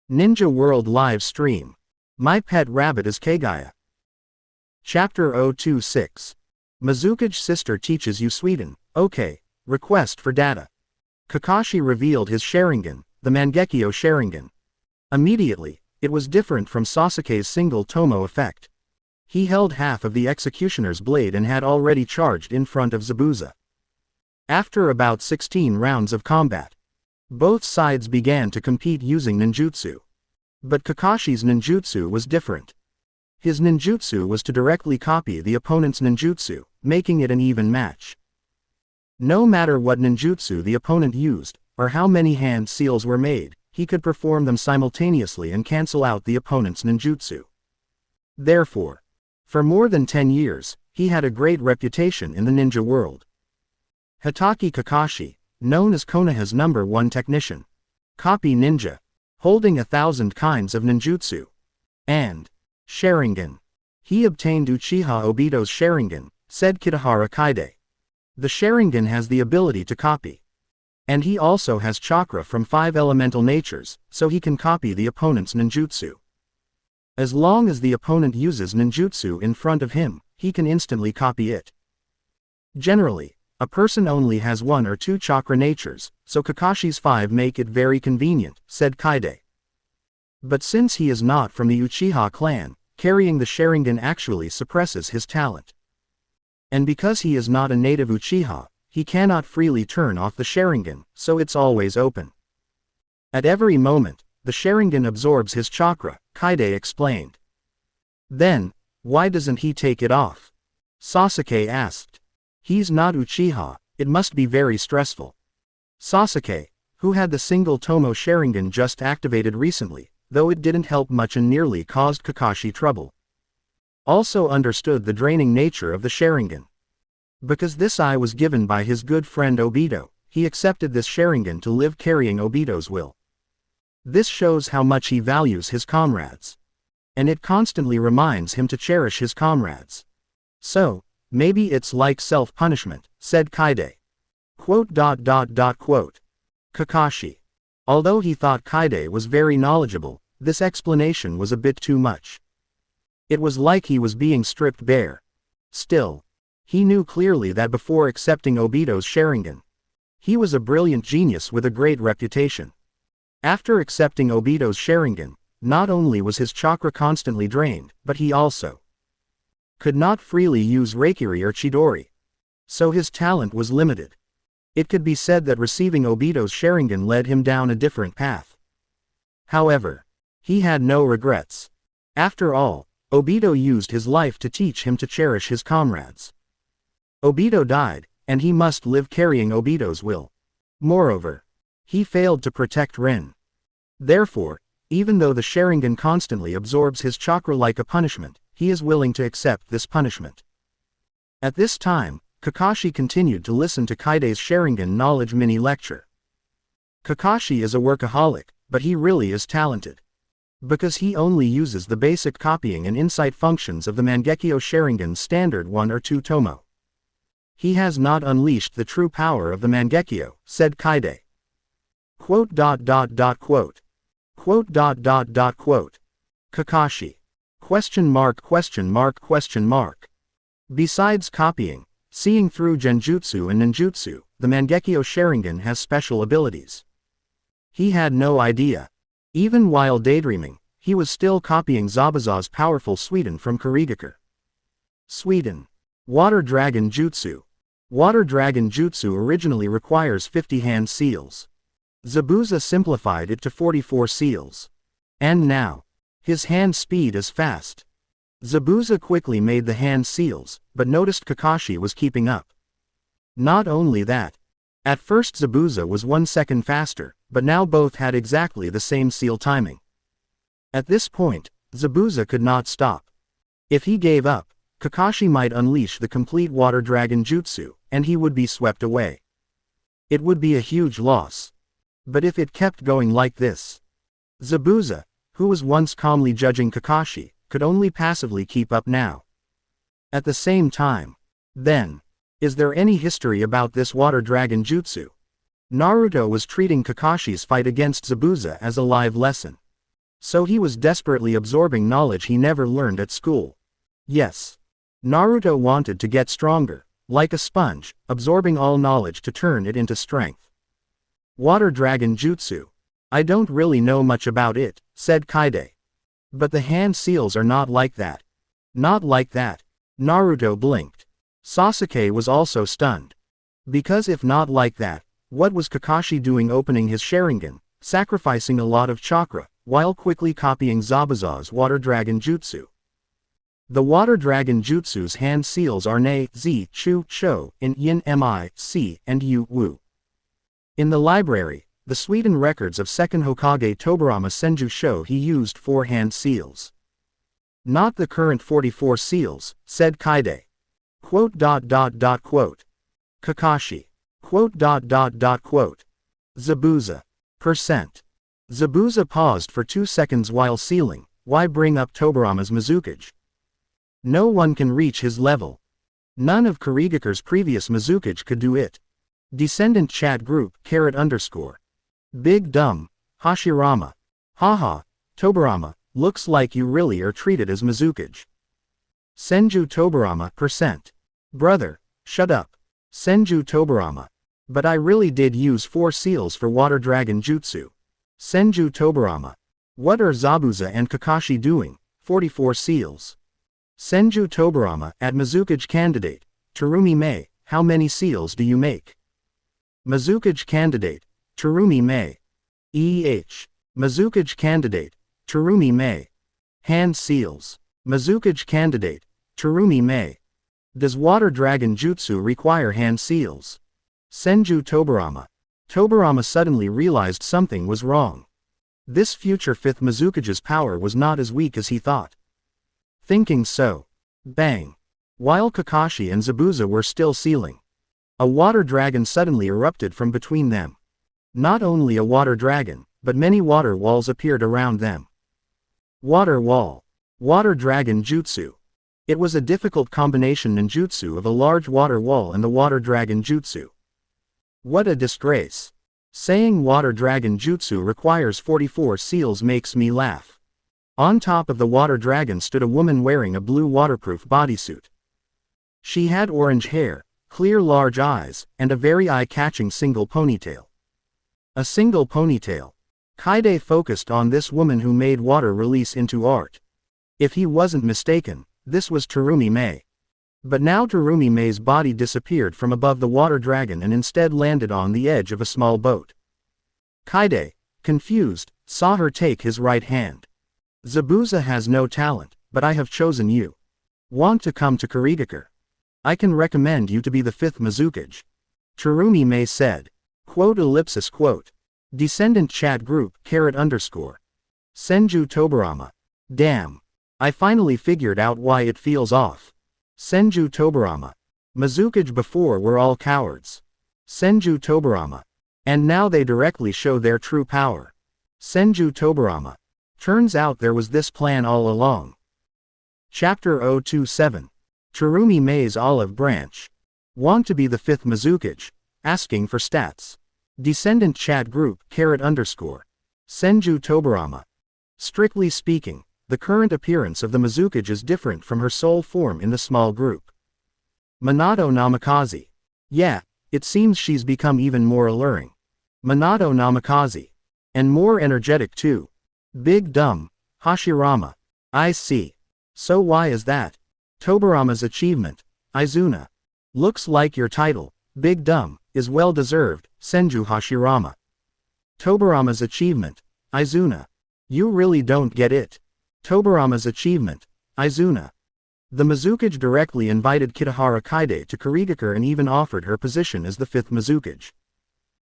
Ninja World Live Stream. My Pet Rabbit is Kaguya. Chapter 026. Mizuka's sister teaches you Sweden. Okay. Request for data. Kakashi revealed his Sharingan, the Mangekyo Sharingan. Immediately, it was different from Sasuke's single Tomo effect. He held half of the executioner's blade and had already charged in front of Zabuza. After about 16 rounds of combat, both sides began to compete using ninjutsu. But Kakashi's ninjutsu was different. His ninjutsu was to directly copy the opponent's ninjutsu, making it an even match. No matter what ninjutsu the opponent used, or how many hand seals were made, he could perform them simultaneously and cancel out the opponent's ninjutsu. Therefore, for more than 10 years, he had a great reputation in the ninja world. Hitaki Kakashi, known as Konoha's #1 technician, copy ninja, holding 1,000 kinds of ninjutsu, and Sharingan. He obtained Uchiha Obito's Sharingan, said Kitahara Kaide. The Sharingan has the ability to copy. And he also has chakra from 5 elemental natures, so he can copy the opponent's ninjutsu. As long as the opponent uses ninjutsu in front of him, he can instantly copy it. Generally, a person only has 1 or 2 chakra natures, so Kakashi's 5 make it very convenient, said Kaide. But since he is not from the Uchiha clan, carrying the Sharingan actually suppresses his talent. And because he is not a native Uchiha, he cannot freely turn off the Sharingan, so it's always open. At every moment, the Sharingan absorbs his chakra, Kaide explained. Then, why doesn't he take it off? Sasuke asked. He's not Uchiha, it must be very stressful. Sasuke, who had the single Tomo Sharingan just activated recently, though it didn't help much and nearly caused Kakashi trouble, also understood the draining nature of the Sharingan. Because this eye was given by his good friend Obito, he accepted this Sharingan to live carrying Obito's will. This shows how much he values his comrades. And it constantly reminds him to cherish his comrades. So, maybe it's like self-punishment, said Kaide. Kakashi. Although he thought Kaide was very knowledgeable, this explanation was a bit too much. It was like he was being stripped bare. Still, he knew clearly that before accepting Obito's Sharingan, he was a brilliant genius with a great reputation. After accepting Obito's Sharingan, not only was his chakra constantly drained, but he also could not freely use Reikiri or Chidori. So his talent was limited. It could be said that receiving Obito's Sharingan led him down a different path. However, he had no regrets. After all, Obito used his life to teach him to cherish his comrades. Obito died, and he must live carrying Obito's will. Moreover, he failed to protect Rin. Therefore, even though the Sharingan constantly absorbs his chakra like a punishment, he is willing to accept this punishment. At this time, Kakashi continued to listen to Kaide's Sharingan knowledge mini-lecture. Kakashi is a workaholic, but he really is talented. Because he only uses the basic copying and insight functions of the Mangekyo Sharingan's standard 1 or 2 Tomo. He has not unleashed the true power of the Mangekyo, said Kaide. Kakashi. ? Besides copying, seeing through genjutsu and ninjutsu, the Mangekyo Sharingan has special abilities. He had no idea. Even while daydreaming, he was still copying Zabuza's powerful Sweden from Kurigaker. Sweden. Water Dragon Jutsu. Water Dragon Jutsu originally requires 50 hand seals. Zabuza simplified it to 44 seals. And now, his hand speed is fast. Zabuza quickly made the hand seals, but noticed Kakashi was keeping up. Not only that, at first Zabuza was 1 second faster, but now both had exactly the same seal timing. At this point, Zabuza could not stop. If he gave up, Kakashi might unleash the complete Water Dragon Jutsu, and he would be swept away. It would be a huge loss. But if it kept going like this, Zabuza, who was once calmly judging Kakashi, could only passively keep up now. At the same time, then, is there any history about this Water Dragon Jutsu? Naruto was treating Kakashi's fight against Zabuza as a live lesson. So he was desperately absorbing knowledge he never learned at school. Yes. Naruto wanted to get stronger, like a sponge, absorbing all knowledge to turn it into strength. Water Dragon Jutsu. I don't really know much about it, said Kaide. But the hand seals are not like that. Not like that. Naruto blinked. Sasuke was also stunned. Because if not like that, what was Kakashi doing opening his Sharingan, sacrificing a lot of chakra, while quickly copying Zabuza's Water Dragon Jutsu? The Water Dragon Jutsu's hand seals are Ne, Z, Chu, Cho, in Yin, Mi, Si, and Yu, Wu. In the library, the Sweden records of second Hokage Tobirama Senju show he used 4 hand seals. Not the current 44 seals, said Kaide. Quote. Kakashi. Quote. Zabuza. %. Zabuza paused for 2 seconds while sealing. Why bring up Tobirama's Mizukage? No one can reach his level. None of Kirigaku's previous Mizukage could do it. Descendant chat group, _. Big dumb, Hashirama. Haha, Tobirama, looks like you really are treated as Mizukage. Senju Tobirama, %. Brother, shut up. Senju Tobirama. But I really did use 4 seals for Water Dragon Jutsu. Senju Tobirama. What are Zabuza and Kakashi doing? 44 seals. Senju Tobirama, at Mizukage candidate. Terumi Mei, how many seals do you make? Mizukage candidate. Terumi Mei. Mizukage candidate. Terumi Mei. Hand seals. Mizukage candidate. Terumi Mei. Does Water Dragon Jutsu require hand seals? Senju Tobirama. Tobirama suddenly realized something was wrong. This future 5th Mizukage's power was not as weak as he thought. Thinking so. Bang. While Kakashi and Zabuza were still sealing, a water dragon suddenly erupted from between them. Not only a water dragon, but many water walls appeared around them. Water wall. Water Dragon Jutsu. It was a difficult combination ninjutsu of a large water wall and the Water Dragon Jutsu. What a disgrace. Saying Water Dragon Jutsu requires 44 seals makes me laugh. On top of the water dragon stood a woman wearing a blue waterproof bodysuit. She had orange hair, clear large eyes, and a very eye-catching single ponytail. A single ponytail. Kaide focused on this woman who made water release into art. If he wasn't mistaken, this was Terumi Mei. But now Terumi Mei's body disappeared from above the water dragon and instead landed on the edge of a small boat. Kaide, confused, saw her take his right hand. Zabuza has no talent, but I have chosen you. Want to come to Kirigaku? I can recommend you to be the 5th Mizukage. Terumi Mei said. Quote. Descendant chat group, _. Senju Tobirama. Damn. I finally figured out why it feels off. Senju Tobirama. Mizukage before were all cowards. Senju Tobirama. And now they directly show their true power. Senju Tobirama. Turns out there was this plan all along. Chapter 027. Terumi Mei's Olive Branch. Want to be the 5th Mizukage? Asking for stats. Descendant chat group, _. Senju Tobirama. Strictly speaking, the current appearance of the Mizukage is different from her soul form in the small group. Minato Namikaze. Yeah, it seems she's become even more alluring. Minato Namikaze. And more energetic too. Big dumb, Hashirama. I see. So why is that? Tobirama's achievement, Izuna. Looks like your title, Big Dumb, is well deserved, Senju Hashirama. Tobirama's achievement, Izuna. You really don't get it. Tobirama's achievement, Izuna. The Mizukage directly invited Kitahara Kaide to Kirigaku and even offered her position as the 5th Mizukage.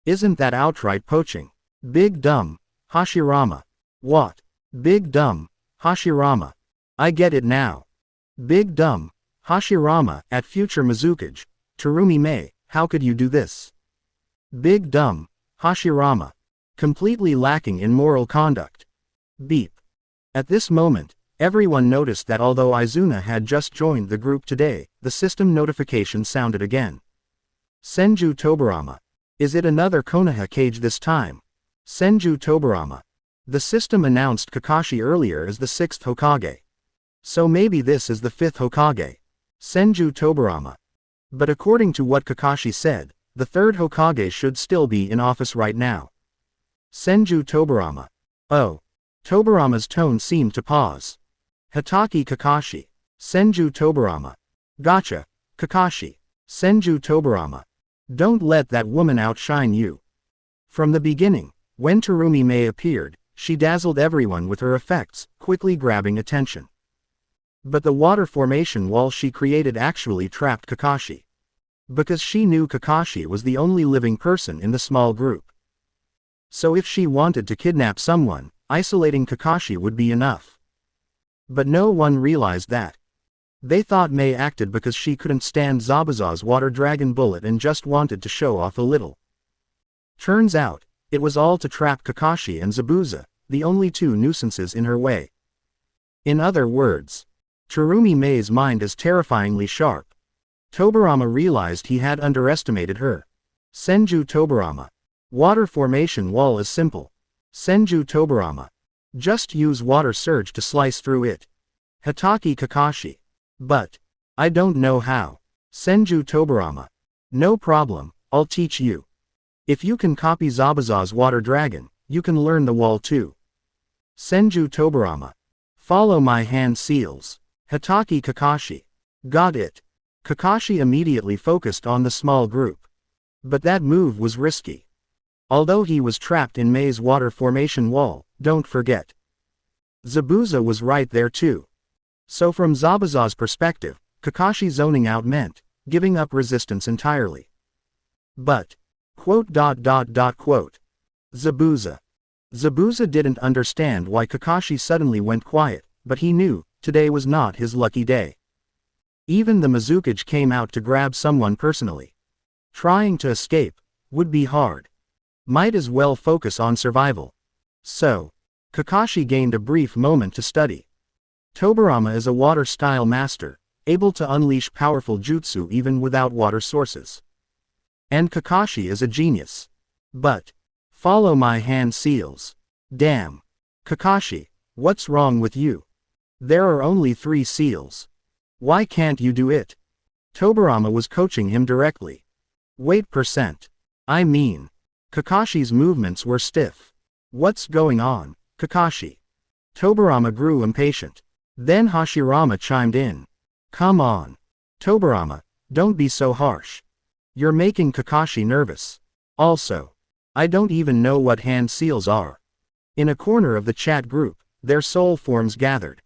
Isn't that outright poaching? Big dumb, Hashirama. What? Big dumb, Hashirama. I get it now. Big dumb, Hashirama, at future Mizukage. Terumi Mei, how could you do this? Big dumb, Hashirama. Completely lacking in moral conduct. Beep. At this moment, everyone noticed that although Izuna had just joined the group today, the system notification sounded again. Senju Tobirama. Is it another Konoha cage this time? Senju Tobirama. The system announced Kakashi earlier as the 6th Hokage. So maybe this is the 5th Hokage. Senju Tobirama. But according to what Kakashi said, the 3rd Hokage should still be in office right now. Senju Tobirama. Oh. Tobirama's tone seemed to pause. Hatake Kakashi. Senju Tobirama. Gotcha, Kakashi. Senju Tobirama. Don't let that woman outshine you. From the beginning, when Terumi Mei appeared, she dazzled everyone with her effects, quickly grabbing attention. But the water formation wall she created actually trapped Kakashi. Because she knew Kakashi was the only living person in the small group. So if she wanted to kidnap someone, isolating Kakashi would be enough. But no one realized that. They thought Mei acted because she couldn't stand Zabuza's water dragon bullet and just wanted to show off a little. Turns out, it was all to trap Kakashi and Zabuza, the only two nuisances in her way. In other words, Terumi Mei's mind is terrifyingly sharp. Tobirama realized he had underestimated her. Senju Tobirama. Water formation wall is simple. Senju Tobirama. Just use water surge to slice through it. Hatake Kakashi. But I don't know how. Senju Tobirama. No problem, I'll teach you. If you can copy Zabuza's water dragon, you can learn the wall too. Senju Tobirama. Follow my hand seals. Hatake Kakashi. Got it. Kakashi immediately focused on the small group. But that move was risky. Although he was trapped in Mei's water formation wall, don't forget. Zabuza was right there too. So from Zabuza's perspective, Kakashi zoning out meant giving up resistance entirely. But Zabuza. Zabuza didn't understand why Kakashi suddenly went quiet, but he knew today was not his lucky day. Even the Mizukage came out to grab someone personally. Trying to escape would be hard. Might as well focus on survival. So, Kakashi gained a brief moment to study. Tobirama is a water-style master, able to unleash powerful jutsu even without water sources. And Kakashi is a genius. But follow my hand seals. Damn. Kakashi, what's wrong with you? There are only 3 seals. Why can't you do it? Tobirama was coaching him directly. Wait %. I mean. Kakashi's movements were stiff. What's going on, Kakashi? Tobirama grew impatient. Then Hashirama chimed in. Come on. Tobirama, don't be so harsh. You're making Kakashi nervous. Also, I don't even know what hand seals are. In a corner of the chat group, their soul forms gathered.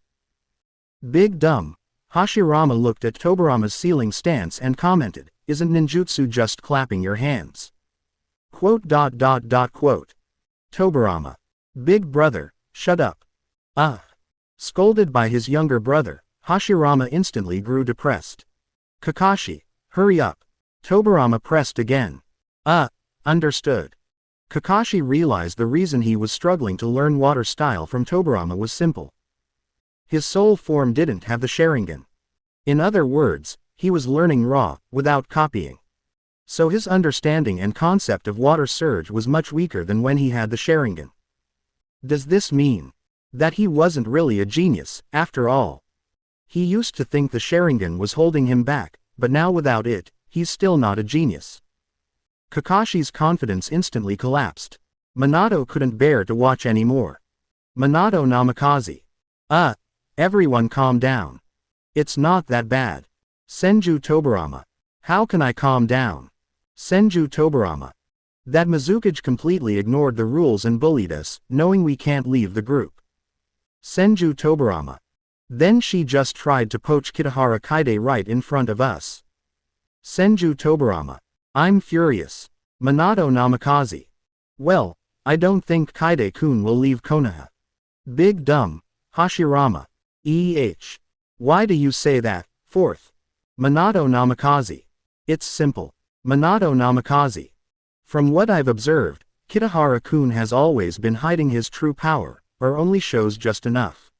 Big dumb. Hashirama looked at Tobirama's sealing stance and commented, isn't ninjutsu just clapping your hands? Tobirama. Big brother, shut up. Scolded by his younger brother, Hashirama instantly grew depressed. Kakashi, hurry up. Tobirama pressed again. Understood. Kakashi realized the reason he was struggling to learn water style from Tobirama was simple. His soul form didn't have the Sharingan. In other words, he was learning raw, without copying. So his understanding and concept of water surge was much weaker than when he had the Sharingan. Does this mean that he wasn't really a genius, after all? He used to think the Sharingan was holding him back, but now without it, he's still not a genius. Kakashi's confidence instantly collapsed. Minato couldn't bear to watch anymore. Minato Namikaze. Everyone calm down. It's not that bad. Senju Tobirama. How can I calm down? Senju Tobirama. That Mizukage completely ignored the rules and bullied us, knowing we can't leave the group. Senju Tobirama. Then she just tried to poach Kitahara Kaide right in front of us. Senju Tobirama. I'm furious. Minato Namikaze. Well, I don't think Kaide-kun will leave Konoha. Big dumb. Hashirama. Why do you say that? 4th. Minato Namikaze. It's simple. Minato Namikaze. From what I've observed, Kitahara-kun has always been hiding his true power, or only shows just enough.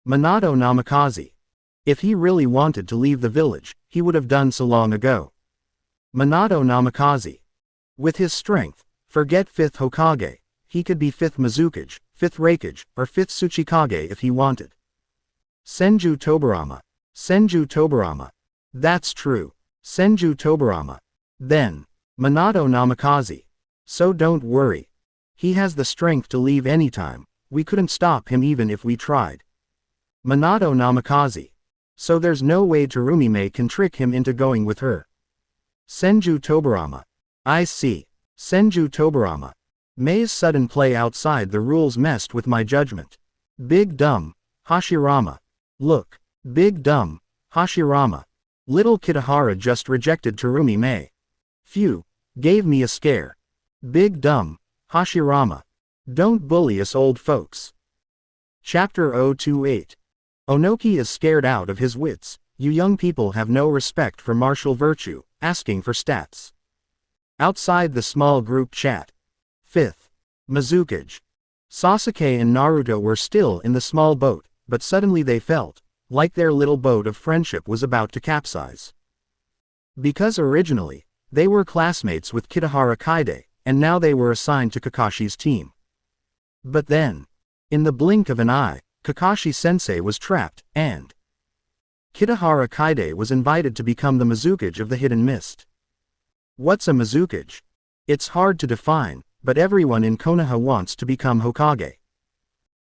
Minato Namikaze. If he really wanted to leave the village, he would have done so long ago. Minato Namikaze. With his strength, forget 5th Hokage, He could be 5th Mizukage, 5th Raikage, or 5th Tsuchikage if he wanted. Senju Tobarama. Senju Tobarama. That's true. Senju Tobarama. Then, Minato Namikaze. So don't worry. He has the strength to leave anytime, we couldn't stop him even if we tried. Minato Namikaze. So there's no way Terumi-mei can trick him into going with her. Senju Tobarama. I see. Senju Tobarama. Mei's sudden play outside the rules messed with my judgment. Big dumb, Hashirama. Look. Big dumb, Hashirama. Little Kitahara just rejected Terumi-mei. Phew. Gave me a scare. Big dumb, Hashirama. Don't bully us old folks. Chapter 028. Onoki is scared out of his wits. You young people have no respect for martial virtue, asking for stats. Outside the small group chat. 5th. Mizukage. Sasuke and Naruto were still in the small boat, but suddenly they felt like their little boat of friendship was about to capsize. Because originally, they were classmates with Kitahara Kaide, and now they were assigned to Kakashi's team. But then, in the blink of an eye, Kakashi-sensei was trapped, and Kitahara Kaide was invited to become the Mizukage of the Hidden Mist. What's a Mizukage? It's hard to define, but everyone in Konoha wants to become Hokage.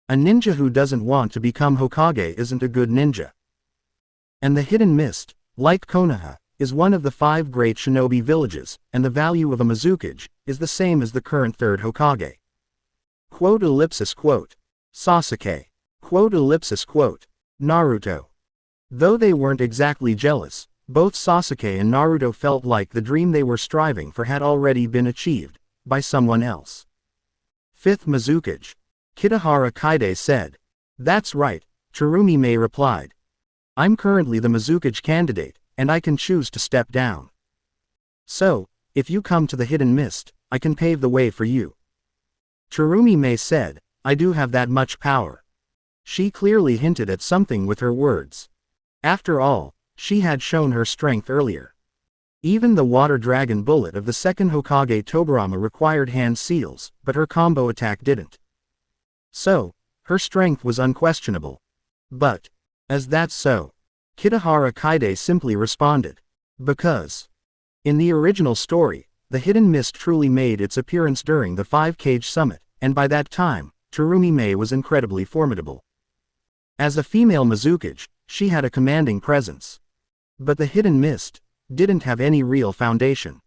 A ninja who doesn't want to become Hokage isn't a good ninja. And the Hidden Mist, like Konoha, is one of the 5 great shinobi villages, and the value of a Mizukage is the same as the current 3rd Hokage. Quote ellipsis quote. Sasuke. Quote ellipsis quote. Naruto. Though they weren't exactly jealous, both Sasuke and Naruto felt like the dream they were striving for had already been achieved by someone else. 5th Mizukage. Kitahara Kaide said. That's right, Terumi-mei replied. I'm currently the Mizukage candidate, and I can choose to step down. So, if you come to the Hidden Mist, I can pave the way for you. Terumi-mei said, I do have that much power. She clearly hinted at something with her words. After all, she had shown her strength earlier. Even the water dragon bullet of the 2nd Hokage Tobarama required hand seals, but her combo attack didn't. So, her strength was unquestionable. But, as that's so, Kitahara Kaide simply responded. Because, in the original story, the Hidden Mist truly made its appearance during the 5-Cage Summit, and by that time, Terumi-mei was incredibly formidable. As a female Mizukage, she had a commanding presence. But the Hidden Mist didn't have any real foundation.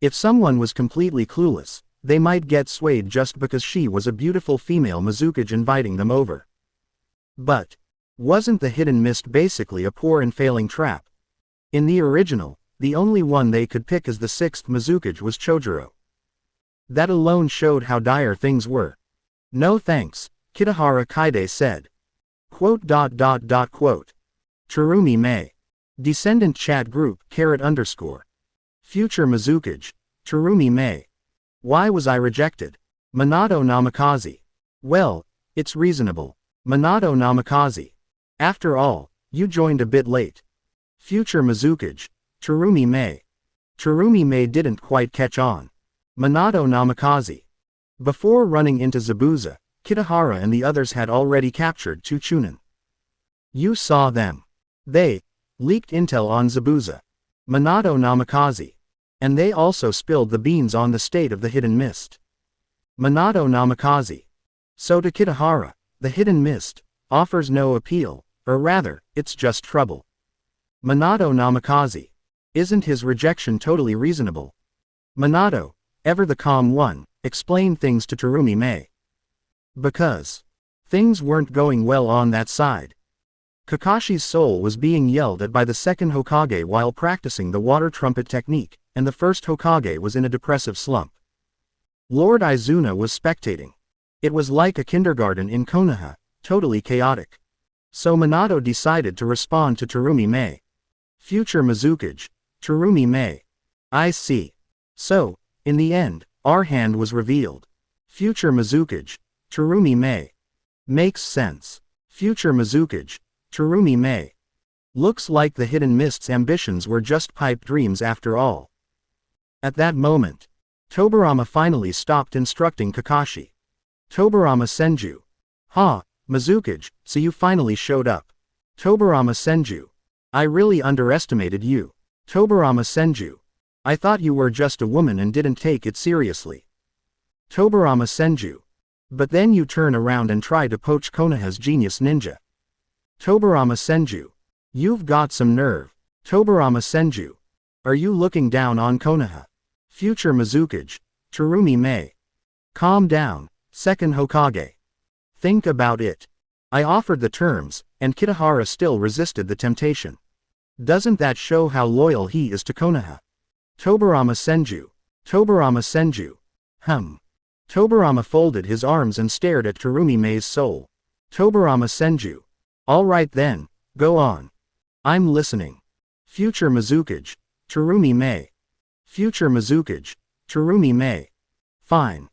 If someone was completely clueless, they might get swayed just because she was a beautiful female Mizukage inviting them over. But, wasn't the Hidden Mist basically a poor and failing trap? In the original, the only one they could pick as the 6th Mizukage was Chojuro. That alone showed how dire things were. No thanks, Kitahara Kaide said. Quote. Terumi-mei. Descendant chat group _. Future Mizukage. Terumi-mei. Why was I rejected? Minato Namikaze. Well, it's reasonable. Minato Namikaze. After all, you joined a bit late. Future Mizukage. Terumi-mei. Terumi-mei didn't quite catch on. Minato Namikaze. Before running into Zabuza, Kitahara and the others had already captured 2 Chunin. You saw them. They leaked intel on Zabuza. Minato Namikaze. And they also spilled the beans on the state of the Hidden Mist. Minato Namikaze. So to Kitahara, the Hidden Mist offers no appeal, or rather, it's just trouble. Minato Namikaze. Isn't his rejection totally reasonable? Minato, ever the calm one, explained things to Terumi-mei. Because things weren't going well on that side. Kakashi's soul was being yelled at by the 2nd Hokage while practicing the water trumpet technique, and the 1st Hokage was in a depressive slump. Lord Izuna was spectating. It was like a kindergarten in Konoha, totally chaotic. So Minato decided to respond to Terumi-mei. Future Mizukage. Terumi-mei. I see. So, in the end, our hand was revealed. Future Mizukage. Terumi-mei. Makes sense. Future Mizukage. Terumi-mei. Looks like the Hidden Mist's ambitions were just pipe dreams after all. At that moment, Tobarama finally stopped instructing Kakashi. Tobarama Senju. Ha, Mizukage, so you finally showed up. Tobarama Senju. I really underestimated you. Tobarama Senju. I thought you were just a woman and didn't take it seriously. Tobarama Senju. But then you turn around and try to poach Konoha's genius ninja. Tobarama Senju. You've got some nerve. Tobarama Senju. Are you looking down on Konoha? Future Mizukage. Terumi Mei. Calm down, second Hokage. Think about it. I offered the terms, and Kitahara still resisted the temptation. Doesn't that show how loyal he is to Konoha? Tobarama Senju. Tobarama Senju. Tobarama folded his arms and stared at Terumi Mei's soul. Tobarama Senju. All right then, go on. I'm listening. Future Mizukage. Terumi Mei. Future Mizukage. Terumi Mei. Fine.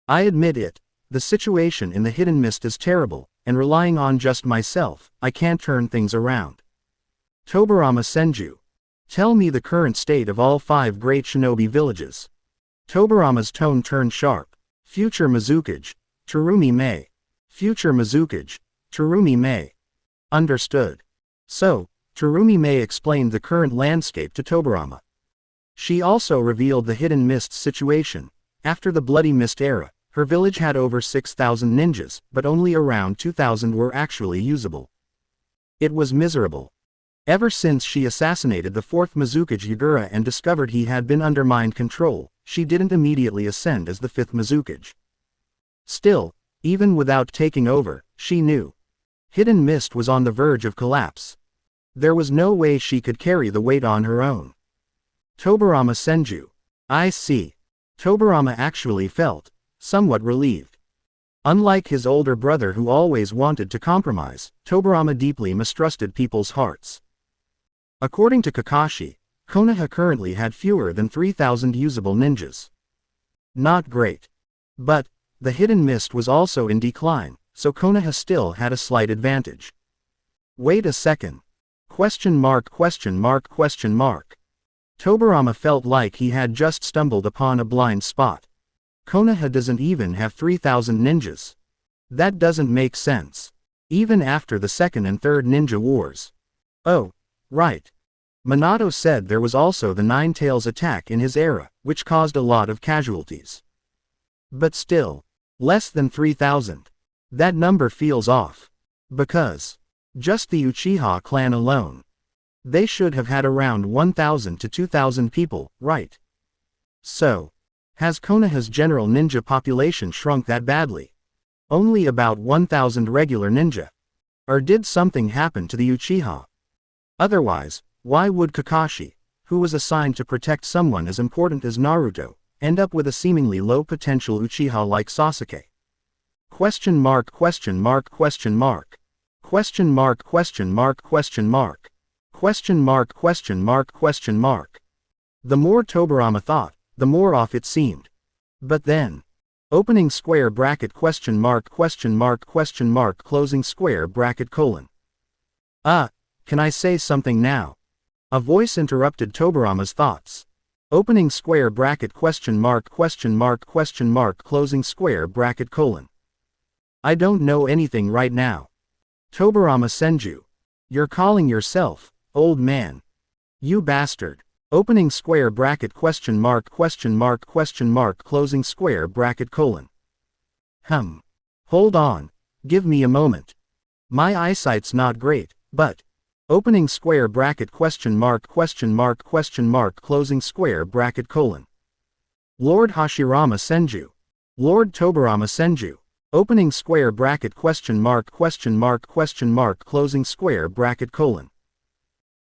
I admit it, the situation in the Hidden Mist is terrible, and relying on just myself, I can't turn things around. Tobarama Senju. Tell me the current state of all 5 great shinobi villages. Tobarama's tone turned sharp. Future Mizukage. Terumi Mei. Future Mizukage. Terumi Mei. Understood. So, Terumi Mei explained the current landscape to Tobarama. She also revealed the Hidden Mist's situation. After the Bloody Mist era, her village had over 6,000 ninjas, but only around 2,000 were actually usable. It was miserable. Ever since she assassinated the 4th Mizukage Yagura and discovered he had been under mind control, she didn't immediately ascend as the 5th Mizukage. Still, even without taking over, she knew. Hidden Mist was on the verge of collapse. There was no way she could carry the weight on her own. Tobarama Senju. I see. Tobarama actually felt somewhat relieved. Unlike his older brother who always wanted to compromise, Tobarama deeply mistrusted people's hearts. According to Kakashi, Konoha currently had fewer than 3,000 usable ninjas. Not great. But, the Hidden Mist was also in decline, so Konoha still had a slight advantage. Wait a second. Question mark. Tobarama felt like he had just stumbled upon a blind spot. Konoha doesn't even have 3,000 ninjas. That doesn't make sense. Even after the 2nd and 3rd ninja wars. Oh, right. Minato said there was also the Nine Tails attack in his era, which caused a lot of casualties. But still, less than 3,000. That number feels off. Because just the Uchiha clan alone. They should have had around 1,000 to 2,000 people, right? So, has Konoha's general ninja population shrunk that badly? Only about 1,000 regular ninja. Or did something happen to the Uchiha? Otherwise, why would Kakashi, who was assigned to protect someone as important as Naruto, end up with a seemingly low potential Uchiha like Sasuke? Question mark. Question mark. Question mark. Question mark. Question mark. Question mark. Question mark. Question mark. Question mark. The more Tobarama thought, the more off it seemed. But then, opening square bracket question mark closing square bracket colon. Can I say something now? A voice interrupted Tobarama's thoughts. Opening square bracket question mark closing square bracket colon. I don't know anything right now. Tobarama Senju. You're calling yourself, old man. You bastard. Opening square bracket question mark closing square bracket colon. Hold on. Give me a moment. My eyesight's not great, but. Opening square bracket question mark closing square bracket colon. Lord Hashirama Senju. Lord Tobarama Senju. Opening square bracket question mark closing square bracket colon.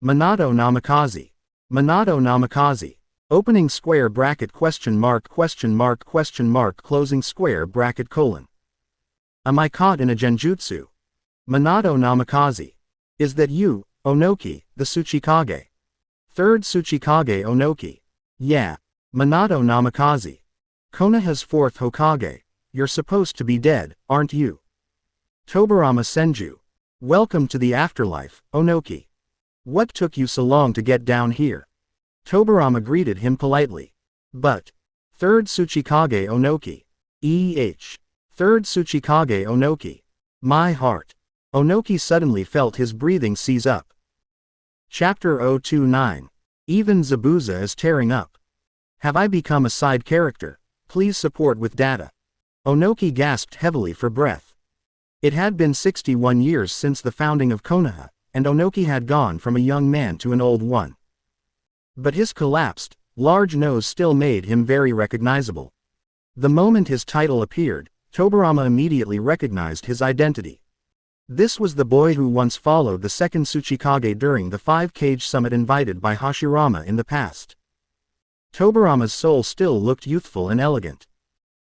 Minato Namikaze. Minato Namikaze. Opening square bracket question mark closing square bracket colon. Am I caught in a genjutsu? Minato Namikaze. Is that you, Onoki, the Tsuchikage? 3rd Tsuchikage Onoki. Yeah. Minato Namikaze. Konoha's 4th Hokage. You're supposed to be dead, aren't you? Tobarama Senju. Welcome to the afterlife, Onoki. What took you so long to get down here? Tobarama greeted him politely. But. 3rd Tsuchikage Onoki. 3rd Tsuchikage Onoki. My heart. Onoki suddenly felt his breathing seize up. Chapter 029. Even Zabuza is tearing up. Have I become a side character? Please support with data. Onoki gasped heavily for breath. It had been 61 years since the founding of Konoha, and Onoki had gone from a young man to an old one. But his collapsed, large nose still made him very recognizable. The moment his title appeared, Tobarama immediately recognized his identity. This was the boy who once followed the second Tsuchikage during the 5-cage summit invited by Hashirama in the past. Tobarama's soul still looked youthful and elegant.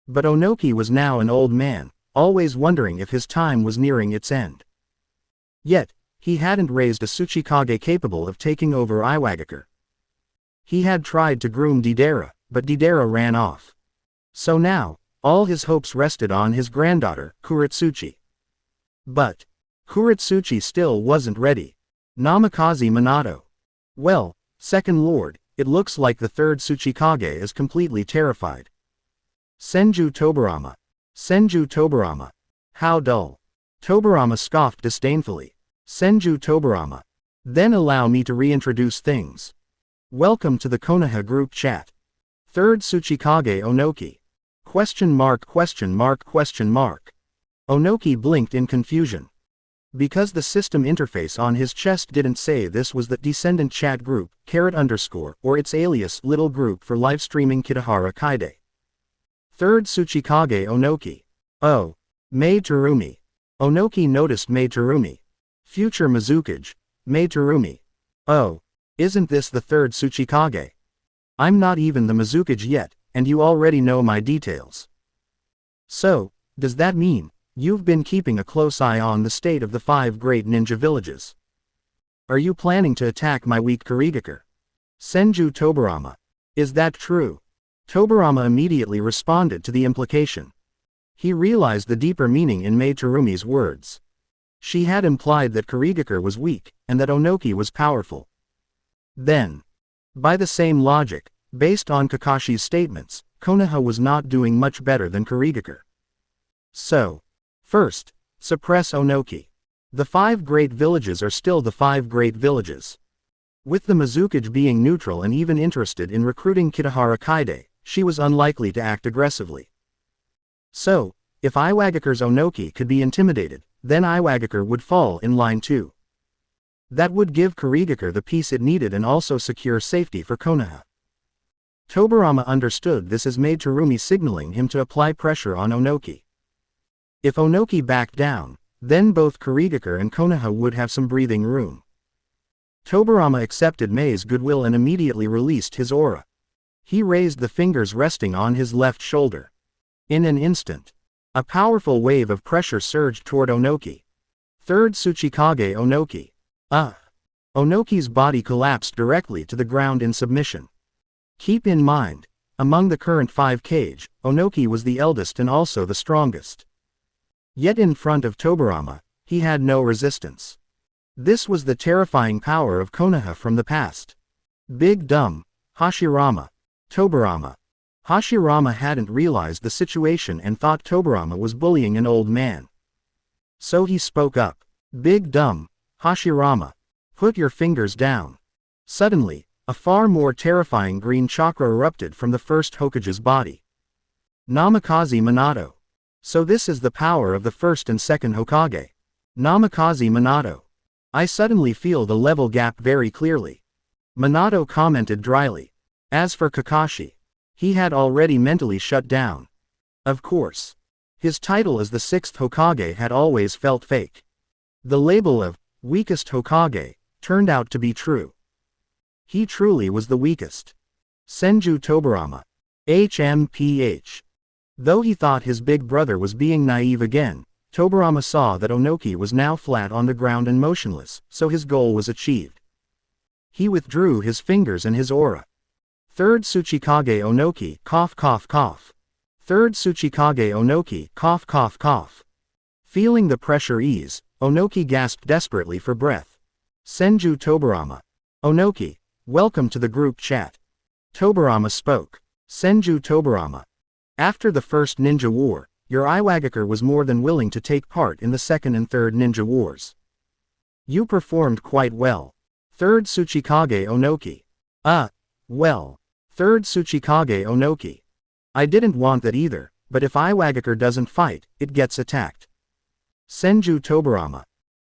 But Onoki was now an old man, always wondering if his time was nearing its end. Yet, he hadn't raised a Tsuchikage capable of taking over Iwagakure. He had tried to groom Deidara, but Deidara ran off. So now, all his hopes rested on his granddaughter, Kuretsuchi. But Kuretsuchi still wasn't ready. Namikaze Minato. Well, Second Lord, it looks like the 3rd Tsuchikage is completely terrified. Senju Tobarama. Senju Tobarama. How dull. Tobarama scoffed disdainfully. Senju Tobarama. Then allow me to reintroduce things. Welcome to the Konoha group chat. 3rd Tsuchikage Onoki. Question mark question mark question mark. Onoki blinked in confusion. Because the system interface on his chest didn't say this was the Descendant Chat Group, _, or its alias Little Group for live streaming Kitahara Kaide. 3rd Tsuchikage Onoki. Oh. Mei Terumi. Onoki noticed Mei Terumi. Future Mizukage. Mei Terumi. Oh. Isn't this the 3rd Tsuchikage? I'm not even the Mizukage yet, and you already know my details. So, does that mean you've been keeping a close eye on the state of the 5 great ninja villages? Are you planning to attack my weak Kurigakure? Senju Tobarama. Is that true? Tobarama immediately responded to the implication. He realized the deeper meaning in Mei Terumi's words. She had implied that Kurigakure was weak, and that Onoki was powerful. Then, by the same logic, based on Kakashi's statements, Konoha was not doing much better than Kurigakure. So, first, suppress Onoki. The 5 great villages are still the 5 great villages. With the Mizukage being neutral and even interested in recruiting Kitahara Kaide, she was unlikely to act aggressively. So, if Iwagakure's Onoki could be intimidated, then Iwagakure would fall in line too. That would give Kurigakure the peace it needed and also secure safety for Konoha. Tobarama understood this as Mei Terumi signaling him to apply pressure on Onoki. If Onoki backed down, then both Kurigakure and Konoha would have some breathing room. Tobarama accepted Mei's goodwill and immediately released his aura. He raised the fingers resting on his left shoulder. In an instant, a powerful wave of pressure surged toward Onoki. 3rd Tsuchikage Onoki. Onoki's body collapsed directly to the ground in submission. Keep in mind, among the current 5-cage, Onoki was the eldest and also the strongest. Yet in front of Tobarama, he had no resistance. This was the terrifying power of Konoha from the past. Big Dumb, Hashirama. Tobarama. Hashirama hadn't realized the situation and thought Tobarama was bullying an old man. So he spoke up. Big Dumb, Hashirama. Put your fingers down. Suddenly, a far more terrifying green chakra erupted from the first Hokage's body. Namikaze Minato. So this is the power of the first and second Hokage. Namikaze Minato. I suddenly feel the level gap very clearly. Minato commented dryly. As for Kakashi, he had already mentally shut down. Of course. His title as the 6th Hokage had always felt fake. The label of weakest Hokage turned out to be true. He truly was the weakest. Senju Tobarama. HMPH. Though he thought his big brother was being naive again, Tobarama saw that Onoki was now flat on the ground and motionless, so his goal was achieved. He withdrew his fingers and his aura. 3rd Tsuchikage Onoki, cough cough cough. 3rd Tsuchikage Onoki, cough cough cough. Feeling the pressure ease, Onoki gasped desperately for breath. Senju Tobarama. Onoki, welcome to the group chat. Tobarama spoke. Senju Tobarama. After the First Ninja War, your Iwagakure was more than willing to take part in the second and third ninja wars. You performed quite well. Third Tsuchikage Onoki. Well. Third Tsuchikage Onoki. I didn't want that either, but if Iwagakure doesn't fight, it gets attacked. Senju Tobarama.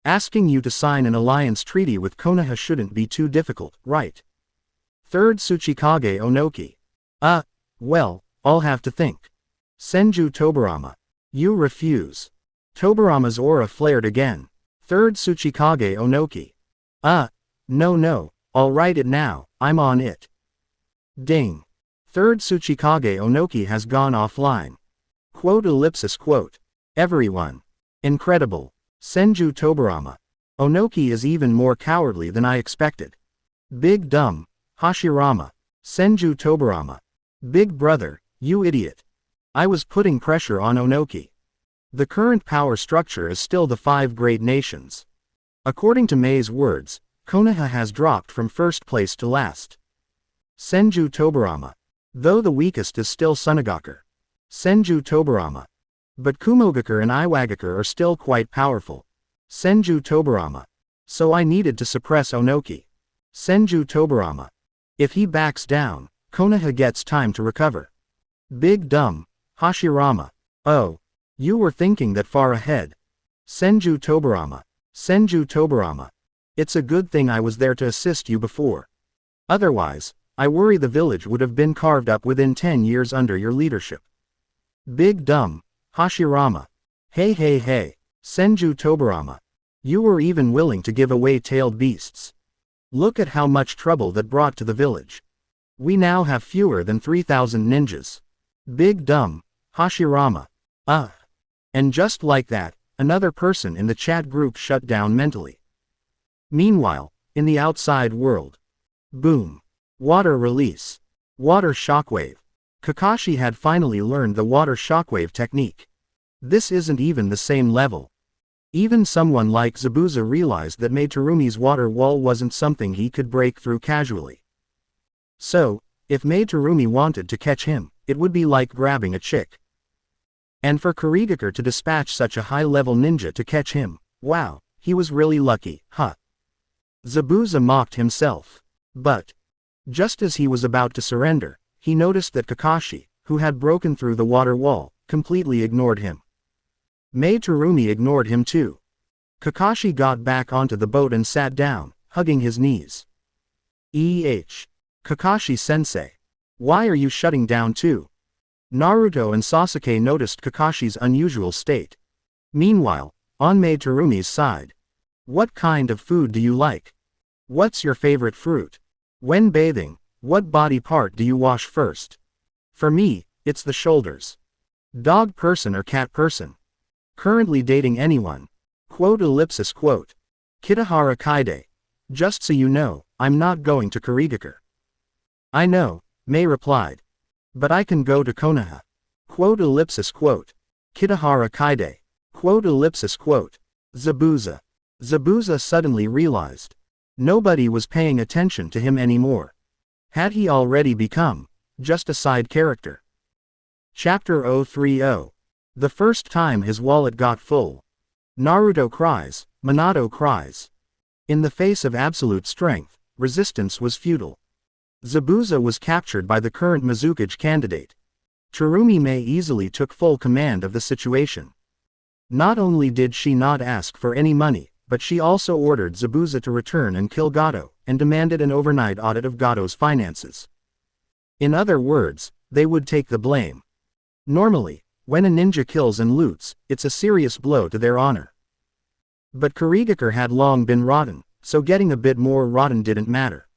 Asking you to sign an alliance treaty with Konoha shouldn't be too difficult, right? Third Tsuchikage Onoki. Well, I'll have to think. Senju Tobarama. You refuse. Tobarama's aura flared again. Third Tsuchikage Onoki. No, I'll write it now, I'm on it. Ding. Third Tsuchikage Onoki has gone offline. Quote. Everyone. Incredible. Senju Tobarama. Onoki is even more cowardly than I expected. Big dumb. Hashirama. Senju Tobarama. Big brother, you idiot. I was putting pressure on Onoki. The current power structure is still the 5 great nations. According to Mei's words, Konoha has dropped from first place to last. Senju Tobarama. Though the weakest is still Sunagakure. Senju Tobarama. But Kumogakure and Iwagakure are still quite powerful. Senju Tobarama. So I needed to suppress Onoki. Senju Tobarama. If he backs down, Konoha gets time to recover. Big dumb. Hashirama. Oh. You were thinking that far ahead. Senju Tobarama. Senju Tobarama. It's a good thing I was there to assist you before. Otherwise, I worry the village would have been carved up within 10 years under your leadership. Big dumb. Hashirama. Hey. Senju Tobarama. You were even willing to give away tailed beasts. Look at how much trouble that brought to the village. We now have fewer than 3,000 ninjas. Big dumb. Hashirama. And just like that, another person in the chat group shut down mentally. Meanwhile, in the outside world. Boom. Water release. Water shockwave. Kakashi had finally learned the water shockwave technique. This isn't even the same level. Even someone like Zabuza realized that Meiterumi's water wall wasn't something he could break through casually. So, if Meiterumi wanted to catch him, it would be like grabbing a chick. And for Kurigakure to dispatch such a high-level ninja to catch him, wow, he was really lucky, huh? Zabuza mocked himself. But just as he was about to surrender, he noticed that Kakashi, who had broken through the water wall, completely ignored him. Meiterumi ignored him too. Kakashi got back onto the boat and sat down, hugging his knees. Kakashi-sensei. Why are you shutting down too? Naruto and Sasuke noticed Kakashi's unusual state. Meanwhile, on Meiterumi's side. What kind of food do you like? What's your favorite fruit? When bathing, what body part do you wash first? For me, it's the shoulders. Dog person or cat person? Currently dating anyone? Kitahara Kaide. Just so you know, I'm not going to Kurigakure. I know, Mei replied. But I can go to Konoha. Kitahara Kaide. Zabuza. Zabuza suddenly realized. Nobody was paying attention to him anymore. Had he already become just a side character? Chapter 030. The first time his wallet got full. Naruto cries, Minato cries. In the face of absolute strength, resistance was futile. Zabuza was captured by the current Mizukage candidate. Tsurumi Mei easily took full command of the situation. Not only did she not ask for any money, but she also ordered Zabuza to return and kill Gato, and demanded an overnight audit of Gato's finances. In other words, they would take the blame. Normally, when a ninja kills and loots, it's a serious blow to their honor. But Kurigakure had long been rotten, so getting a bit more rotten didn't matter.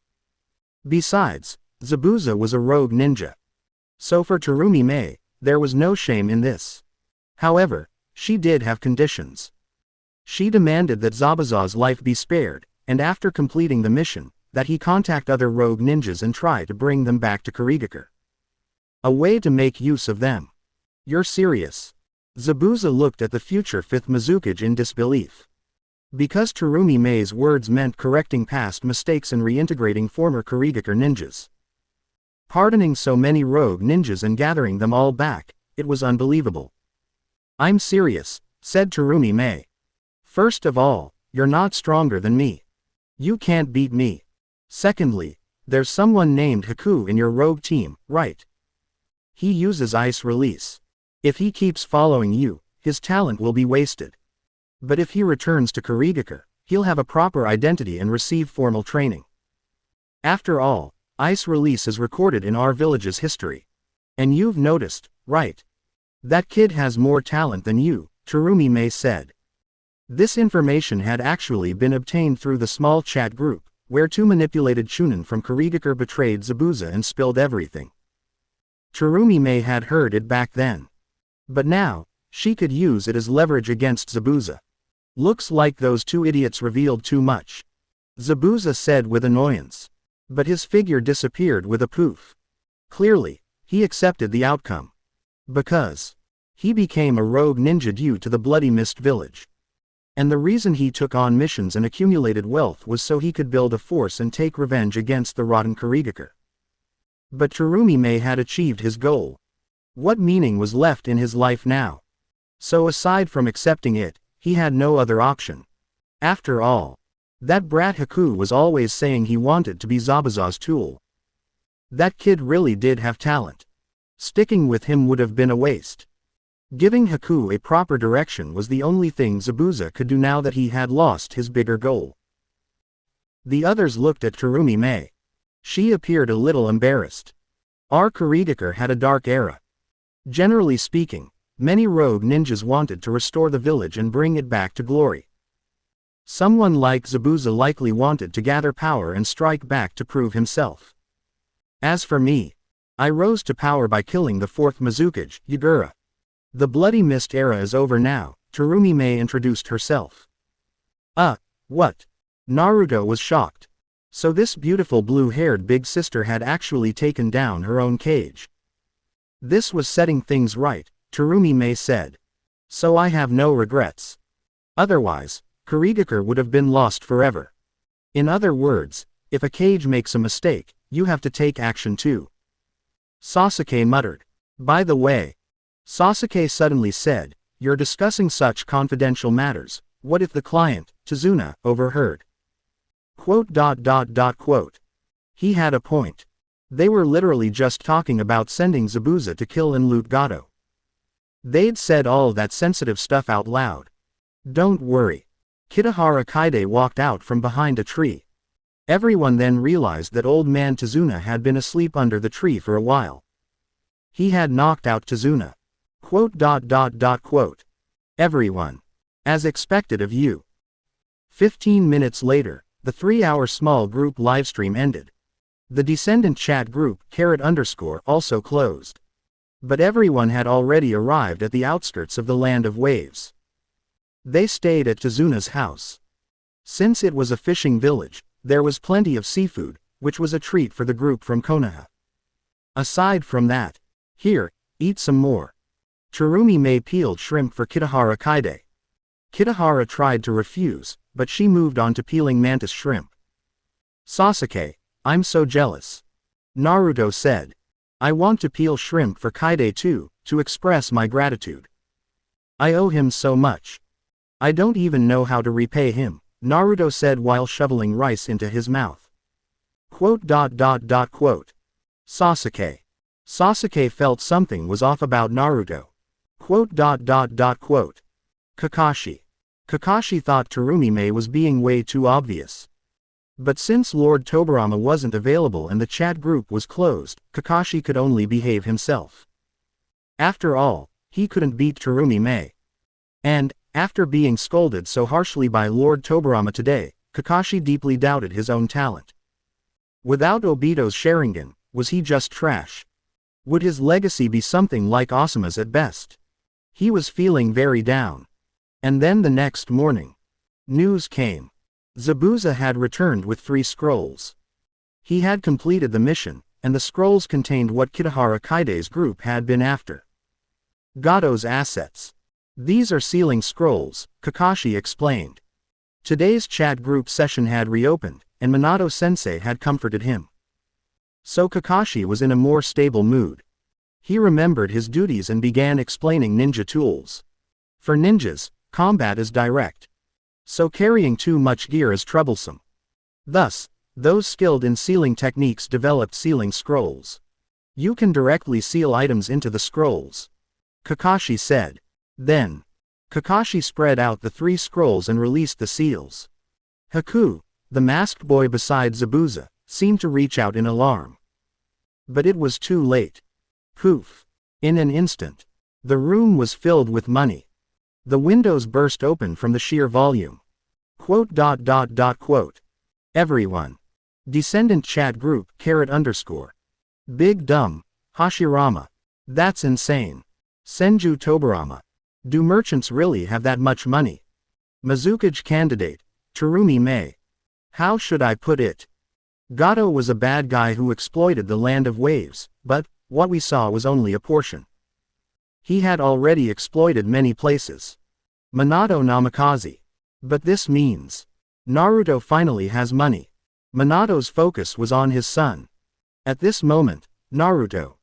Besides, Zabuza was a rogue ninja. So for Tsurumi Mei, there was no shame in this. However, she did have conditions. She demanded that Zabuza's life be spared, and after completing the mission, that he contact other rogue ninjas and try to bring them back to Kurigakure. A way to make use of them. You're serious? Zabuza looked at the future 5th Mizukage in disbelief. Because Tsurumi Mei's words meant correcting past mistakes and reintegrating former Kurigakure ninjas. Pardoning so many rogue ninjas and gathering them all back, it was unbelievable. I'm serious, said Terumi Mei. First of all, you're not stronger than me. You can't beat me. Secondly, there's someone named Haku in your rogue team, right? He uses ice release. If he keeps following you, his talent will be wasted. But if he returns to Kurigaka, he'll have a proper identity and receive formal training. After all, ice release is recorded in our village's history. And you've noticed, right? That kid has more talent than you, Terumi Mei said. This information had actually been obtained through the small chat group, where two manipulated Chunin from Kurigaka betrayed Zabuza and spilled everything. Terumi Mei had heard it back then. But now, she could use it as leverage against Zabuza. Looks like those two idiots revealed too much, Zabuza said with annoyance. But his figure disappeared with a poof. Clearly, he accepted the outcome. Because he became a rogue ninja due to the Bloody Mist village. And the reason he took on missions and accumulated wealth was so he could build a force and take revenge against the rotten Kurigaka. But Terumi Mei had achieved his goal. What meaning was left in his life now? So aside from accepting it, he had no other option. After all, that brat Haku was always saying he wanted to be Zabuza's tool. That kid really did have talent. Sticking with him would have been a waste. Giving Haku a proper direction was the only thing Zabuza could do now that he had lost his bigger goal. The others looked at Terumi Mei. She appeared a little embarrassed. Our Kurigaka had a dark era. Generally speaking, many rogue ninjas wanted to restore the village and bring it back to glory. Someone like Zabuza likely wanted to gather power and strike back to prove himself. As for me, I rose to power by killing the fourth Mizukage, Yagura. The Bloody Mist era is over now, Terumi Mei introduced herself. What? Naruto was shocked. So this beautiful blue-haired big sister had actually taken down her own cage. This was setting things right, Terumi Mei said. So I have no regrets. Otherwise, Kurigaka would have been lost forever. In other words, if a cage makes a mistake, you have to take action too. Sasuke muttered. By the way, Sasuke suddenly said, you're discussing such confidential matters, what if the client, Tazuna, overheard? Quote. He had a point. They were literally just talking about sending Zabuza to kill and loot Gato. They'd said all that sensitive stuff out loud. Don't worry. Kitahara Kaide walked out from behind a tree. Everyone then realized that old man Tazuna had been asleep under the tree for a while. He had knocked out Tazuna. Quote. Everyone. As expected of you. 15 minutes later, the 3-hour small group livestream ended. The descendant chat group, _, also closed. But everyone had already arrived at the outskirts of the Land of Waves. They stayed at Tazuna's house. Since it was a fishing village, there was plenty of seafood, which was a treat for the group from Konoha. Aside from that, here, eat some more. Terumi Mei peeled shrimp for Kitahara Kaide. Kitahara tried to refuse, but she moved on to peeling mantis shrimp. Sasuke, I'm so jealous. Naruto said. I want to peel shrimp for Kaide too, to express my gratitude. I owe him so much. I don't even know how to repay him, Naruto said while shoveling rice into his mouth. Quote. Sasuke. Sasuke felt something was off about Naruto. Quote. Kakashi. Kakashi thought Terumi Mei was being way too obvious. But since Lord Tobirama wasn't available and the chat group was closed, Kakashi could only behave himself. After all, he couldn't beat Terumi Mei. And, after being scolded so harshly by Lord Tobirama today, Kakashi deeply doubted his own talent. Without Obito's Sharingan, was he just trash? Would his legacy be something like Osamu's at best? He was feeling very down. And then the next morning, news came. Zabuza had returned with 3 scrolls. He had completed the mission, and the scrolls contained what Kitahara Kaide's group had been after. Gato's assets. These are sealing scrolls, Kakashi explained. Today's chat group session had reopened, and Minato-sensei had comforted him. So Kakashi was in a more stable mood. He remembered his duties and began explaining ninja tools. For ninjas, combat is direct. So carrying too much gear is troublesome. Thus, those skilled in sealing techniques developed sealing scrolls. You can directly seal items into the scrolls, Kakashi said. Then, Kakashi spread out the 3 scrolls and released the seals. Haku, the masked boy beside Zabuza, seemed to reach out in alarm. But it was too late. Poof! In an instant, the room was filled with money. The windows burst open from the sheer volume. Quote. Everyone. Descendant chat group, _. Big dumb, Hashirama. That's insane. Senju Tobarama. Do merchants really have that much money? Mizukage candidate, Terumi Mei. How should I put it? Gato was a bad guy who exploited the land of waves, but what we saw was only a portion. He had already exploited many places. Minato Namikaze. But this means Naruto finally has money. Minato's focus was on his son. At this moment, Naruto.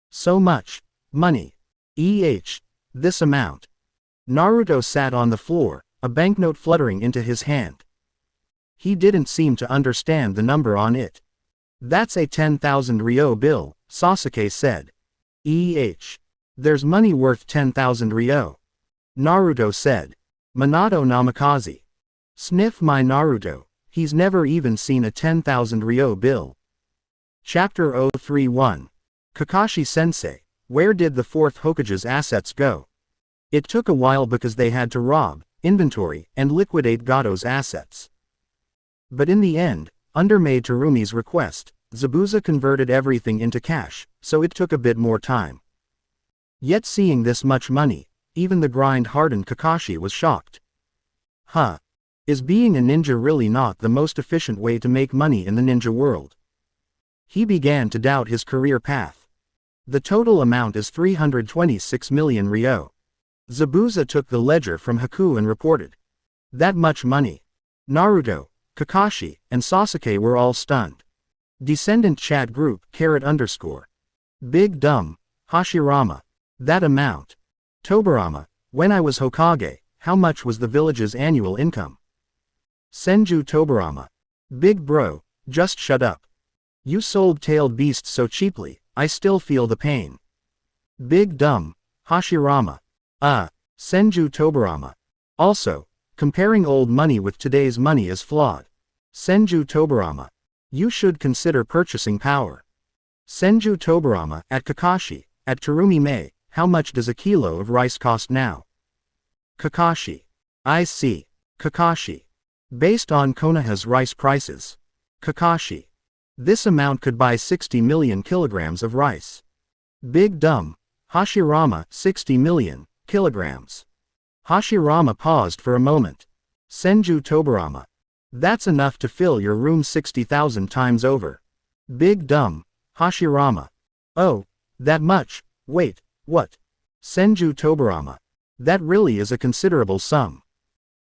So much money. This amount. Naruto sat on the floor, a banknote fluttering into his hand. He didn't seem to understand the number on it. That's a 10,000 ryo bill, Sasuke said. There's money worth 10,000 ryo. Naruto said. Minato Namikaze. Sniff my Naruto, he's never even seen a 10,000 ryo bill. Chapter 031. Kakashi-sensei, where did the 4th Hokage's assets go? It took a while because they had to rob, inventory, and liquidate Gato's assets. But in the end, under Maid Terumi's request, Zabuza converted everything into cash, so it took a bit more time. Yet seeing this much money, even the grind-hardened Kakashi was shocked. Is being a ninja really not the most efficient way to make money in the ninja world? He began to doubt his career path. The total amount is 326 million ryo. Zabuza took the ledger from Haku and reported. That much money. Naruto, Kakashi, and Sasuke were all stunned. Descendant chat group, _. Big dumb, Hashirama. That amount. Tobarama, when I was Hokage, how much was the village's annual income? Senju Tobarama. Big bro, just shut up. You sold tailed beasts so cheaply, I still feel the pain. Big dumb, Hashirama. Senju Tobarama. Also, comparing old money with today's money is flawed. Senju Tobarama. You should consider purchasing power. Senju Tobarama. At Kakashi, at Terumi Mei, how much does a kilo of rice cost now? Kakashi. I see. Kakashi. Based on Konoha's rice prices. Kakashi. This amount could buy 60 million kilograms of rice. Big dumb, Hashirama. 60 million kilograms. Hashirama paused for a moment. Senju Tobarama. That's enough to fill your room 60,000 times over. Big dumb, Hashirama. Oh, that much? Wait, what? Senju Tobarama. That really is a considerable sum.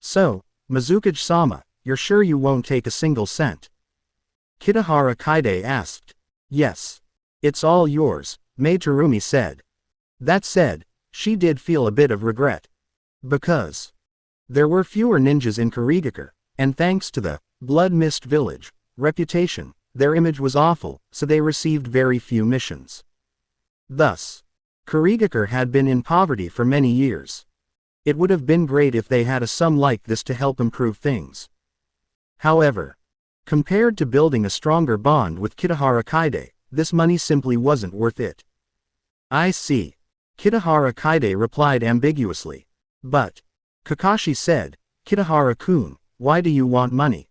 So, Mizukage-sama, you're sure you won't take a single cent? Kitahara Kaide asked. Yes. It's all yours, Maid Terumi said. That said, she did feel a bit of regret. Because there were fewer ninjas in Kurigakure, and thanks to the Blood Mist Village reputation, their image was awful, so they received very few missions. Thus, Kurigakure had been in poverty for many years. It would have been great if they had a sum like this to help improve things. However, compared to building a stronger bond with Kitahara Kaide, this money simply wasn't worth it. I see. Kitahara Kaide replied ambiguously. But, Kakashi said, Kitahara-kun, why do you want money?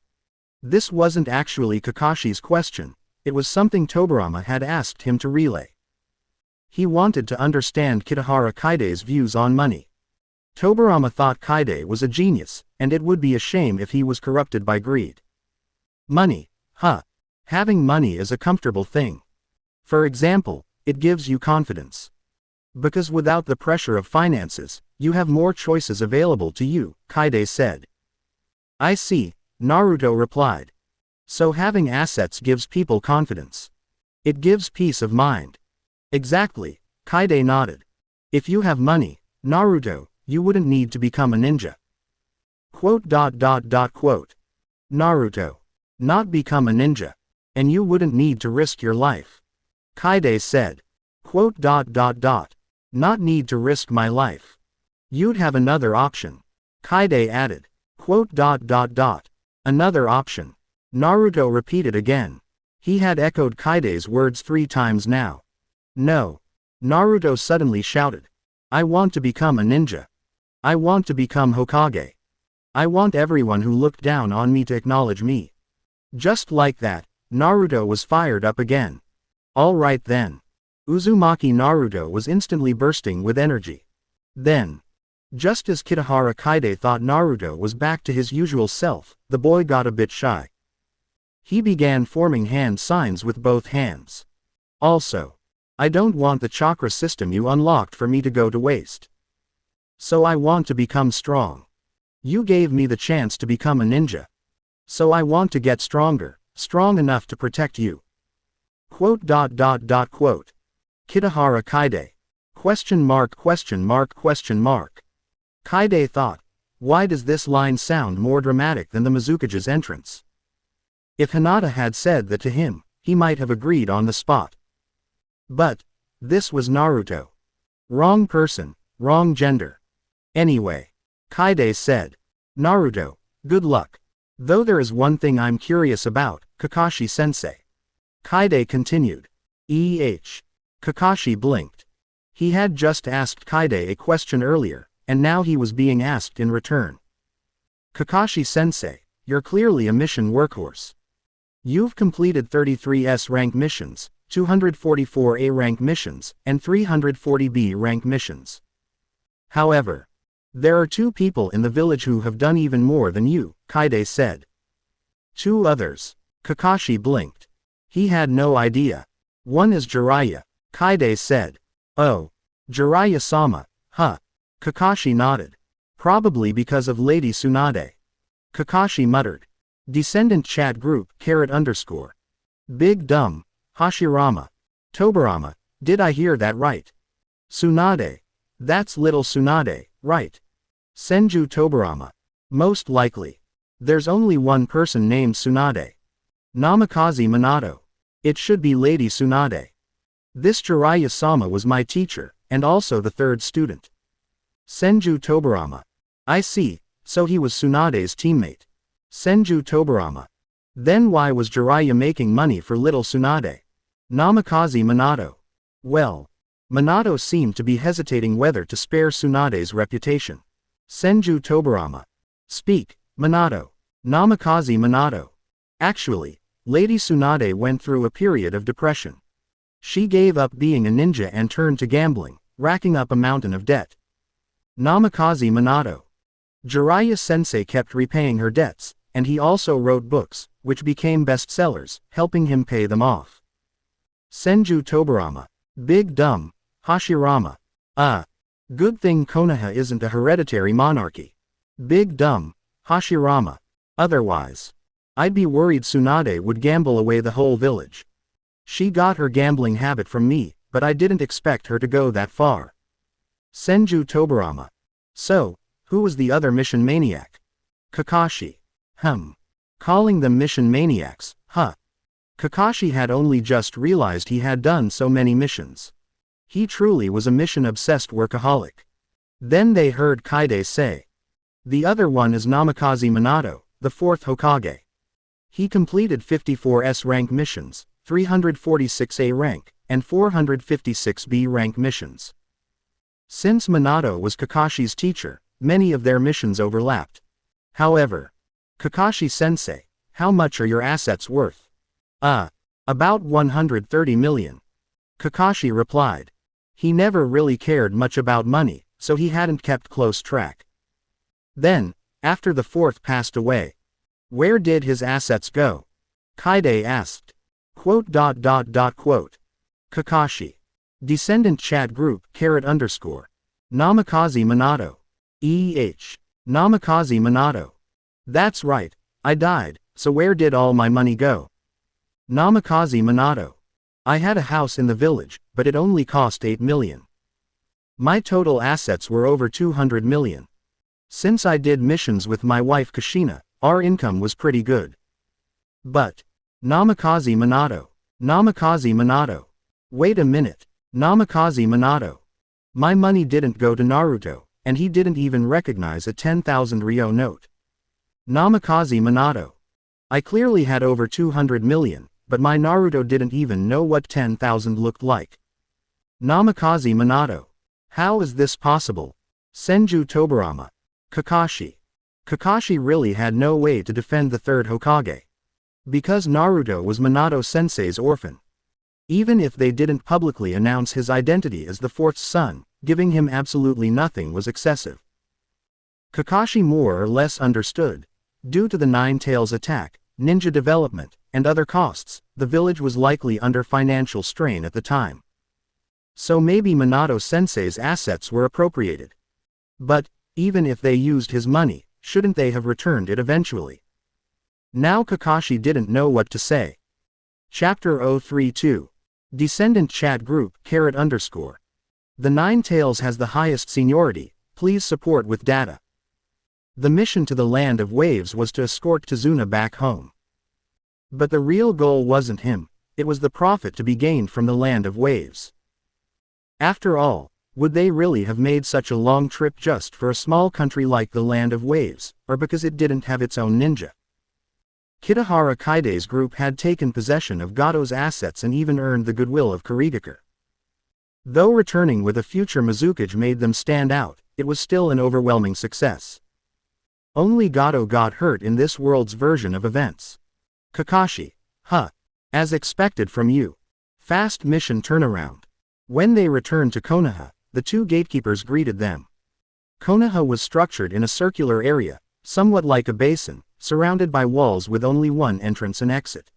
This wasn't actually Kakashi's question, it was something Tobarama had asked him to relay. He wanted to understand Kitahara Kaide's views on money. Tobarama thought Kaide was a genius, and it would be a shame if he was corrupted by greed. Money, Having money is a comfortable thing. For example, it gives you confidence. Because without the pressure of finances, you have more choices available to you, Kaide said. I see, Naruto replied. So having assets gives people confidence. It gives peace of mind. Exactly, Kaide nodded. If you have money, Naruto, you wouldn't need to become a ninja. Quote. Naruto. Not become a ninja. And you wouldn't need to risk your life. Kaide said. Quote. Not need to risk my life. You'd have another option. Kaide added. Quote. Another option. Naruto repeated again. He had echoed Kaide's words 3 times now. No. Naruto suddenly shouted. I want to become a ninja. I want to become Hokage. I want everyone who looked down on me to acknowledge me. Just like that, Naruto was fired up again. All right then. Uzumaki Naruto was instantly bursting with energy. Then, just as Kitahara Kaide thought Naruto was back to his usual self, the boy got a bit shy. He began forming hand signs with both hands. Also, I don't want the chakra system you unlocked for me to go to waste. So I want to become strong. You gave me the chance to become a ninja. So I want to get stronger, strong enough to protect you. Quote. Kitahara Kaide. Question mark. Kaide thought, why does this line sound more dramatic than the Mizukage's entrance? If Hinata had said that to him, he might have agreed on the spot. But, this was Naruto. Wrong person, wrong gender. Anyway, Kaide said, Naruto, good luck. Though there is one thing I'm curious about, Kakashi-sensei. Kaide continued. Kakashi blinked. He had just asked Kaide a question earlier, and now he was being asked in return. Kakashi-sensei, you're clearly a mission workhorse. You've completed 33 S-rank missions, 244 A-rank missions, and 340 B-rank missions. However, there are 2 people in the village who have done even more than you, Kaide said. 2 others. Kakashi blinked. He had no idea. One is Jiraiya, Kaide said. Oh, Jiraiya-sama, huh? Kakashi nodded. Probably because of Lady Tsunade. Kakashi muttered. Descendant chat group, _. Big dumb, Hashirama. Tobirama, did I hear that right? Tsunade. That's little Tsunade, right? Senju Tobirama. Most likely. There's only one person named Tsunade. Namikaze Minato. It should be Lady Tsunade. This Jiraiya-sama was my teacher, and also the 3rd student. Senju Tobirama. I see, so he was Tsunade's teammate. Senju Tobirama. Then why was Jiraiya making money for little Tsunade? Namikaze Minato. Well, Minato seemed to be hesitating whether to spare Tsunade's reputation. Senju Tobirama. Speak, Minato. Namikaze Minato. Actually, Lady Tsunade went through a period of depression. She gave up being a ninja and turned to gambling, racking up a mountain of debt. Namikaze Minato. Jiraiya-sensei kept repaying her debts, and he also wrote books, which became bestsellers, helping him pay them off. Senju Tobirama. Big dumb, Hashirama. Good thing Konoha isn't a hereditary monarchy. Big dumb, Hashirama. Otherwise, I'd be worried Tsunade would gamble away the whole village. She got her gambling habit from me, but I didn't expect her to go that far. Senju Tobirama. So, who was the other mission maniac? Kakashi. Calling them mission maniacs, huh? Kakashi had only just realized he had done so many missions. He truly was a mission-obsessed workaholic. Then they heard Kaide say. The other one is Namikaze Minato, the 4th Hokage. He completed 54 S-rank missions, 346 A-rank, and 456 B-rank missions. Since Minato was Kakashi's teacher, many of their missions overlapped. However, Kakashi-sensei, how much are your assets worth? About 130 million. Kakashi replied. He never really cared much about money, so he hadn't kept close track. Then, after the 4th passed away, where did his assets go? Kaide asked. Kakashi. Descendant chat group, _. Namikaze Minato. Namikaze Minato. That's right, I died, so where did all my money go? Namikaze Minato. I had a house in the village, but it only cost 8 million. My total assets were over 200 million. Since I did missions with my wife Kushina, our income was pretty good. But Namikaze Minato. Namikaze Minato. Wait a minute. Namikaze Minato. My money didn't go to Naruto, and he didn't even recognize a 10,000 Ryo note. Namikaze Minato. I clearly had over 200 million, but my Naruto didn't even know what 10,000 looked like. Namikaze Minato. How is this possible? Senju Tobirama. Kakashi. Kakashi really had no way to defend the third Hokage. Because Naruto was Minato-sensei's orphan. Even if they didn't publicly announce his identity as the fourth son, giving him absolutely nothing was excessive. Kakashi more or less understood. Due to the Nine Tails attack, ninja development, and other costs, the village was likely under financial strain at the time. So maybe Minato-sensei's assets were appropriated. But, even if they used his money, shouldn't they have returned it eventually? Now Kakashi didn't know what to say. Chapter 032. Descendant Chat Group, _. The Nine Tails has the highest seniority, please support with data. The mission to the Land of Waves was to escort Tazuna back home. But the real goal wasn't him, it was the profit to be gained from the Land of Waves. After all, would they really have made such a long trip just for a small country like the Land of Waves, or because it didn't have its own ninja? Kitahara Kaide's group had taken possession of Gato's assets and even earned the goodwill of Kurigakure. Though returning with a future Mizukage made them stand out, it was still an overwhelming success. Only Gato got hurt in this world's version of events. Kakashi. As expected from you. Fast mission turnaround. When they returned to Konoha, the two gatekeepers greeted them. Konoha was structured in a circular area, somewhat like a basin, surrounded by walls with only one entrance and exit.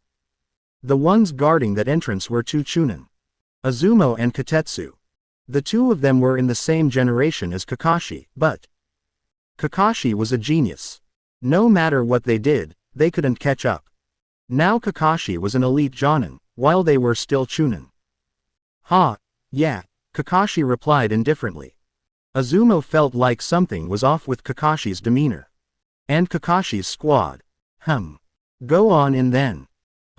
The ones guarding that entrance were two Chunin. Azumo and Katetsu. The two of them were in the same generation as Kakashi, but Kakashi was a genius. No matter what they did, they couldn't catch up. Now Kakashi was an elite Jonin, while they were still Chunin. Yeah, Kakashi replied indifferently. Azumo felt like something was off with Kakashi's demeanor. And Kakashi's squad. Go on in then.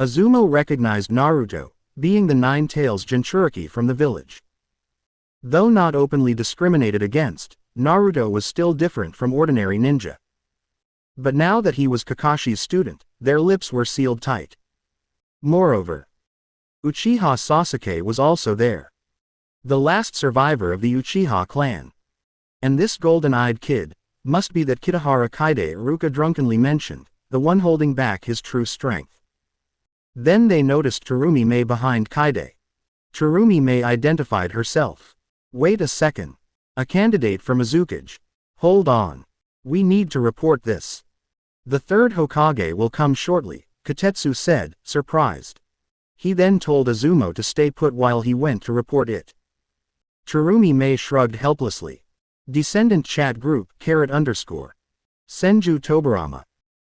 Azumo recognized Naruto, being the Nine Tails Jinchuriki from the village. Though not openly discriminated against, Naruto was still different from ordinary ninja. But now that he was Kakashi's student, their lips were sealed tight. Moreover, Uchiha Sasuke was also there. The last survivor of the Uchiha clan. And this golden-eyed kid must be that Kitahara Kaide Iruka drunkenly mentioned, the one holding back his true strength. Then they noticed Terumi Mei behind Kaide. Terumi Mei identified herself. Wait a second. A candidate for Mizukage. Hold on. We need to report this. The third Hokage will come shortly, Katetsu said, surprised. He then told Azumo to stay put while he went to report it. Terumi Mei shrugged helplessly. Descendant Chat Group, _. Senju Tobirama.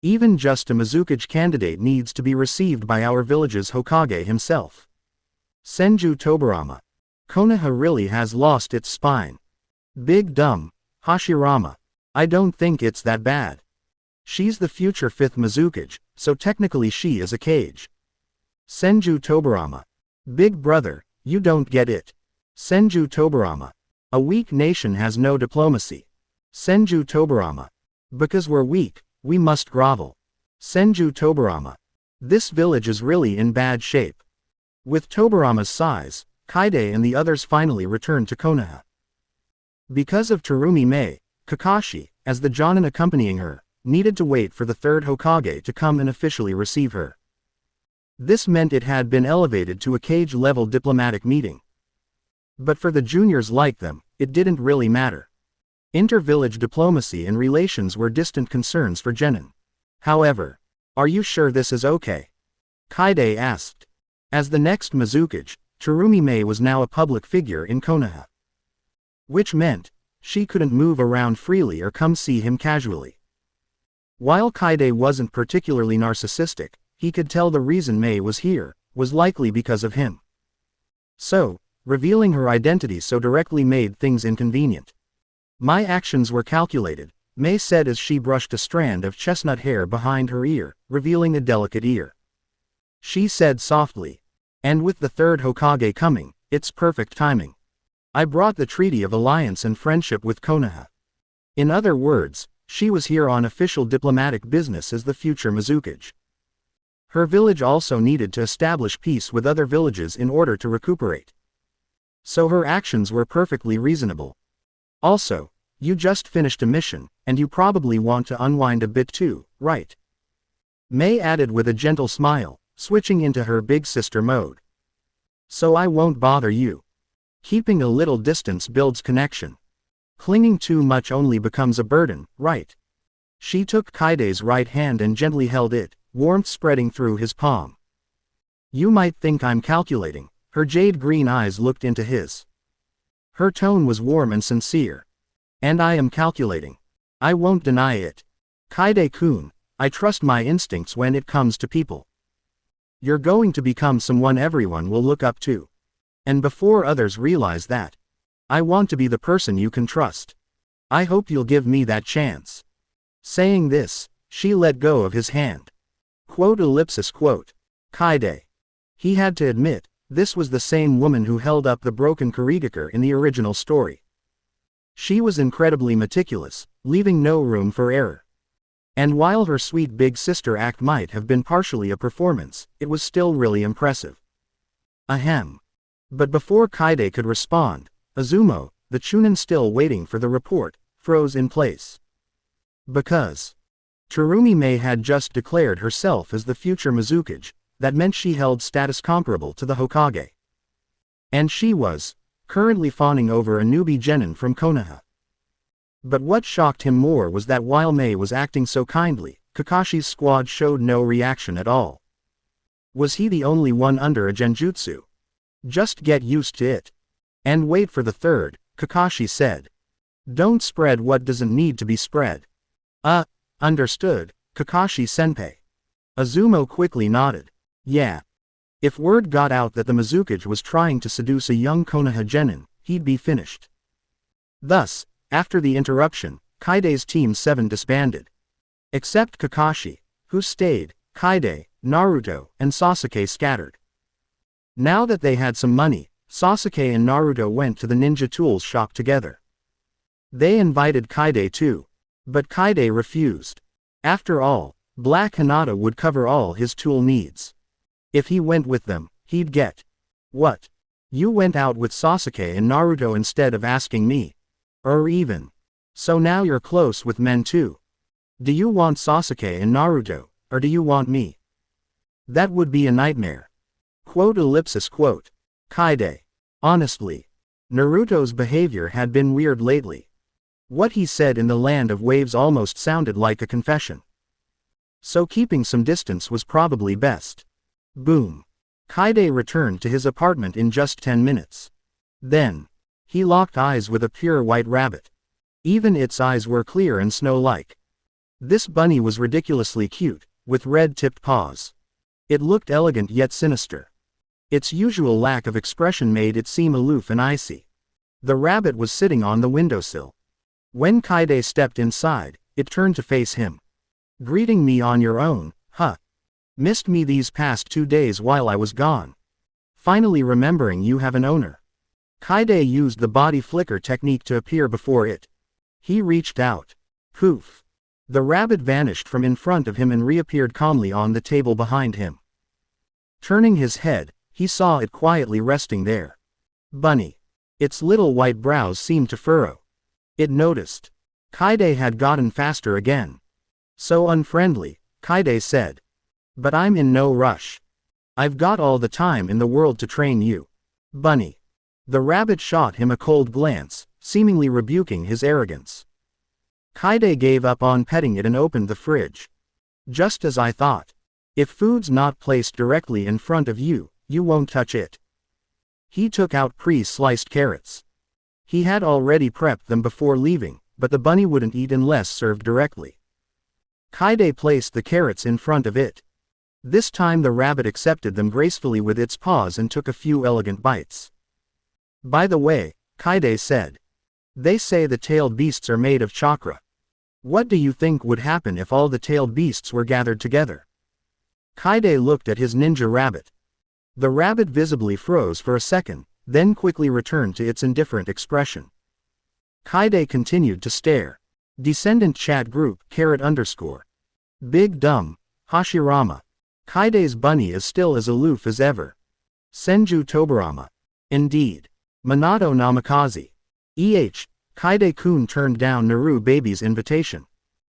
Even just a Mizukage candidate needs to be received by our village's Hokage himself. Senju Tobirama. Konoha really has lost its spine. Big dumb. Hashirama. I don't think it's that bad. She's the future fifth Mizukage, so technically she is a Kage. Senju Tobirama. Big brother, you don't get it. Senju Tobirama. A weak nation has no diplomacy. Senju Tobirama. Because we're weak, we must grovel. Senju Tobirama. This village is really in bad shape. With Tobirama's size, Kaide and the others finally returned to Konoha. Because of Terumi Mei, Kakashi, as the Jonin accompanying her, needed to wait for the third Hokage to come and officially receive her. This meant it had been elevated to a Kage-level diplomatic meeting. But for the juniors like them, it didn't really matter. Inter-village diplomacy and relations were distant concerns for Genin. However, are you sure this is okay? Kaide asked. As the next Mizukage, Terumi Mei was now a public figure in Konoha. Which meant, she couldn't move around freely or come see him casually. While Kaide wasn't particularly narcissistic, he could tell the reason Mei was here, was likely because of him. So, revealing her identity so directly made things inconvenient. My actions were calculated, Mei said as she brushed a strand of chestnut hair behind her ear, revealing a delicate ear. She said softly. And with the third Hokage coming, it's perfect timing. I brought the treaty of alliance and friendship with Konoha. In other words, she was here on official diplomatic business as the future Mizukage. Her village also needed to establish peace with other villages in order to recuperate. So her actions were perfectly reasonable. Also, you just finished a mission, and you probably want to unwind a bit too, right? Mei added with a gentle smile, switching into her big sister mode. So I won't bother you. Keeping a little distance builds connection. Clinging too much only becomes a burden, right? She took Kaide's right hand and gently held it, warmth spreading through his palm. You might think I'm calculating. Her jade green eyes looked into his. Her tone was warm and sincere. And I am calculating. I won't deny it. Kaide-kun, I trust my instincts when it comes to people. You're going to become someone everyone will look up to. And before others realize that, I want to be the person you can trust. I hope you'll give me that chance. Saying this, she let go of his hand. Quote. Kaide. He had to admit, this was the same woman who held up the broken Kurigake in the original story. She was incredibly meticulous, leaving no room for error. And while her sweet big sister act might have been partially a performance, it was still really impressive. Ahem. But before Kaide could respond, Azumo, the Chunin still waiting for the report, froze in place. Because Tsurumi Mei had just declared herself as the future Mizukage, that meant she held status comparable to the Hokage. And she was, currently fawning over a newbie genin from Konoha. But what shocked him more was that while Mei was acting so kindly, Kakashi's squad showed no reaction at all. Was he the only one under a genjutsu? Just get used to it. And wait for the third, Kakashi said. Don't spread what doesn't need to be spread. Understood, Kakashi-senpai. Azumo quickly nodded. Yeah. If word got out that the Mizukage was trying to seduce a young Konoha genin, he'd be finished. Thus, after the interruption, Kaide's Team 7 disbanded. Except Kakashi, who stayed, Kaide, Naruto, and Sasuke scattered. Now that they had some money, Sasuke and Naruto went to the ninja tools shop together. They invited Kaide too. But Kaide refused. After all, Black Hinata would cover all his tool needs. If he went with them, he'd get. What? You went out with Sasuke and Naruto instead of asking me? Or even. So now you're close with men too. Do you want Sasuke and Naruto, or do you want me? That would be a nightmare. Quote. Kaide. Honestly, Naruto's behavior had been weird lately. What he said in the Land of Waves almost sounded like a confession. So keeping some distance was probably best. Boom. Kaide returned to his apartment in just 10 minutes. Then, he locked eyes with a pure white rabbit. Even its eyes were clear and snow-like. This bunny was ridiculously cute, with red-tipped paws. It looked elegant yet sinister. Its usual lack of expression made it seem aloof and icy. The rabbit was sitting on the windowsill. When Kaide stepped inside, it turned to face him. Greeting me on your own, huh? Missed me these past 2 days while I was gone. Finally remembering you have an owner. Kaide used the body flicker technique to appear before it. He reached out. Poof. The rabbit vanished from in front of him and reappeared calmly on the table behind him. Turning his head, he saw it quietly resting there. Bunny. Its little white brows seemed to furrow. It noticed. Kaide had gotten faster again. So unfriendly, Kaide said. But I'm in no rush. I've got all the time in the world to train you. Bunny. The rabbit shot him a cold glance, seemingly rebuking his arrogance. Kaide gave up on petting it and opened the fridge. Just as I thought. If food's not placed directly in front of you, you won't touch it. He took out pre-sliced carrots. He had already prepped them before leaving, but the bunny wouldn't eat unless served directly. Kaide placed the carrots in front of it. This time the rabbit accepted them gracefully with its paws and took a few elegant bites. By the way, Kaide said. They say the tailed beasts are made of chakra. What do you think would happen if all the tailed beasts were gathered together? Kaide looked at his ninja rabbit. The rabbit visibly froze for a second, then quickly returned to its indifferent expression. Kaide continued to stare. Descendant chat group _. Big dumb, Hashirama. Kaide's bunny is still as aloof as ever. Senju Tobarama. Indeed. Minato Namikaze. Kaide-kun turned down Naru baby's invitation.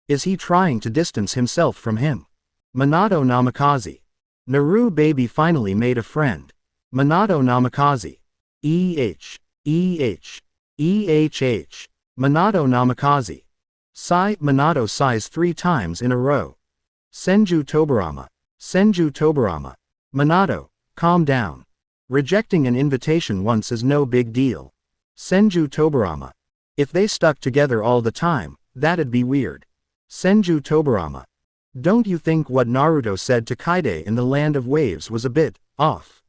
Is he trying to distance himself from him? Minato Namikaze. Naru baby finally made a friend. Minato Namikaze. Minato Namikaze. Minato sighs 3 times in a row. Senju Tobarama. Senju Tobarama. Minato, calm down. Rejecting an invitation once is no big deal. Senju Tobarama. If they stuck together all the time, that'd be weird. Senju Tobarama. Don't you think what Naruto said to Kaide in the Land of Waves was a bit off?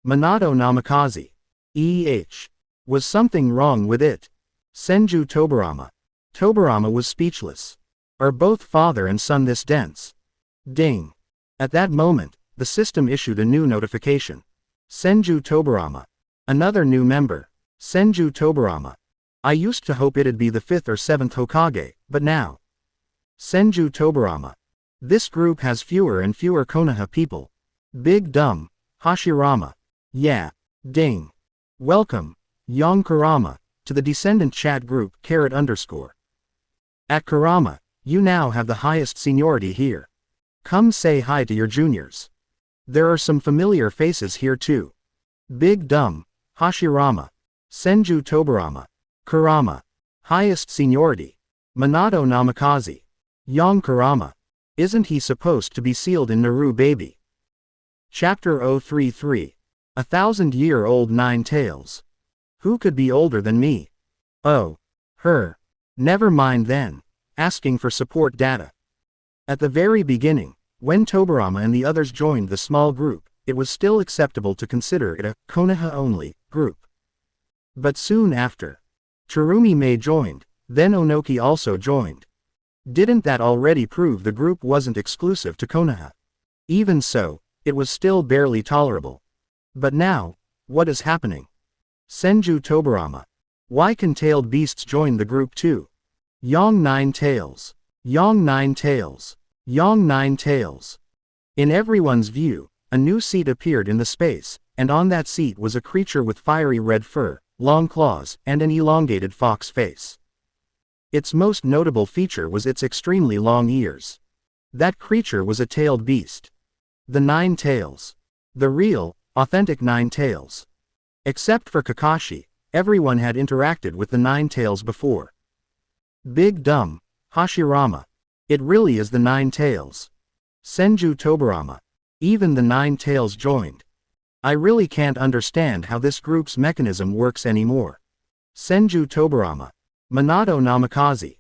Minato Namikaze. Was something wrong with it? Senju Tobarama. Tobarama was speechless. Are both father and son this dense? Ding. At that moment, the system issued a new notification. Senju Tobarama. Another new member. Senju Tobarama. I used to hope it'd be the 5th or 7th Hokage, but now. Senju Tobarama. This group has fewer and fewer Konoha people. Big dumb, Hashirama. Yeah. Ding. Welcome, Young Kurama, to the Descendant chat group _. At Kurama, you now have the highest seniority here. Come say hi to your juniors. There are some familiar faces here too. Big dumb, Hashirama. Senju Tobarama. Kurama. Highest seniority. Minato Namikaze. Young Kurama. Isn't he supposed to be sealed in Naru baby? Chapter 033. 1,000-year-old Nine Tails. Who could be older than me? Oh. Her. Never mind then. Asking for support data. At the very beginning, when Tobarama and the others joined the small group, it was still acceptable to consider it a Konoha-only group. But soon after, Tsurumi-mei joined, then Onoki also joined. Didn't that already prove the group wasn't exclusive to Konoha? Even so, it was still barely tolerable. But now, what is happening? Senju Tobarama. Why can tailed beasts join the group too? Yang 9 Tails. Yang 9 Tails. Yang 9 Tails. In everyone's view, a new seat appeared in the space, and on that seat was a creature with fiery red fur, long claws, and an elongated fox face. Its most notable feature was its extremely long ears. That creature was a tailed beast. The 9 Tails. The real, authentic 9 Tails. Except for Kakashi, everyone had interacted with the 9 Tails before. Big dumb, Hashirama. It really is the 9 Tails. Senju Tobarama. Even the 9 Tails joined. I really can't understand how this group's mechanism works anymore. Senju Tobarama. Minato Namikaze.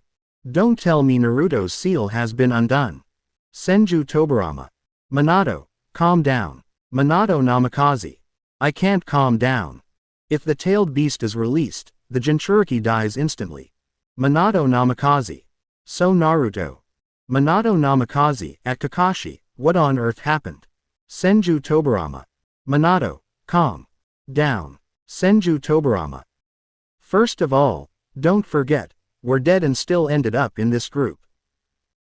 Don't tell me Naruto's seal has been undone. Senju Tobarama. Minato, calm down. Minato Namikaze. I can't calm down. If the tailed beast is released, the Jinchuriki dies instantly. Minato Namikaze. So Naruto. Minato Namikaze. At Kakashi, what on earth happened? Senju Tobarama. Minato, calm down. Senju Tobarama. First of all, don't forget, we're dead and still ended up in this group.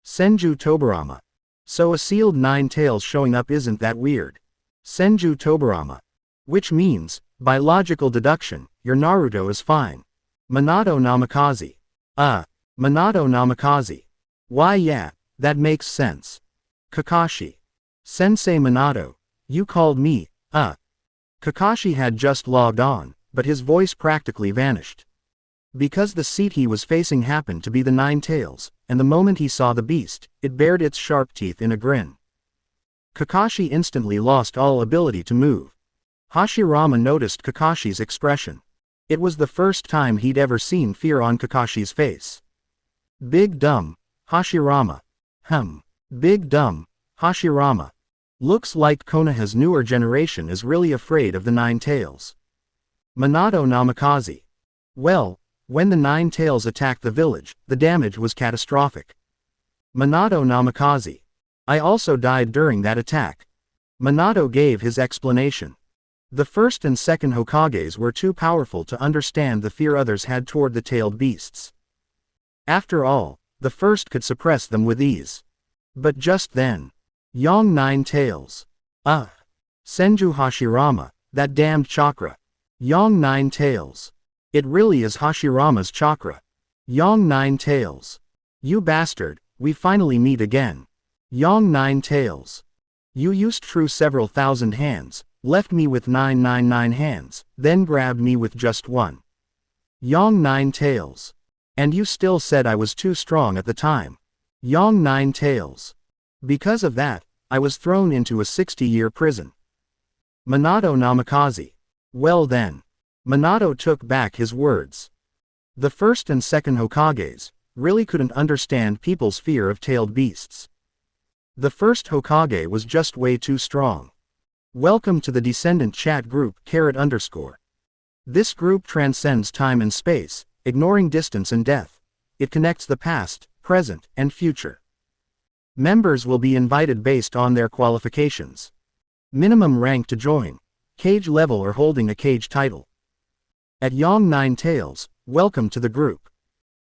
Senju Tobarama. So a sealed 9 Tails showing up isn't that weird. Senju Tobarama. Which means, by logical deduction, your Naruto is fine. Minato Namikaze. Minato Namikaze. Why yeah, that makes sense. Kakashi. Sensei Minato, you called me, Kakashi had just logged on, but his voice practically vanished. Because the seat he was facing happened to be the 9 Tails, and the moment he saw the beast, it bared its sharp teeth in a grin. Kakashi instantly lost all ability to move. Hashirama noticed Kakashi's expression. It was the first time he'd ever seen fear on Kakashi's face. Big dumb, Hashirama. Big dumb, Hashirama. Looks like Konoha's newer generation is really afraid of the 9 Tails. Minato Namikaze. Well, when the Nine Tails attacked the village, the damage was catastrophic. Minato Namikaze. I also died during that attack. Minato gave his explanation. The first and second Hokages were too powerful to understand the fear others had toward the tailed beasts. After all, the first could suppress them with ease. But just then, Yang Nine Tails. Senju Hashirama, that damned chakra. Yang Nine Tails. It really is Hashirama's chakra. Yang Nine Tails. You bastard, we finally meet again. Yang Nine Tails. You used true several thousand hands, left me with 999 hands, then grabbed me with just one. Yang Nine Tails. And you still said I was too strong at the time. Yang Nine Tails. Because of that, I was thrown into a 60-year prison. Minato Namikaze. Well then. Minato took back his words. The first and second Hokages really couldn't understand people's fear of tailed beasts. The first Hokage was just way too strong. Welcome to the Descendant Chat Group _. This group transcends time and space, ignoring distance and death. It connects the past, present, and future. Members will be invited based on their qualifications. Minimum rank to join. Cage level or holding a cage title. At Yang Nine Tails, welcome to the group.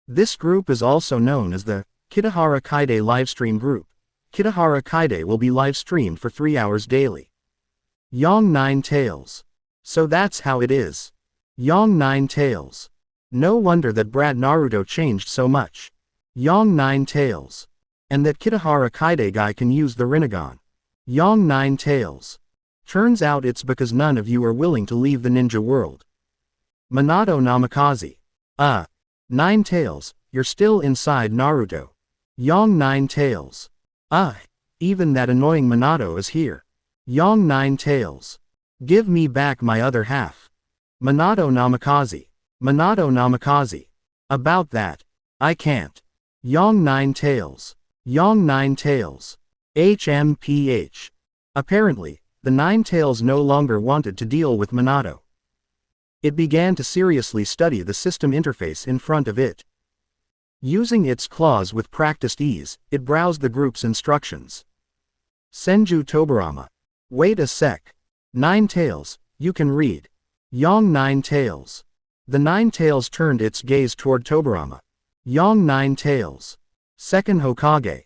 This group is also known as the Kitahara Kaide Livestream Group. Kitahara Kaide will be live streamed for 3 hours daily. Yang Nine Tails. So that's how it is. Yang Nine Tails. No wonder that Brat Naruto changed so much. Yang Nine Tails. And that Kitahara Kaide guy can use the Rinnegan. Yang Nine Tails. Turns out it's because none of you are willing to leave the ninja world. Minato Namikaze. Nine Tails, you're still inside Naruto. Yang Nine Tails. Even that annoying Minato is here. Yang Nine Tails. Give me back my other half. Minato Namikaze. Minato Namikaze. About that. I can't. Yang Nine Tails. Yang Nine Tails. HMPH. Apparently, the Nine Tails no longer wanted to deal with Minato. It began to seriously study the system interface in front of it. Using its claws with practiced ease, it browsed the group's instructions. Senju Tobarama. Wait a sec. Nine Tails, you can read. Yang Nine Tails. The Nine Tails turned its gaze toward Tobarama. Yang Nine Tails. Second Hokage.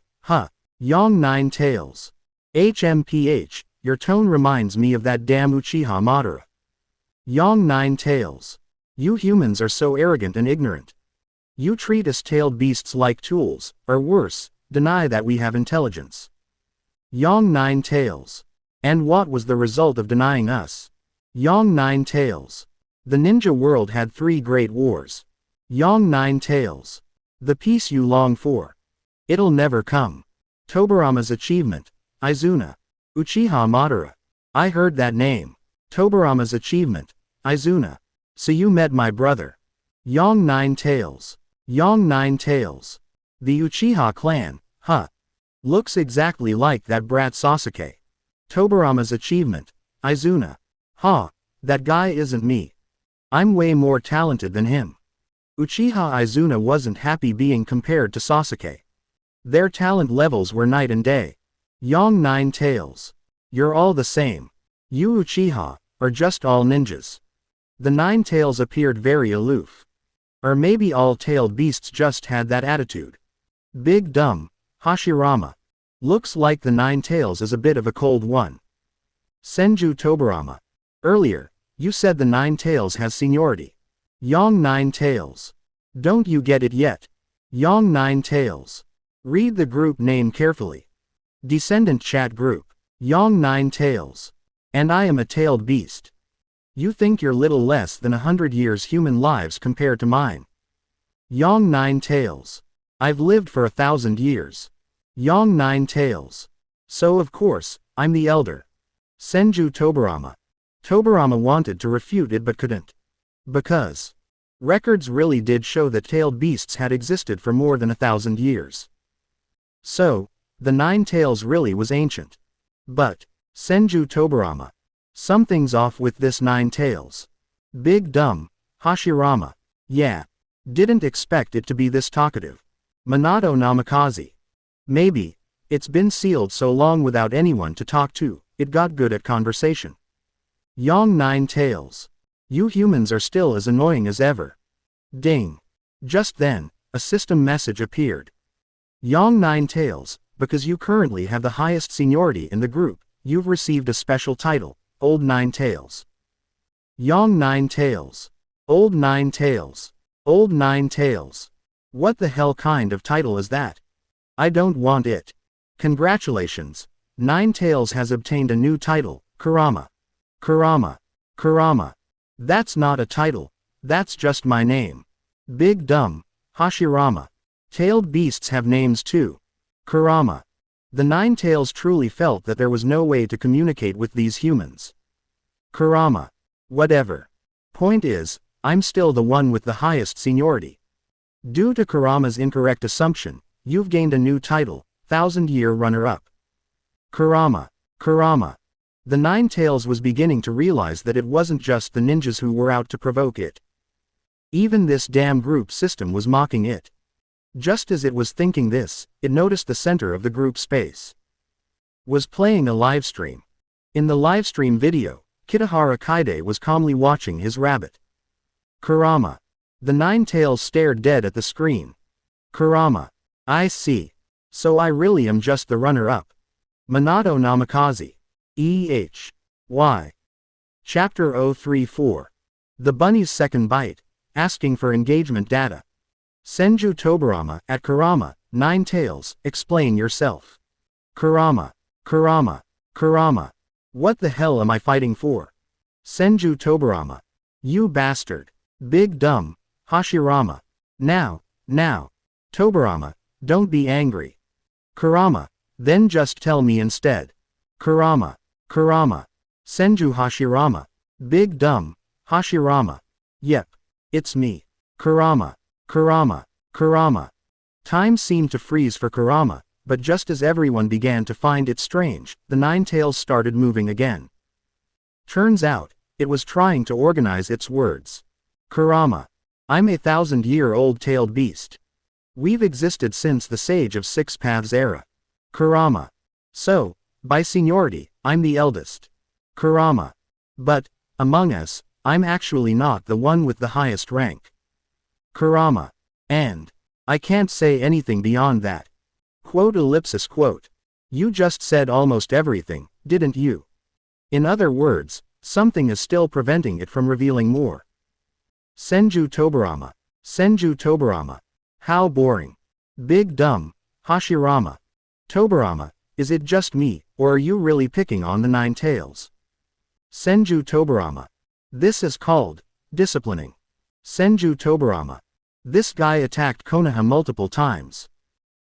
Yang Nine Tails. HMPH, your tone reminds me of that damn Uchiha Madara. Yang Nine Tails. You humans are so arrogant and ignorant. You treat us tailed beasts like tools, or worse, deny that we have intelligence. Yang Nine Tails. And what was the result of denying us? Yang Nine Tails. The ninja world had 3 great wars. Yang Nine Tails. The peace you long for. It'll never come. Tobarama's achievement. Izuna. Uchiha Madara. I heard that name. Tobarama's achievement. Izuna. So you met my brother. Yang Nine Tails. Yang Nine Tails. The Uchiha clan, looks exactly like that brat Sasuke. Tobarama's achievement. Izuna. That guy isn't me. I'm way more talented than him. Uchiha Izuna wasn't happy being compared to Sasuke. Their talent levels were night and day. Yang Nine Tails. You're all the same. You Uchiha, are just all ninjas. The Nine Tails appeared very aloof. Or maybe all tailed beasts just had that attitude. Big dumb, Hashirama. Looks like the Nine Tails is a bit of a cold one. Senju Tobarama. Earlier, you said the Nine Tails has seniority. Yang Nine Tails. Don't you get it yet? Yang Nine Tails. Read the group name carefully. Descendant Chat Group. Yang Nine Tails. And I am a tailed beast. You think you're little less than 100 years human lives compared to mine. Yang Nine Tails. I've lived for 1,000 years. Yang Nine Tails. So of course, I'm the elder. Senju Tobarama. Tobarama wanted to refute it but couldn't. Because records really did show that tailed beasts had existed for more than 1,000 years. So, the Nine Tails really was ancient. But, Senju Tobarama. Something's off with this Nine Tails. Big dumb. Hashirama. Yeah. Didn't expect it to be this talkative. Minato Namikaze. Maybe. It's been sealed so long without anyone to talk to, it got good at conversation. Yong Nine Tails. You humans are still as annoying as ever. Ding. Just then, a system message appeared. Yong Nine Tails, because you currently have the highest seniority in the group, you've received a special title, Old Nine Tails. Yong Nine Tails. Old Nine Tails. Old Nine Tails. What the hell kind of title is that? I don't want it. Congratulations. Nine Tails has obtained a new title, Kurama. Kurama. Kurama. That's not a title. That's just my name. Big dumb. Hashirama. Tailed beasts have names too. Kurama. The Nine Tails truly felt that there was no way to communicate with these humans. Kurama. Whatever. Point is, I'm still the one with the highest seniority. Due to Kurama's incorrect assumption, you've gained a new title, Thousand-Year Runner-Up. Kurama. Kurama. The Nine Tails was beginning to realize that it wasn't just the ninjas who were out to provoke it. Even this damn group system was mocking it. Just as it was thinking this, it noticed the center of the group space was playing a livestream. In the livestream video, Kitahara Kaide was calmly watching his rabbit. Kurama. The Nine Tails stared dead at the screen. Kurama. I see. So I really am just the runner-up. Minato Namikaze. E.H.Y. Chapter 034. The Bunny's Second Bite, asking for engagement data. Senju Tobarama, at Kurama, Nine Tails, explain yourself. Kurama. Kurama. Kurama. What the hell am I fighting for? Senju Tobarama. You bastard. Big dumb. Hashirama. Now. Tobarama, don't be angry. Kurama. Then just tell me instead. Kurama. Kurama. Senju Hashirama. Big dumb. Hashirama. Yep. It's me. Kurama. Kurama. Kurama. Time seemed to freeze for Kurama, but just as everyone began to find it strange, the Nine Tails started moving again. Turns out, it was trying to organize its words. Kurama. I'm a 1,000-year-old tailed beast. We've existed since the Sage of Six Paths era. Kurama. So, by seniority, I'm the eldest. Kurama. But, among us, I'm actually not the one with the highest rank. Kurama. And I can't say anything beyond that. Quote. You just said almost everything, didn't you? In other words, something is still preventing it from revealing more. Senju Tobarama. Senju Tobarama. How boring. Big dumb. Hashirama. Tobarama, is it just me, or are you really picking on the Nine Tails? Senju Tobarama. This is called disciplining. Senju Tobarama. This guy attacked Konoha multiple times.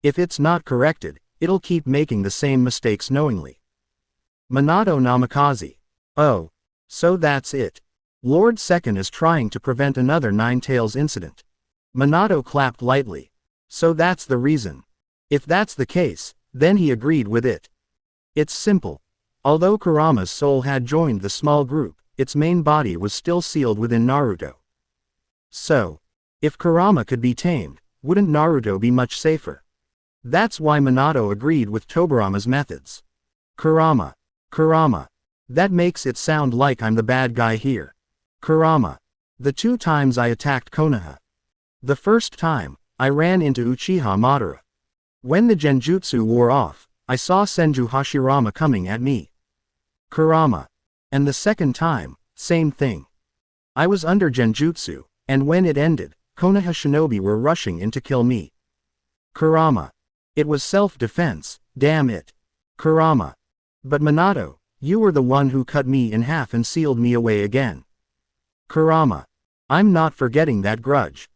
If it's not corrected, it'll keep making the same mistakes knowingly. Minato Namikaze. Oh. So that's it. Lord Second is trying to prevent another Nine Tails incident. Minato clapped lightly. So that's the reason. If that's the case, then he agreed with it. It's simple. Although Kurama's soul had joined the small group, its main body was still sealed within Naruto. So, if Kurama could be tamed, wouldn't Naruto be much safer? That's why Minato agreed with Tobarama's methods. Kurama. Kurama. That makes it sound like I'm the bad guy here. Kurama. The 2 times I attacked Konoha. The first time, I ran into Uchiha Madara. When the genjutsu wore off, I saw Senju Hashirama coming at me. Kurama. And the second time, same thing. I was under genjutsu, and when it ended, Konoha shinobi were rushing in to kill me. Kurama. It was self-defense, damn it. Kurama. But Minato, you were the one who cut me in half and sealed me away again. Kurama. I'm not forgetting that grudge.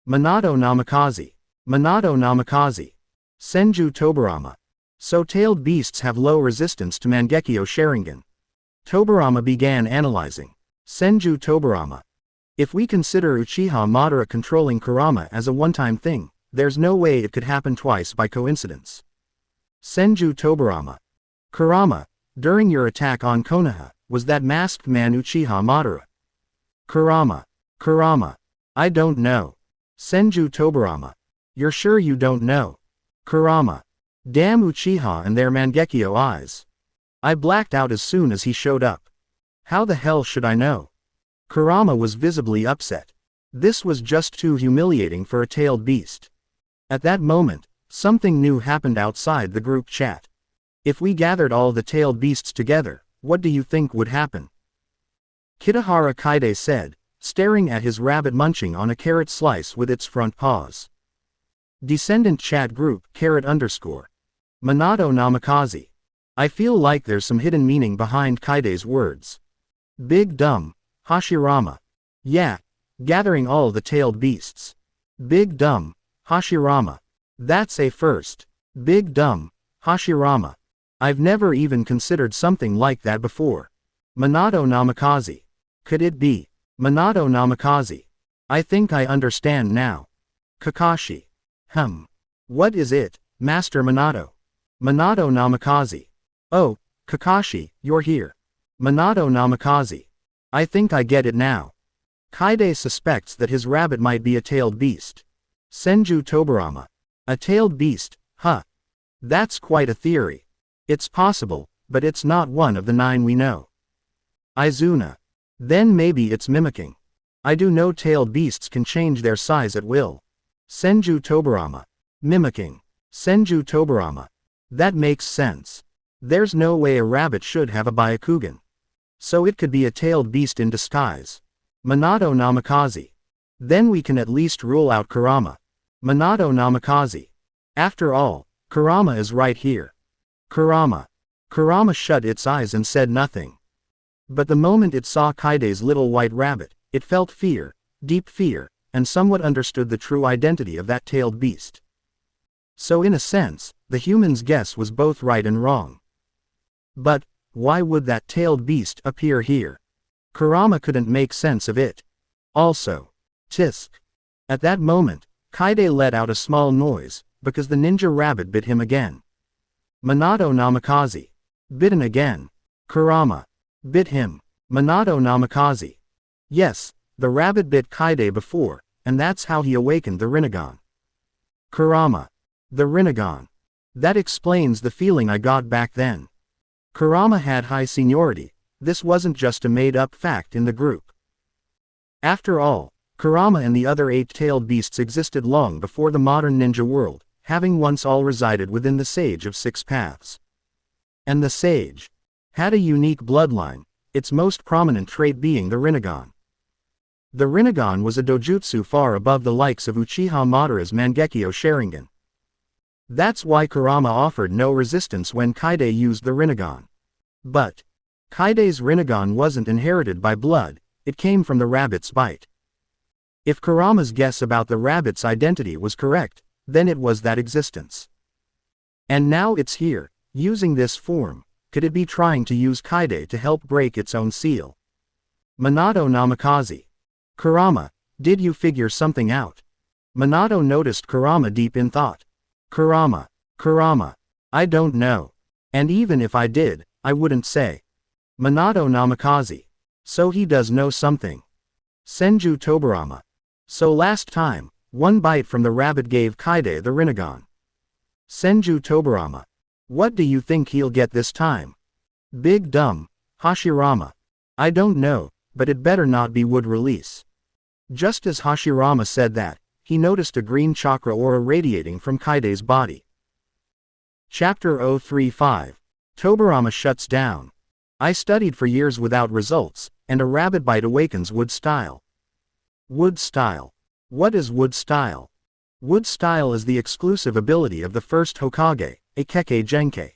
Minato Namikaze. Minato Namikaze. Senju Tobarama. So tailed beasts have low resistance to Mangekyo Sharingan. Tobarama began analyzing. Senju Tobarama. If we consider Uchiha Madara controlling Kurama as a one-time thing, there's no way it could happen twice by coincidence. Senju Tobarama. Kurama, during your attack on Konoha, was that masked man Uchiha Madara? Kurama. Kurama. I don't know. Senju Tobarama. You're sure you don't know? Kurama. Damn Uchiha and their Mangekyo eyes. I blacked out as soon as he showed up. How the hell should I know? Kurama was visibly upset. This was just too humiliating for a tailed beast. At that moment, something new happened outside the group chat. If we gathered all the tailed beasts together, what do you think would happen? Kitahara Kaide said, staring at his rabbit munching on a carrot slice with its front paws. Descendant chat group, _. Minato Namikaze. I feel like there's some hidden meaning behind Kaide's words. Big dumb. Hashirama. Yeah. Gathering all the tailed beasts. Big dumb. Hashirama. That's a first. Big dumb. Hashirama. I've never even considered something like that before. Minato Namikaze. Could it be? Minato Namikaze. I think I understand now. Kakashi. What is it, Master Minato? Minato Namikaze. Oh, Kakashi, you're here. Minato Namikaze. I think I get it now. Kaide suspects that his rabbit might be a tailed beast. Senju Tobarama. A tailed beast, huh? That's quite a theory. It's possible, but it's not one of the 9 we know. Izuna. Then maybe it's mimicking. I do know tailed beasts can change their size at will. Senju Tobarama. Mimicking. Senju Tobarama. That makes sense. There's no way a rabbit should have a Byakugan. So it could be a tailed beast in disguise. Minato Namikaze. Then we can at least rule out Kurama. Minato Namikaze. After all, Kurama is right here. Kurama. Kurama shut its eyes and said nothing. But the moment it saw Kaide's little white rabbit, it felt fear, deep fear, and somewhat understood the true identity of that tailed beast. So in a sense, the human's guess was both right and wrong. But, why would that tailed beast appear here? Kurama couldn't make sense of it. Also, tisk. At that moment, Kaide let out a small noise, because the ninja rabbit bit him again. Minato Namikaze. Bitten again. Kurama. Bit him. Minato Namikaze. Yes, the rabbit bit Kaide before, and that's how he awakened the Rinnegan. Kurama. The Rinnegan. That explains the feeling I got back then. Kurama had high seniority. This wasn't just a made-up fact in the group. After all, Kurama and the other 8 tailed beasts existed long before the modern ninja world, having once all resided within the Sage of 6 Paths. And the Sage had a unique bloodline, its most prominent trait being the Rinnegan. The Rinnegan was a dojutsu far above the likes of Uchiha Madara's Mangekyo Sharingan. That's why Kurama offered no resistance when Kaide used the Rinnegan. But Kaide's Rinnegan wasn't inherited by blood, it came from the rabbit's bite. If Kurama's guess about the rabbit's identity was correct, then it was that existence. And now it's here, using this form. Could it be trying to use Kaide to help break its own seal? Minato Namikaze. Kurama, did you figure something out? Minato noticed Kurama deep in thought. Kurama. I don't know. And even if I did, I wouldn't say. Minato Namikaze. So he does know something. Senju Tobarama. So last time, one bite from the rabbit gave Kaide the Rinnegan. Senju Tobarama. What do you think he'll get this time? Big dumb. Hashirama. I don't know, but it better not be wood release. Just as Hashirama said that, he noticed a green chakra aura radiating from Kaide's body. Chapter 035. Tobarama shuts down. I studied for years without results, and a rabbit bite awakens wood style. Wood style. What is wood style? Wood style is the exclusive ability of the first Hokage, a Kekkei Genkei.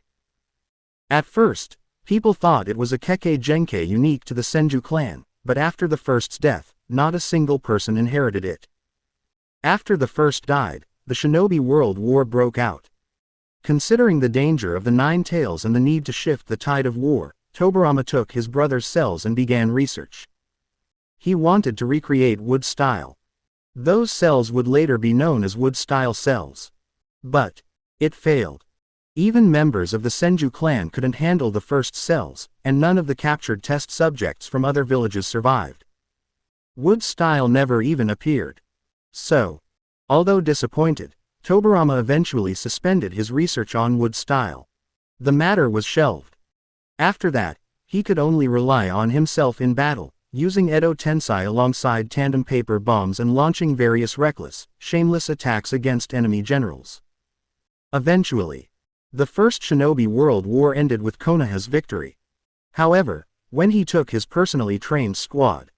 At first, people thought it was a Kekkei Genkei unique to the Senju clan, but after the first's death, not a single person inherited it. After the first died, the shinobi world war broke out. Considering the danger of the 9 tails and the need to shift the tide of war, Tobarama took his brother's cells and began research. He wanted to recreate wood style. Those cells would later be known as wood style cells. But it failed. Even members of the Senju clan couldn't handle the first cells, and none of the captured test subjects from other villages survived. Wood style never even appeared. So, although disappointed, Tobarama eventually suspended his research on wood style. The matter was shelved. After that, he could only rely on himself in battle, using Edo Tensei alongside tandem paper bombs and launching various reckless, shameless attacks against enemy generals. Eventually, the First Shinobi World War ended with Konoha's victory. However, when he took his personally trained squad,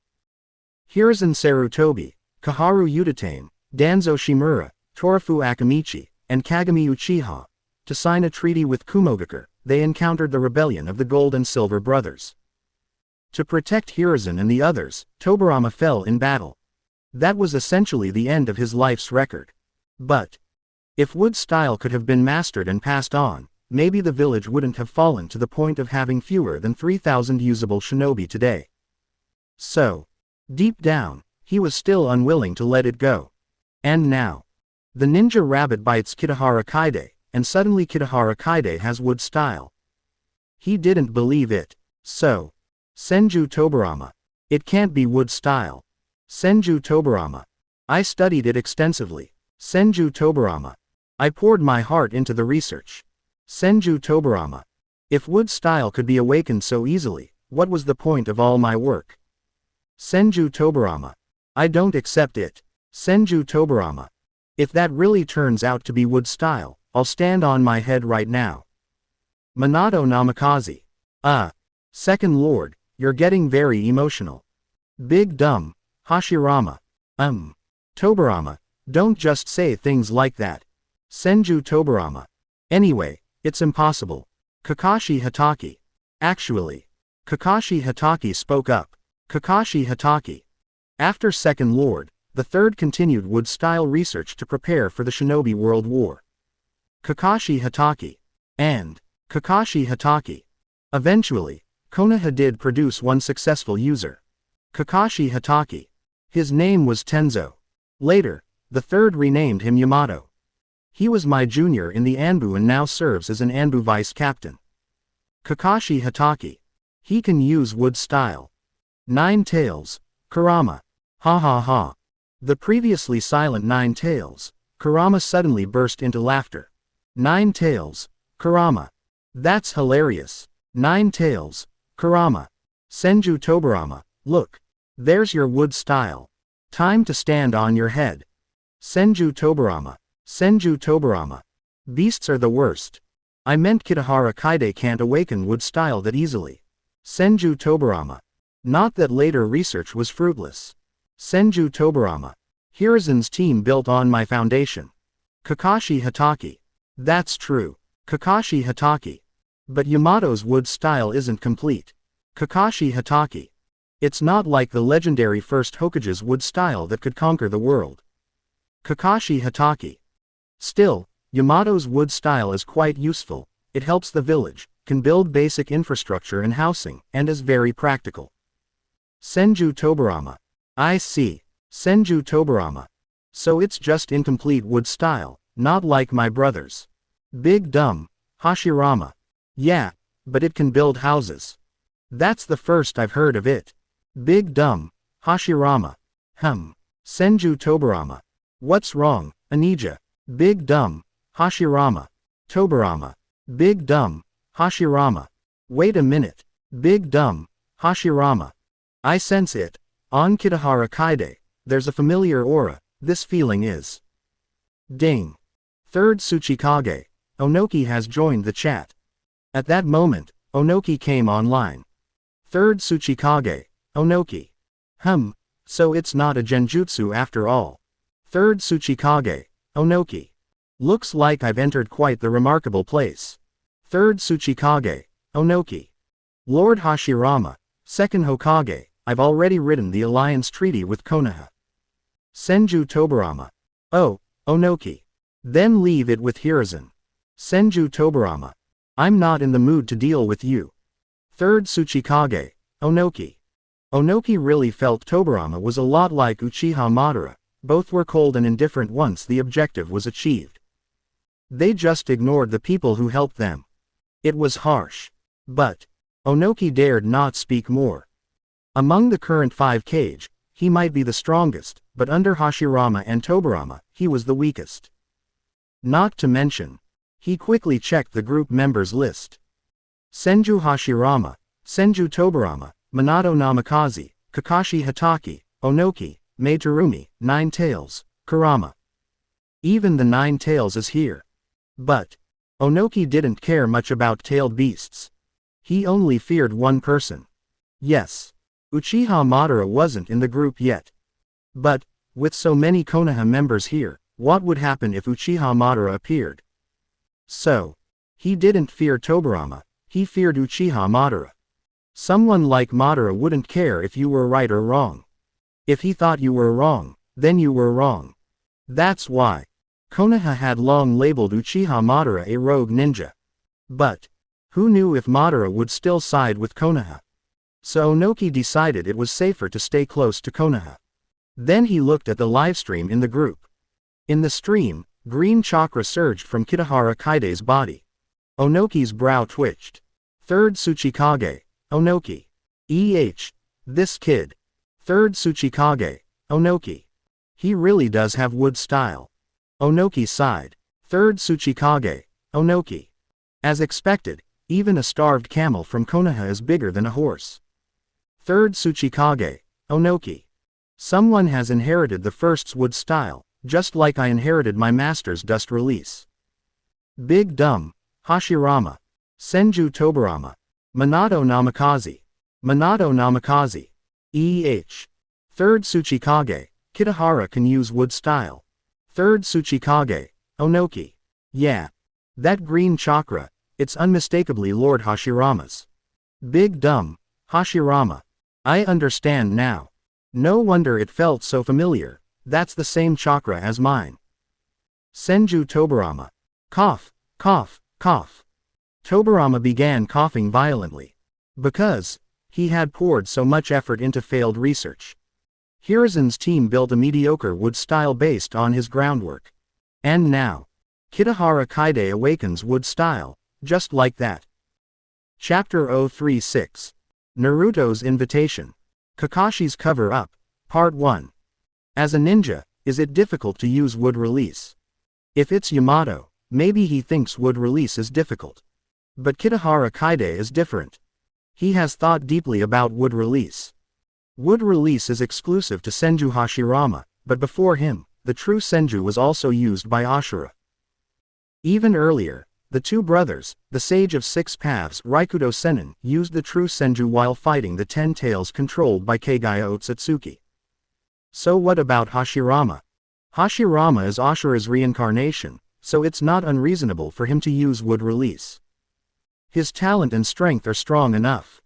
Hiruzen Sarutobi, Kaharu Utatame, Danzo Shimura, Torafu Akamichi, and Kagami Uchiha, to sign a treaty with Kumogakure, they encountered the rebellion of the Gold and Silver Brothers. To protect Hiruzen and the others, Tobarama fell in battle. That was essentially the end of his life's record. But if wood style could have been mastered and passed on, maybe the village wouldn't have fallen to the point of having fewer than 3,000 usable shinobi today. So, deep down, he was still unwilling to let it go. And now, the ninja rabbit bites Kitahara Kaide, and suddenly Kitahara Kaide has wood style. He didn't believe it. So, Senju Tobarama. It can't be wood style. Senju Tobarama. I studied it extensively. Senju Tobarama. I poured my heart into the research. Senju Tobarama. If wood style could be awakened so easily, what was the point of all my work? Senju Tobarama. I don't accept it. Senju Tobarama. If that really turns out to be wood style, I'll stand on my head right now. Minato Namikaze. Second Lord, you're getting very emotional. Big dumb, Hashirama. Tobarama, don't just say things like that. Senju Tobarama. Anyway, it's impossible. Kakashi Hatake. Actually, Kakashi Hatake spoke up. Kakashi Hatake. After Second Lord, the third continued wood-style research to prepare for the Shinobi World War. Kakashi Hatake. And Kakashi Hatake. Eventually, Konoha did produce one successful user. Kakashi Hatake. His name was Tenzo. Later, the third renamed him Yamato. He was my junior in the Anbu and now serves as an Anbu vice captain. Kakashi Hatake. He can use wood style. Nine Tails, Kurama. Ha ha ha. The previously silent Nine Tails, Kurama suddenly burst into laughter. Nine Tails, Kurama. That's hilarious. Nine Tails, Kurama. Senju Tobarama, look. There's your wood style. Time to stand on your head. Senju Tobarama. Senju Tobarama. Beasts are the worst. I meant Kitahara Kaide can't awaken wood style that easily. Senju Tobarama. Not that later research was fruitless. Senju Tobarama. Hiruzen's team built on my foundation. Kakashi Hatake. That's true. Kakashi Hatake. But Yamato's wood style isn't complete. Kakashi Hatake. It's not like the legendary first Hokage's wood style that could conquer the world. Kakashi Hatake. Still, Yamato's wood style is quite useful. It helps the village, can build basic infrastructure and housing, and is very practical. Senju Tobarama. I see. Senju Tobarama. So it's just incomplete wood style, not like my brother's. Big dumb, Hashirama. Yeah, but it can build houses. That's the first I've heard of it. Big dumb, Hashirama. Senju Tobarama. What's wrong, Anija? Big dumb, Hashirama. Tobarama. Big dumb, Hashirama. Wait a minute. Big dumb, Hashirama. I sense it. On Kitahara Kaide, there's a familiar aura. This feeling is. Ding. Third Tsuchikage, Onoki has joined the chat. At that moment, Onoki came online. Third Tsuchikage, Onoki. So it's not a genjutsu after all. Third Tsuchikage, Onoki. Looks like I've entered quite the remarkable place. Third Tsuchikage, Onoki. Lord Hashirama, second Hokage, I've already written the alliance treaty with Konoha. Senju Tobarama. Oh, Onoki. Then leave it with Hiruzen. Senju Tobarama. I'm not in the mood to deal with you. Third Tsuchikage, Onoki. Onoki really felt Tobarama was a lot like Uchiha Madara. Both were cold and indifferent once the objective was achieved. They just ignored the people who helped them. It was harsh. But Onoki dared not speak more. Among the current 5 Kage, He might be the strongest, but under Hashirama and Tobarama, he was the weakest. Not to mention, he quickly checked the group members list. Senju Hashirama, Senju Tobarama, Minato Namikaze, Kakashi Hatake, Onoki, Meitarumi, Nine Tails, Kurama. Even the Nine Tails is here. But Onoki didn't care much about tailed beasts. He only feared one person. Yes, Uchiha Madara wasn't in the group yet. But, with so many Konoha members here, what would happen if Uchiha Madara appeared? So, he didn't fear Tobarama, he feared Uchiha Madara. Someone like Madara wouldn't care if you were right or wrong. If he thought you were wrong, then you were wrong. That's why Konoha had long labeled Uchiha Madara a rogue ninja. But who knew if Madara would still side with Konoha? So Onoki decided it was safer to stay close to Konoha. Then he looked at the livestream in the group. In the stream, green chakra surged from Kitahara Kaide's body. Onoki's brow twitched. Third Tsuchikage, Onoki. This kid. Third Tsuchikage, Onoki. He really does have wood style. Onoki sighed. Third Tsuchikage, Onoki. As expected, even a starved camel from Konoha is bigger than a horse. Third Tsuchikage, Onoki. Someone has inherited the first's wood style, just like I inherited my master's dust release. Big Dumb, Hashirama. Senju Tobarama. Minato Namikaze. Minato Namikaze. Third Tsuchikage, Kitahara can use wood style. Third Tsuchikage, Onoki. Yeah. That green chakra, it's unmistakably Lord Hashirama's. Big Dumb, Hashirama. I understand now. No wonder it felt so familiar, that's the same chakra as mine. Senju Tobarama. Cough, cough, cough. Tobarama began coughing violently. Because he had poured so much effort into failed research. Hirazen's team built a mediocre wood style based on his groundwork. And now, Kitahara Kaide awakens wood style, just like that. Chapter 036. Naruto's Invitation. Kakashi's Cover-Up, Part 1. As a ninja, is it difficult to use wood release? If it's Yamato, maybe he thinks wood release is difficult. But Kitahara Kaide is different. He has thought deeply about wood release. Wood release is exclusive to Senju Hashirama, but before him, the true Senju was also used by Ashura. Even earlier, the two brothers, the Sage of Six Paths Raikudo Sennin, used the true Senju while fighting the 10 tails controlled by Kaguya Otsutsuki. So what about Hashirama? Hashirama is Ashura's reincarnation, so it's not unreasonable for him to use wood release. His talent and strength are strong enough.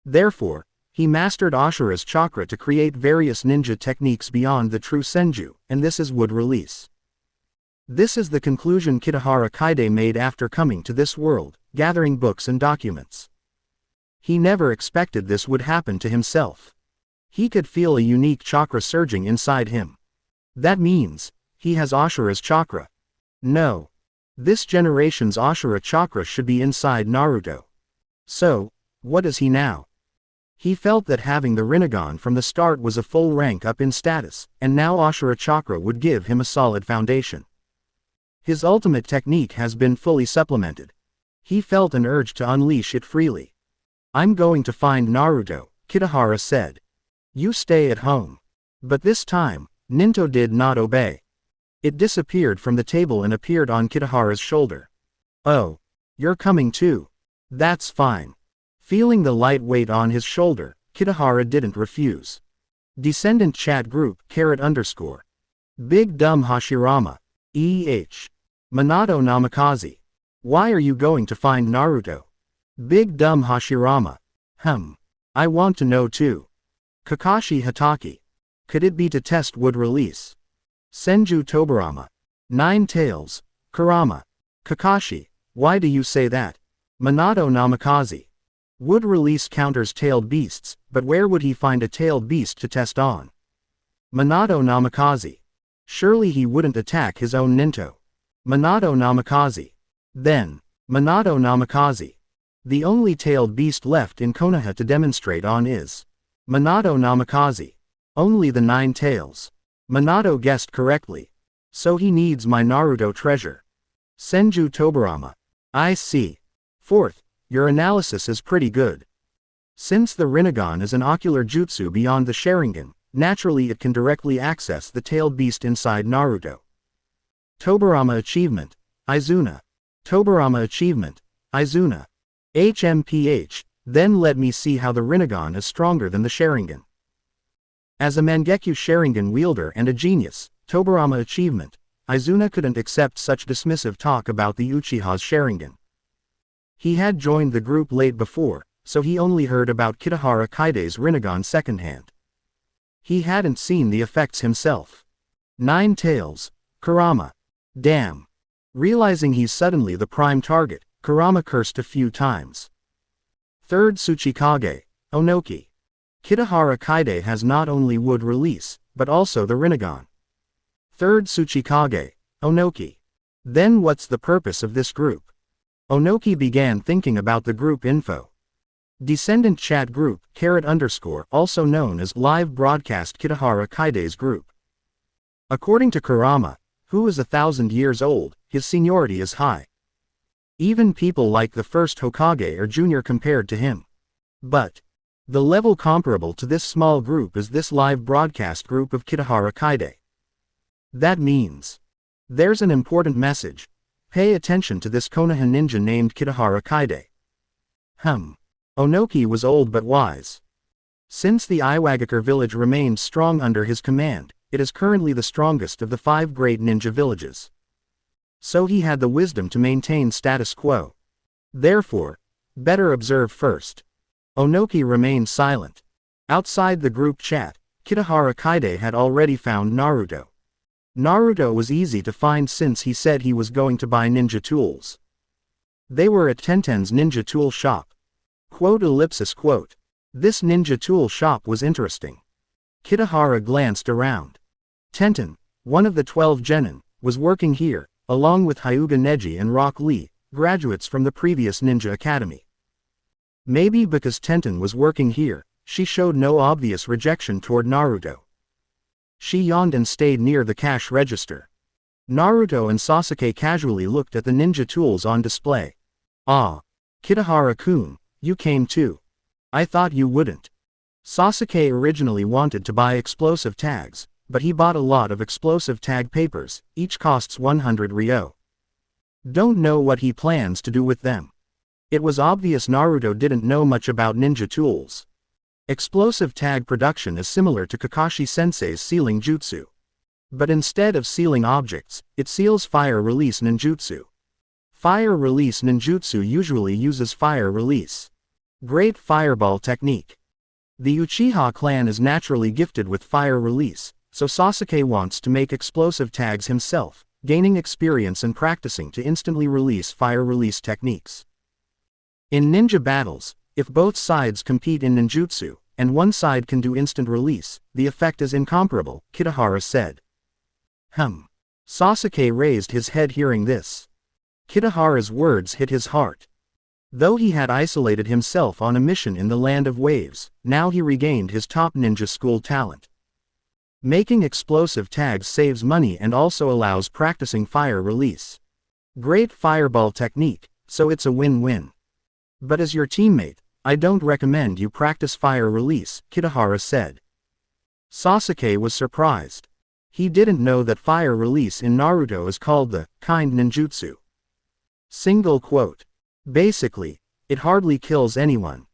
Therefore, he mastered Ashura's chakra to create various ninja techniques beyond the true Senju, and this is wood release. This is the conclusion Kitahara Kaide made after coming to this world, gathering books and documents. He never expected this would happen to himself. He could feel a unique chakra surging inside him. That means, he has Ashura's chakra. No. This generation's Ashura chakra should be inside Naruto. So, what is he now? He felt that having the Rinnegan from the start was a full rank up in status, and now Ashura chakra would give him a solid foundation. His ultimate technique has been fully supplemented. He felt an urge to unleash it freely. I'm going to find Naruto, Kitahara said. You stay at home. But this time, Ninto did not obey. It disappeared from the table and appeared on Kitahara's shoulder. Oh. You're coming too. That's fine. Feeling the light weight on his shoulder, Kitahara didn't refuse. Descendant chat group, _. Big Dumb Hashirama. Minato Namikaze. Why are you going to find Naruto? Big Dumb Hashirama. I want to know too. Kakashi Hatake. Could it be to test wood release? Senju Tobarama. Nine Tails, Kurama. Kakashi, why do you say that? Minato Namikaze. Wood release counters tailed beasts, but where would he find a tailed beast to test on? Minato Namikaze. Surely he wouldn't attack his own Ninto. Minato Namikaze. Then, Minato Namikaze. The only tailed beast left in Konoha to demonstrate on is Minato Namikaze. Only the 9 tails. Minato guessed correctly. So he needs my Naruto treasure. Senju Tobarama. I see. Fourth, your analysis is pretty good. Since the Rinnegan is an ocular jutsu beyond the Sharingan, naturally it can directly access the tailed beast inside Naruto. Tobarama Achievement. Izuna. Tobarama Achievement. Izuna. HMPH, then let me see how the Rinnegan is stronger than the Sharingan. As a Mangekyo Sharingan wielder and a genius, Tobarama Achievement, Izuna couldn't accept such dismissive talk about the Uchiha's Sharingan. He had joined the group late before, so he only heard about Kitahara Kaide's Rinnegan secondhand. He hadn't seen the effects himself. 9 tails. Kurama. Damn. Realizing he's suddenly the prime target, Kurama cursed a few times. Third Tsuchikage, Onoki. Kitahara Kaide has not only wood release, but also the Rinnegan. Third Tsuchikage, Onoki. Then what's the purpose of this group? Onoki began thinking about the group info. Descendant chat group, _, also known as live broadcast Kitahara Kaide's group. According to Kurama, who is 1,000 years old, his seniority is high. Even people like the first Hokage are junior compared to him. But the level comparable to this small group is this live broadcast group of Kitahara Kaide. That means there's an important message. Pay attention to this Konoha ninja named Kitahara Kaide. Onoki was old but wise. Since the Iwagakure village remained strong under his command, it is currently the strongest of the 5 great ninja villages. So he had the wisdom to maintain status quo. Therefore, better observe first. Onoki remained silent. Outside the group chat, Kitahara Kaide had already found Naruto. Naruto was easy to find since he said he was going to buy ninja tools. They were at Tenten's ninja tool shop. This ninja tool shop was interesting. Kitahara glanced around. Tenten, one of the 12 genin, was working here, along with Hyuga Neji and Rock Lee, graduates from the previous ninja academy. Maybe because Tenten was working here, she showed no obvious rejection toward Naruto. She yawned and stayed near the cash register. Naruto and Sasuke casually looked at the ninja tools on display. Ah. Kitahara-kun, you came too. I thought you wouldn't. Sasuke originally wanted to buy explosive tags, but he bought a lot of explosive tag papers, each costs 100 ryo. Don't know what he plans to do with them. It was obvious Naruto didn't know much about ninja tools. Explosive tag production is similar to Kakashi-sensei's sealing jutsu. But instead of sealing objects, it seals fire release ninjutsu. Fire release ninjutsu usually uses fire release. Great fireball technique. The Uchiha clan is naturally gifted with fire release, so Sasuke wants to make explosive tags himself, gaining experience and practicing to instantly release fire release techniques. In ninja battles, if both sides compete in ninjutsu, and one side can do instant release, the effect is incomparable, Kitahara said. Sasuke raised his head hearing this. Kitahara's words hit his heart. Though he had isolated himself on a mission in the Land of Waves, now he regained his top ninja school talent. Making explosive tags saves money and also allows practicing fire release. Great fireball technique, so it's a win-win. But as your teammate, I don't recommend you practice fire release, Kitahara said. Sasuke was surprised. He didn't know that fire release in Naruto is called the kind ninjutsu. Single quote. Basically, it hardly kills anyone.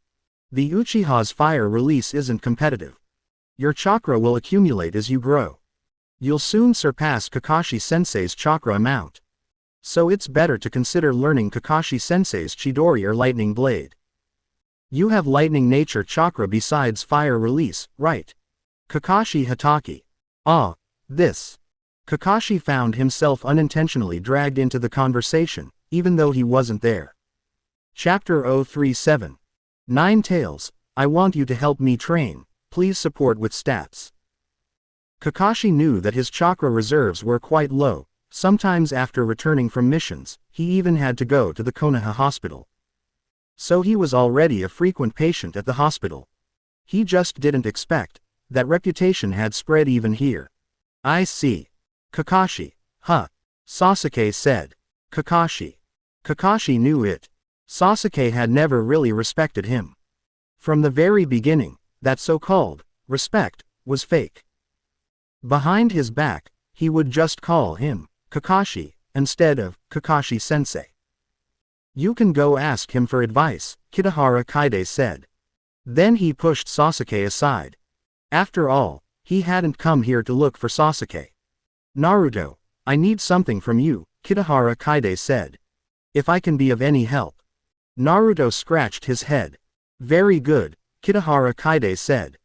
The Uchiha's fire release isn't competitive. Your chakra will accumulate as you grow. You'll soon surpass Kakashi-sensei's chakra amount. So it's better to consider learning Kakashi-sensei's Chidori or lightning blade. You have lightning nature chakra besides fire release, right? Kakashi Hatake. Ah, this. Kakashi found himself unintentionally dragged into the conversation, even though he wasn't there. Chapter 037. 9 Tails, I want you to help me train, please support with stats. Kakashi knew that his chakra reserves were quite low. Sometimes after returning from missions, he even had to go to the Konoha hospital. So he was already a frequent patient at the hospital. He just didn't expect that reputation had spread even here. I see. Kakashi. Huh. Sasuke said. Kakashi. Kakashi knew it. Sasuke had never really respected him. From the very beginning, that so-called respect was fake. Behind his back, he would just call him Kakashi instead of Kakashi-sensei. You can go ask him for advice, Kitahara Kaide said. Then he pushed Sasuke aside. After all, he hadn't come here to look for Sasuke. Naruto, I need something from you, Kitahara Kaide said. If I can be of any help. Naruto scratched his head. Very good, Kitahara Kaide said.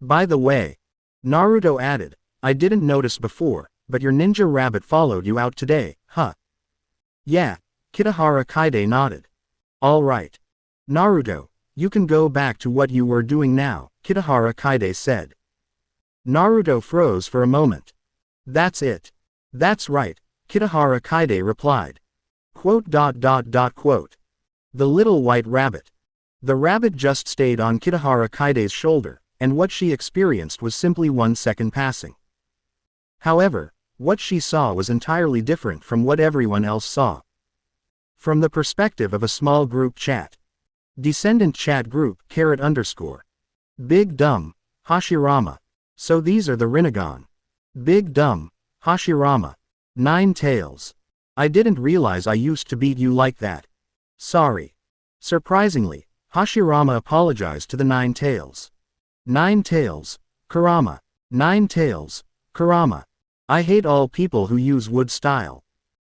By the way, Naruto added, I didn't notice before, but your ninja rabbit followed you out today, huh? Yeah, Kitahara Kaide nodded. All right. Naruto, you can go back to what you were doing now, Kitahara Kaide said. Naruto froze for a moment. That's it. That's right, Kitahara Kaide replied. Quote. The little white rabbit. The rabbit just stayed on Kitahara Kaide's shoulder, and what she experienced was simply 1 second passing. However, what she saw was entirely different from what everyone else saw. From the perspective of a small group chat. Descendant chat group, _. Big Dumb, Hashirama. So these are the Rinnegan. Big Dumb, Hashirama. 9 Tails. I didn't realize I used to beat you like that. Sorry. Surprisingly, Hashirama apologized to the 9 Tails. 9 Tails, Kurama. 9 Tails, Kurama. I hate all people who use wood style.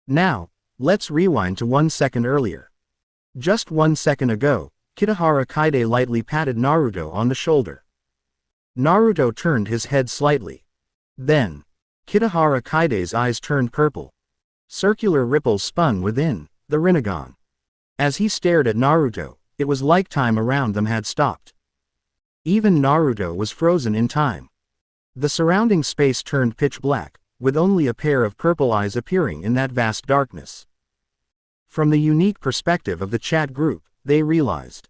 Now, let's rewind to 1 second earlier. Just 1 second ago, Kitahara Kaide lightly patted Naruto on the shoulder. Naruto turned his head slightly. Then, Kitahara Kaide's eyes turned purple. Circular ripples spun within the Rinnegan. As he stared at Naruto, it was like time around them had stopped. Even Naruto was frozen in time. The surrounding space turned pitch black, with only a pair of purple eyes appearing in that vast darkness. From the unique perspective of the chat group, they realized.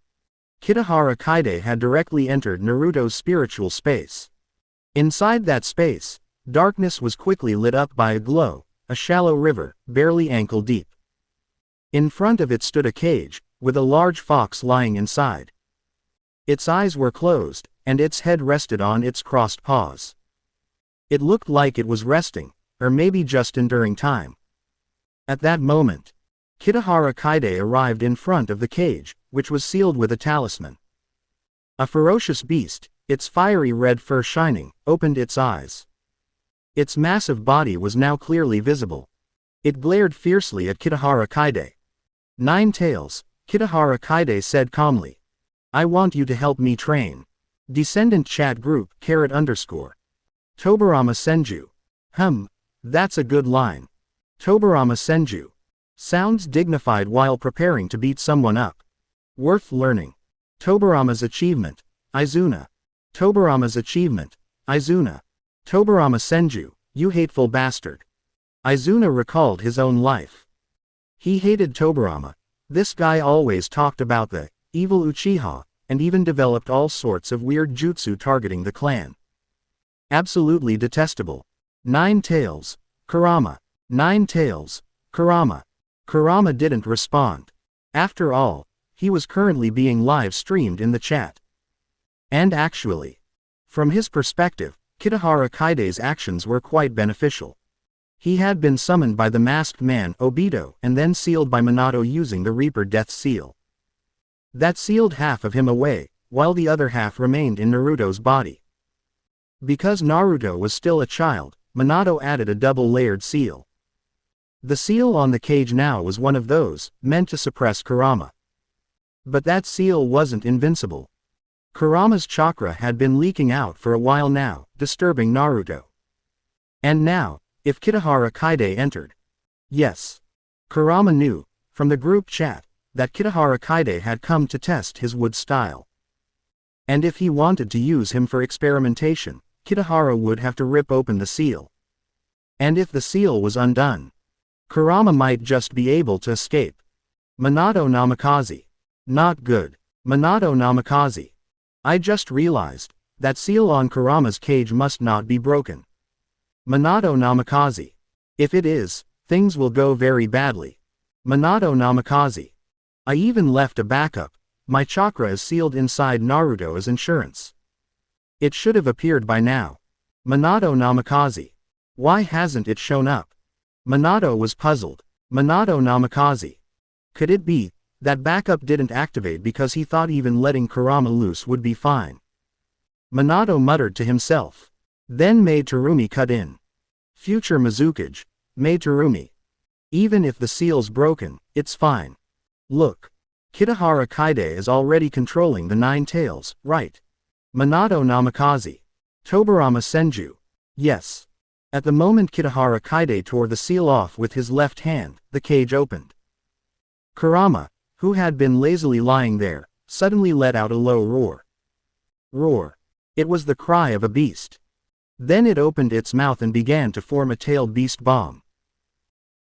Kitahara Kaide had directly entered Naruto's spiritual space. Inside that space, darkness was quickly lit up by a glow, a shallow river, barely ankle deep. In front of it stood a cage, with a large fox lying inside. Its eyes were closed, and its head rested on its crossed paws. It looked like it was resting, or maybe just enduring time. At that moment, Kitahara Kaide arrived in front of the cage, which was sealed with a talisman. A ferocious beast, its fiery red fur shining, opened its eyes. Its massive body was now clearly visible. It glared fiercely at Kitahara Kaide. 9 Tails, Kitahara Kaide said calmly. I want you to help me train. Descendant chat group, _. Tobarama Senju. That's a good line. Tobarama Senju. Sounds dignified while preparing to beat someone up. Worth learning. Tobarama's achievement. Izuna. Tobarama's achievement. Izuna. Tobarama Senju, you hateful bastard. Izuna recalled his own life. He hated Tobarama. This guy always talked about the evil Uchiha, and even developed all sorts of weird jutsu targeting the clan. Absolutely detestable. 9 Tails, Kurama. 9 Tails, Kurama. Kurama didn't respond. After all, he was currently being live streamed in the chat. And actually, from his perspective, Kitahara Kaide's actions were quite beneficial. He had been summoned by the masked man Obito and then sealed by Minato using the Reaper Death Seal. That sealed half of him away, while the other half remained in Naruto's body. Because Naruto was still a child, Minato added a double-layered seal. The seal on the cage now was one of those, meant to suppress Kurama. But that seal wasn't invincible. Kurama's chakra had been leaking out for a while now, disturbing Naruto. And now, if Kitahara Kaide entered. Yes. Kurama knew, from the group chat, that Kitahara Kaide had come to test his wood style. And if he wanted to use him for experimentation, Kitahara would have to rip open the seal. And if the seal was undone, Kurama might just be able to escape. Minato Namikaze. Not good. Minato Namikaze. I just realized, That seal on Kurama's cage must not be broken. Minato namikaze. If it is, things will go very badly. Minato namikaze. I even left a backup. My chakra is sealed inside Naruto as insurance. It should have appeared by now. Minato namikaze. Why hasn't it shown up? Minato was puzzled. Minato namikaze. Could it be that backup didn't activate because he thought even letting Kurama loose would be fine? Minato muttered to himself. Then Mei Terumi cut in. Future Mizukage, Mei Terumi. Even if the seal's broken, it's fine. Look. Kitahara Kaide is already controlling the 9 tails, right? Minato namikaze. Tobarama Senju. Yes. At the moment Kitahara Kaide tore the seal off with his left hand, the cage opened. Kurama, who had been lazily lying there, suddenly let out a low roar. Roar. It was the cry of a beast. Then it opened its mouth and began to form a tailed beast bomb.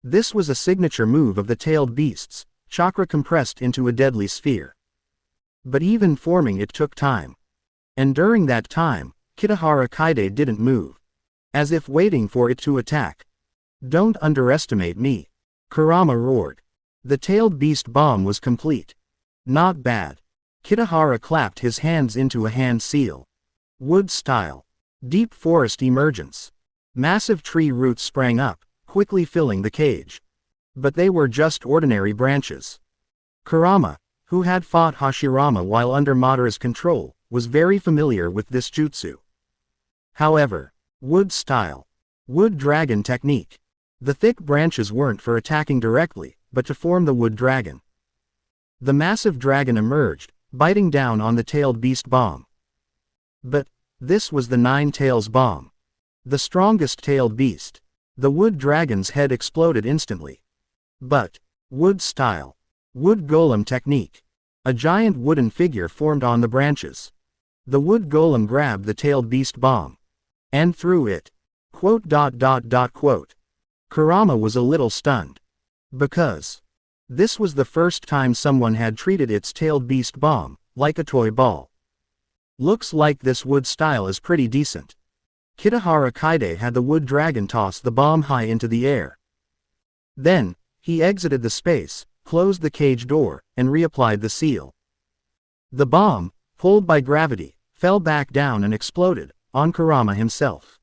This was a signature move of the tailed beasts, chakra compressed into a deadly sphere. But even forming it took time. And during that time, Kitahara Kaide didn't move. As if waiting for it to attack. Don't underestimate me. Kurama roared. The tailed beast bomb was complete. Not bad. Kitahara clapped his hands into a hand seal. Wood style. Deep forest emergence. Massive tree roots sprang up, quickly filling the cage. But they were just ordinary branches. Kurama, who had fought Hashirama while under Madara's control, was very familiar with this jutsu. However, wood style. Wood dragon technique. The thick branches weren't for attacking directly, but to form the wood dragon. The massive dragon emerged, biting down on the tailed beast bomb. But this was the 9 tails bomb. The strongest tailed beast. The wood dragon's head exploded instantly. But wood style. Wood golem technique. A giant wooden figure formed on the branches. The wood golem grabbed the tailed beast bomb and threw it. Quote. Kurama was a little stunned. Because this was the first time someone had treated its tailed beast bomb like a toy ball. Looks like this wood style is pretty decent. Kitahara Kaide had the wood dragon toss the bomb high into the air. Then, he exited the space, closed the cage door, and reapplied the seal. The bomb, pulled by gravity, fell back down and exploded on Kurama himself.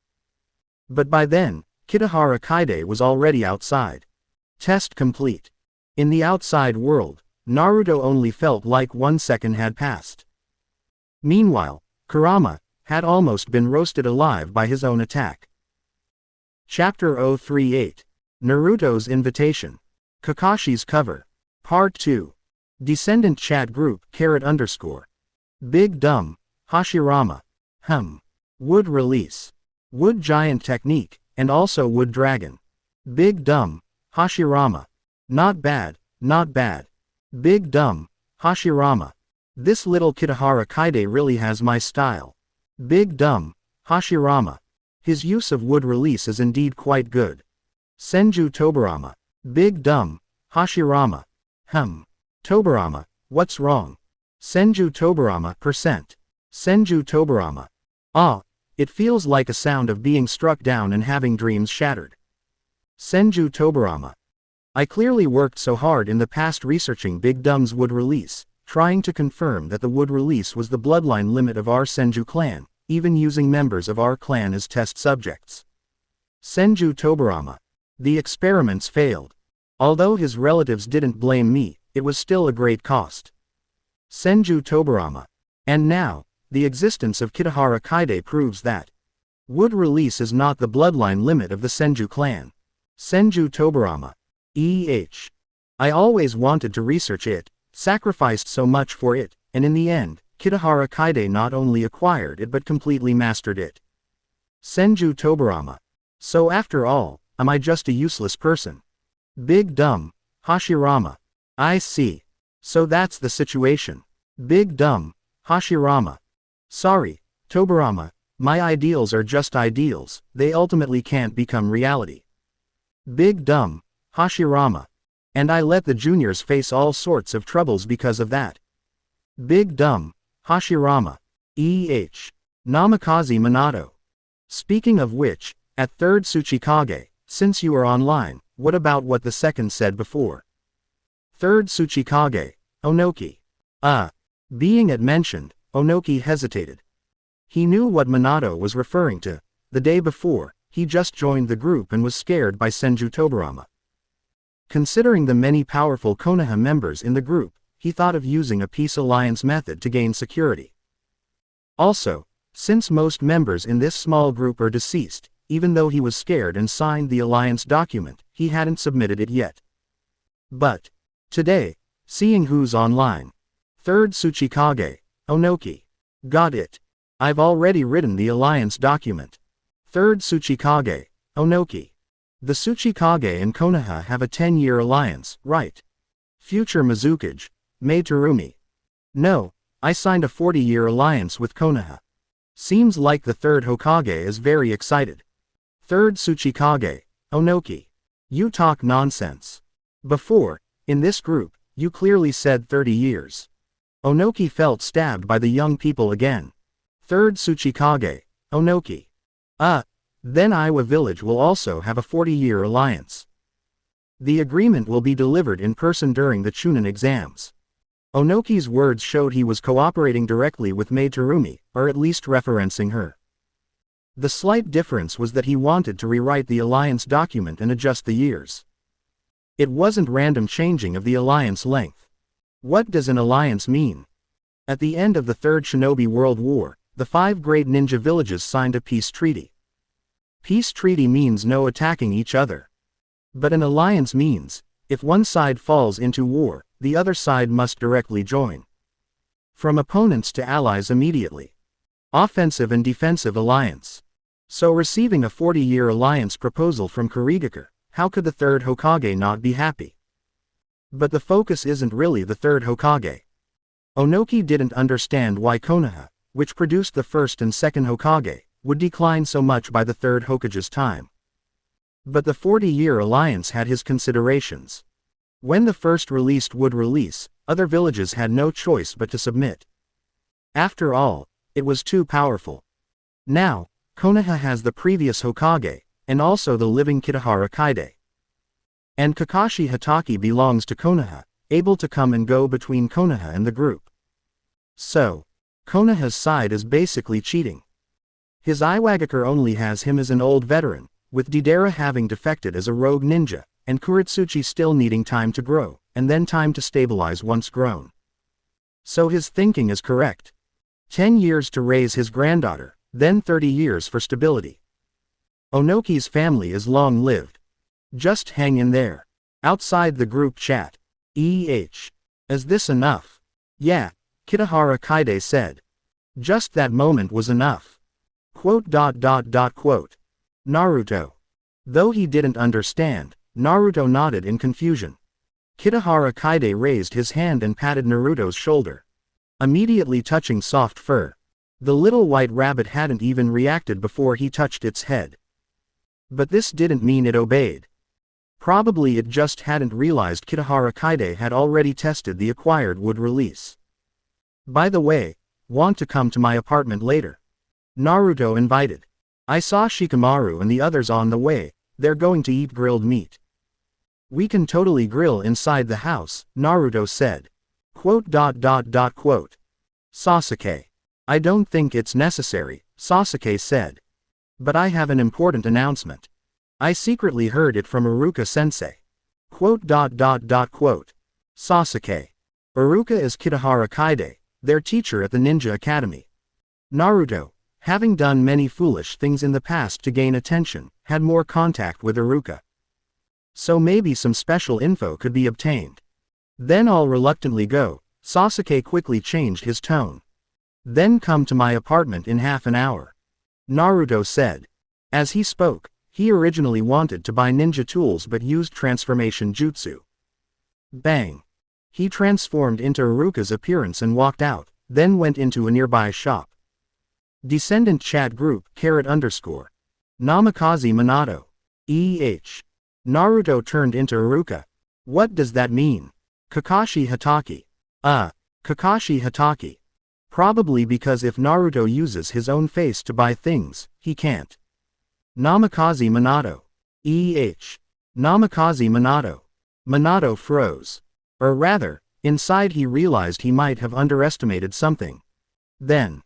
But by then, Kitahara Kaide was already outside. Test complete. In the outside world, Naruto only felt like 1 second had passed. Meanwhile, Kurama had almost been roasted alive by his own attack. Chapter 038. Naruto's Invitation. Kakashi's Cover. Part 2. Descendant Chat Group _. Big Dumb, Hashirama. Wood Release. Wood Giant Technique, and also Wood Dragon. Big Dumb, Hashirama. Not bad, not bad. Big Dumb, Hashirama. This little Kitahara Kaide really has my style. Big Dumb, Hashirama. His use of wood release is indeed quite good. Senju Tobarama. Big Dumb, Hashirama. Tobarama, what's wrong? Senju Tobarama %. Senju Tobarama. Ah, it feels like a sound of being struck down and having dreams shattered. Senju Tobarama. I clearly worked so hard in the past researching Big Dumb's wood release, trying to confirm that the wood release was the bloodline limit of our Senju clan, even using members of our clan as test subjects. Senju Tobarama. The experiments failed. Although his relatives didn't blame me, it was still a great cost. Senju Tobarama. And now, the existence of Kitahara Kaide proves that wood release is not the bloodline limit of the Senju clan. Senju Tobarama. I always wanted to research it, sacrificed so much for it, and in the end, Kitahara Kaide not only acquired it but completely mastered it. Senju Tobarama. So after all, am I just a useless person? Big Dumb, Hashirama. I see. So that's the situation. Big Dumb, Hashirama. Sorry, Tobarama, my ideals are just ideals, they ultimately can't become reality. Big Dumb, Hashirama. And I let the juniors face all sorts of troubles because of that. Big Dumb, Hashirama. Namikaze Minato. Speaking of which, at 3rd Tsuchikage, since you are online, what about what the second said before? 3rd Tsuchikage, Onoki. Being it mentioned, Onoki hesitated. He knew what Minato was referring to. The day before, he just joined the group and was scared by Senju Tobarama. Considering the many powerful Konoha members in the group, he thought of using a peace alliance method to gain security. Also, since most members in this small group are deceased, even though he was scared and signed the alliance document, he hadn't submitted it yet. But today, seeing who's online. 3rd Tsuchikage, Onoki. Got it. I've already written the alliance document. 3rd Tsuchikage, Onoki. The Tsuchikage and Konoha have a 10-year alliance, right? Future Mizukage, Meitarumi. No, I signed a 40-year alliance with Konoha. Seems like the 3rd Hokage is very excited. 3rd Tsuchikage, Onoki. You talk nonsense. Before, in this group, you clearly said 30 years. Onoki felt stabbed by the young people again. 3rd Tsuchikage, Onoki. Then Iowa Village will also have a 40-year alliance. The agreement will be delivered in person during the Chunin exams. Onoki's words showed he was cooperating directly with Meitarumi, or at least referencing her. The slight difference was that he wanted to rewrite the alliance document and adjust the years. It wasn't random changing of the alliance length. What does an alliance mean? At the end of the Third Shinobi World War, the 5 great ninja villages signed a peace treaty. Peace treaty means no attacking each other. But an alliance means, if one side falls into war, the other side must directly join. From opponents to allies immediately. Offensive and defensive alliance. So receiving a 40-year alliance proposal from Kurigakure, how could the 3rd Hokage not be happy? But the focus isn't really the 3rd Hokage. Onoki didn't understand why Konoha, which produced the 1st and 2nd Hokage, would decline so much by the 3rd Hokage's time. But the 40-year alliance had his considerations. When the first released would release, other villages had no choice but to submit. After all, it was too powerful. Now, Konoha has the previous Hokage, and also the living Kitahara Kaide. And Kakashi Hatake belongs to Konoha, able to come and go between Konoha and the group. So, Konoha's side is basically cheating. His Iwagakure only has him as an old veteran, with Deidara having defected as a rogue ninja, and Kuritsuchi still needing time to grow, and then time to stabilize once grown. So his thinking is correct. 10 years to raise his granddaughter, then 30 years for stability. Onoki's family is long-lived. Just hang in there. Outside the group chat. Is this enough? Yeah, Kitahara Kaide said. Just that moment was enough. Naruto. Though he didn't understand, Naruto nodded in confusion. Kitahara Kaide raised his hand and patted Naruto's shoulder. Immediately touching soft fur. The little white rabbit hadn't even reacted before he touched its head. But this didn't mean it obeyed. Probably it just hadn't realized Kitahara Kaide had already tested the acquired wood release. By the way, want to come to my apartment later? Naruto invited. I saw Shikamaru and the others on the way, they're going to eat grilled meat. We can totally grill inside the house, Naruto said. Sasuke. I don't think it's necessary, Sasuke said. But I have an important announcement. I secretly heard it from Iruka-sensei. Sasuke. Iruka is Kitahara Kaide, their teacher at the Ninja Academy. Naruto, having done many foolish things in the past to gain attention, had more contact with Iruka. So maybe some special info could be obtained. Then I'll reluctantly go. Sasuke quickly changed his tone. Then come to my apartment in half an hour. Naruto said. As he spoke, he originally wanted to buy ninja tools but used transformation jutsu. Bang. He transformed into Iruka's appearance and walked out, then went into a nearby shop. Descendant chat group, _. Namikaze Minato. Naruto turned into Iruka. What does that mean? Kakashi Hatake. Kakashi Hatake. Probably because if Naruto uses his own face to buy things, he can't. Namikaze Minato. Namikaze Minato. Minato froze. Or rather, inside he realized he might have underestimated something. Then,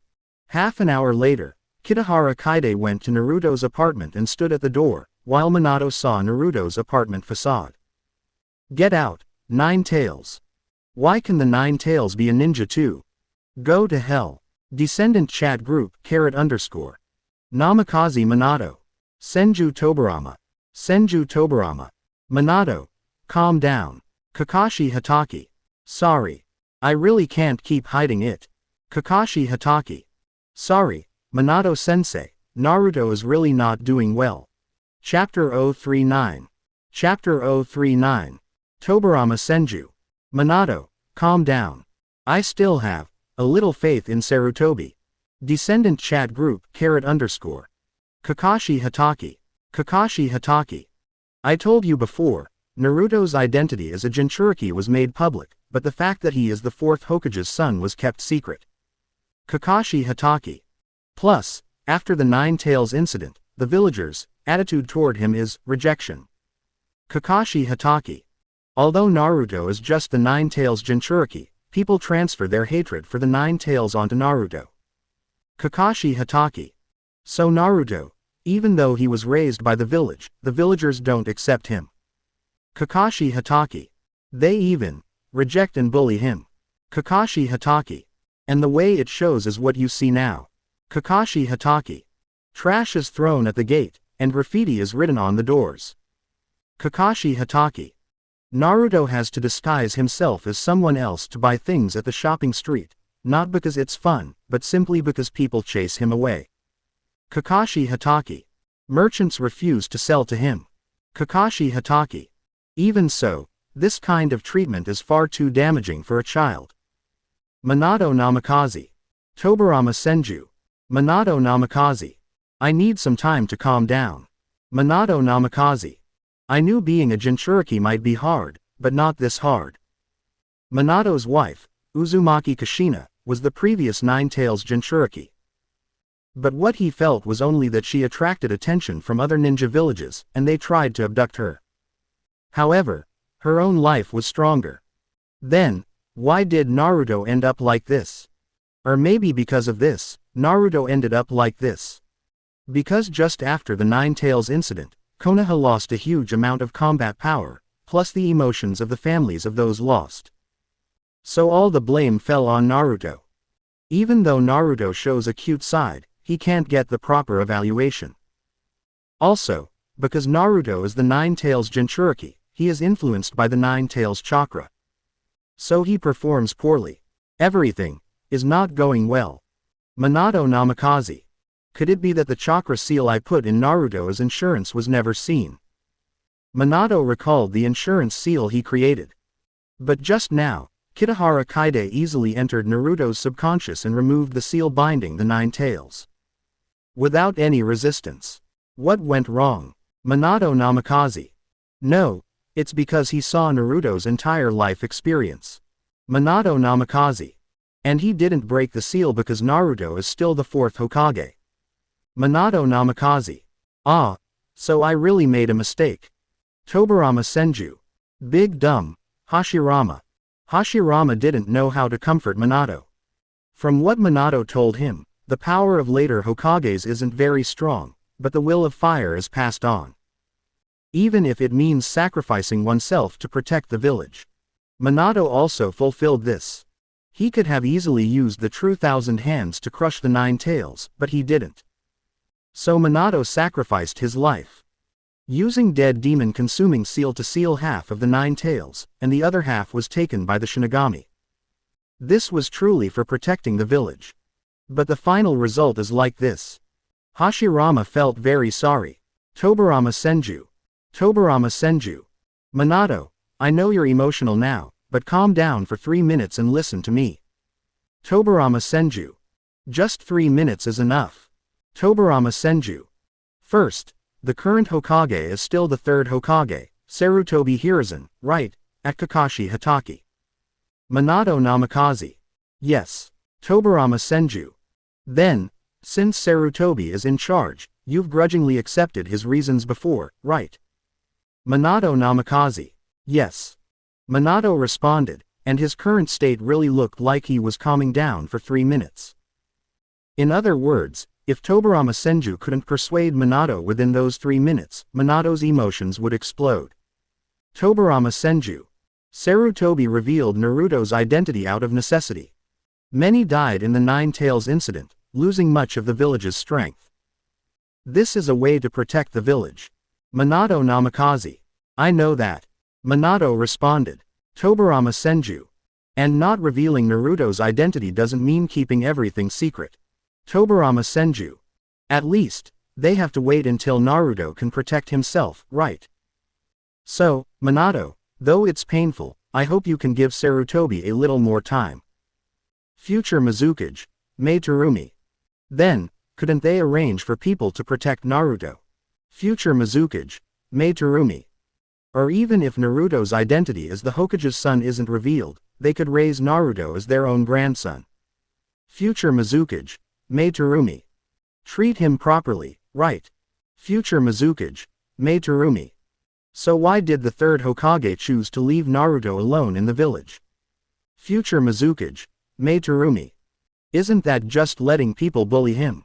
half an hour later, Kitahara Kaide went to Naruto's apartment and stood at the door, while Minato saw Naruto's apartment facade. Get out, Nine Tails. Why can the Nine Tails be a ninja too? Go to hell. Descendant chat group, _. Namikaze Minato. Senju Tobarama. Senju Tobarama. Minato. Calm down. Kakashi Hatake. Sorry. I really can't keep hiding it. Kakashi Hatake. Sorry, Minato sensei, Naruto is really not doing well. Chapter 039. Chapter 039. Tobarama Senju. Minato, calm down. I still have a little faith in Sarutobi. Descendant chat group, _. Kakashi Hatake. Kakashi Hatake. I told you before, Naruto's identity as a Jinchuriki was made public, but the fact that he is the fourth Hokage's son was kept secret. Kakashi Hatake. Plus, after the Nine Tails incident, the villagers' attitude toward him is rejection. Kakashi Hatake. Although Naruto is just the Nine Tails Jinchuriki, people transfer their hatred for the Nine Tails onto Naruto. Kakashi Hatake. So Naruto, even though he was raised by the village, the villagers don't accept him. Kakashi Hatake. They even reject and bully him. Kakashi Hatake. And the way it shows is what you see now. Kakashi Hatake. Trash is thrown at the gate, and graffiti is written on the doors. Kakashi Hatake. Naruto has to disguise himself as someone else to buy things at the shopping street, not because it's fun, but simply because people chase him away. Kakashi Hatake. Merchants refuse to sell to him. Kakashi Hatake. Even so, this kind of treatment is far too damaging for a child. Minato Namikaze. Tobarama Senju. Minato Namikaze. I need some time to calm down. Minato Namikaze. I knew being a Jinchuriki might be hard, but not this hard. Minato's wife, Uzumaki Kushina, was the previous Nine Tails Jinchuriki. But what he felt was only that she attracted attention from other ninja villages, and they tried to abduct her. However, her own life was stronger. Then, why did Naruto end up like this? Or maybe because of this, Naruto ended up like this. Because just after the Nine Tails incident, Konoha lost a huge amount of combat power, plus the emotions of the families of those lost. So all the blame fell on Naruto. Even though Naruto shows a cute side, he can't get the proper evaluation. Also, because Naruto is the Nine Tails Jinchuriki, he is influenced by the Nine Tails chakra. So he performs poorly. Everything is not going well. Minato Namikaze. Could it be that the chakra seal I put in Naruto's insurance was never seen? Minato recalled the insurance seal he created. But just now, Kitahara Kaide easily entered Naruto's subconscious and removed the seal binding the Nine Tails. Without any resistance. What went wrong? Minato Namikaze. No, it's because he saw Naruto's entire life experience. Minato Namikaze. And he didn't break the seal because Naruto is still the fourth Hokage. Minato Namikaze. Ah, so I really made a mistake. Tobarama Senju. Big dumb, Hashirama. Hashirama didn't know how to comfort Minato. From what Minato told him, the power of later Hokages isn't very strong, but the will of fire is passed on. Even if it means sacrificing oneself to protect the village. Minato also fulfilled this. He could have easily used the true Thousand Hands to crush the Nine Tails, but he didn't. So Minato sacrificed his life. Using dead demon consuming seal to seal half of the Nine Tails, and the other half was taken by the Shinigami. This was truly for protecting the village. But the final result is like this. Hashirama felt very sorry. Tobarama Senju. Tobarama Senju. Minato, I know you're emotional now, but calm down for 3 minutes and listen to me. Tobarama Senju. Just 3 minutes is enough. Tobarama Senju. First, the current Hokage is still the third Hokage, Sarutobi Hiruzen, right, at Kakashi Hatake. Minato Namikaze. Yes. Tobarama Senju. Then, since Sarutobi is in charge, you've grudgingly accepted his reasons before, right? Minato Namikaze. Yes. Minato responded, and his current state really looked like he was calming down for 3 minutes. In other words, if Tobarama Senju couldn't persuade Minato within those 3 minutes, Minato's emotions would explode. Tobarama Senju. Sarutobi revealed Naruto's identity out of necessity. Many died in the Nine Tails incident, losing much of the village's strength. This is a way to protect the village. Minato Namikaze. I know that. Minato responded. Tobarama Senju. And not revealing Naruto's identity doesn't mean keeping everything secret. Tobarama Senju. At least, they have to wait until Naruto can protect himself, right? So, Minato, though it's painful, I hope you can give Sarutobi a little more time. Future Mizukage. Meiterumi. Then, couldn't they arrange for people to protect Naruto? Future Mizukage. Meiterumi. Or even if Naruto's identity as the Hokage's son isn't revealed, they could raise Naruto as their own grandson. Future Mizukage. Meiterumi. Treat him properly, right? Future Mizukage. Meiterumi. So why did the third Hokage choose to leave Naruto alone in the village? Future Mizukage. Meiterumi. Isn't that just letting people bully him?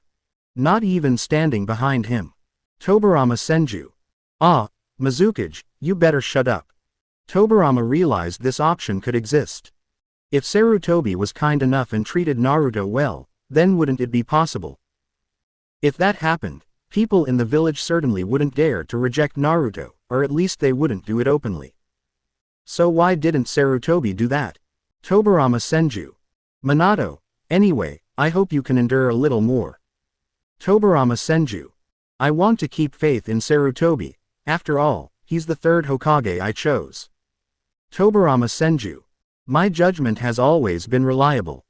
Not even standing behind him. Tobarama Senju. Ah, Mizukage, you better shut up. Tobarama realized this option could exist. If Sarutobi was kind enough and treated Naruto well, then wouldn't it be possible? If that happened, people in the village certainly wouldn't dare to reject Naruto, or at least they wouldn't do it openly. So why didn't Sarutobi do that? Tobarama Senju. Minato, anyway, I hope you can endure a little more. Tobarama Senju. I want to keep faith in Sarutobi, after all, he's the third Hokage I chose. Tobarama Senju. My judgment has always been reliable.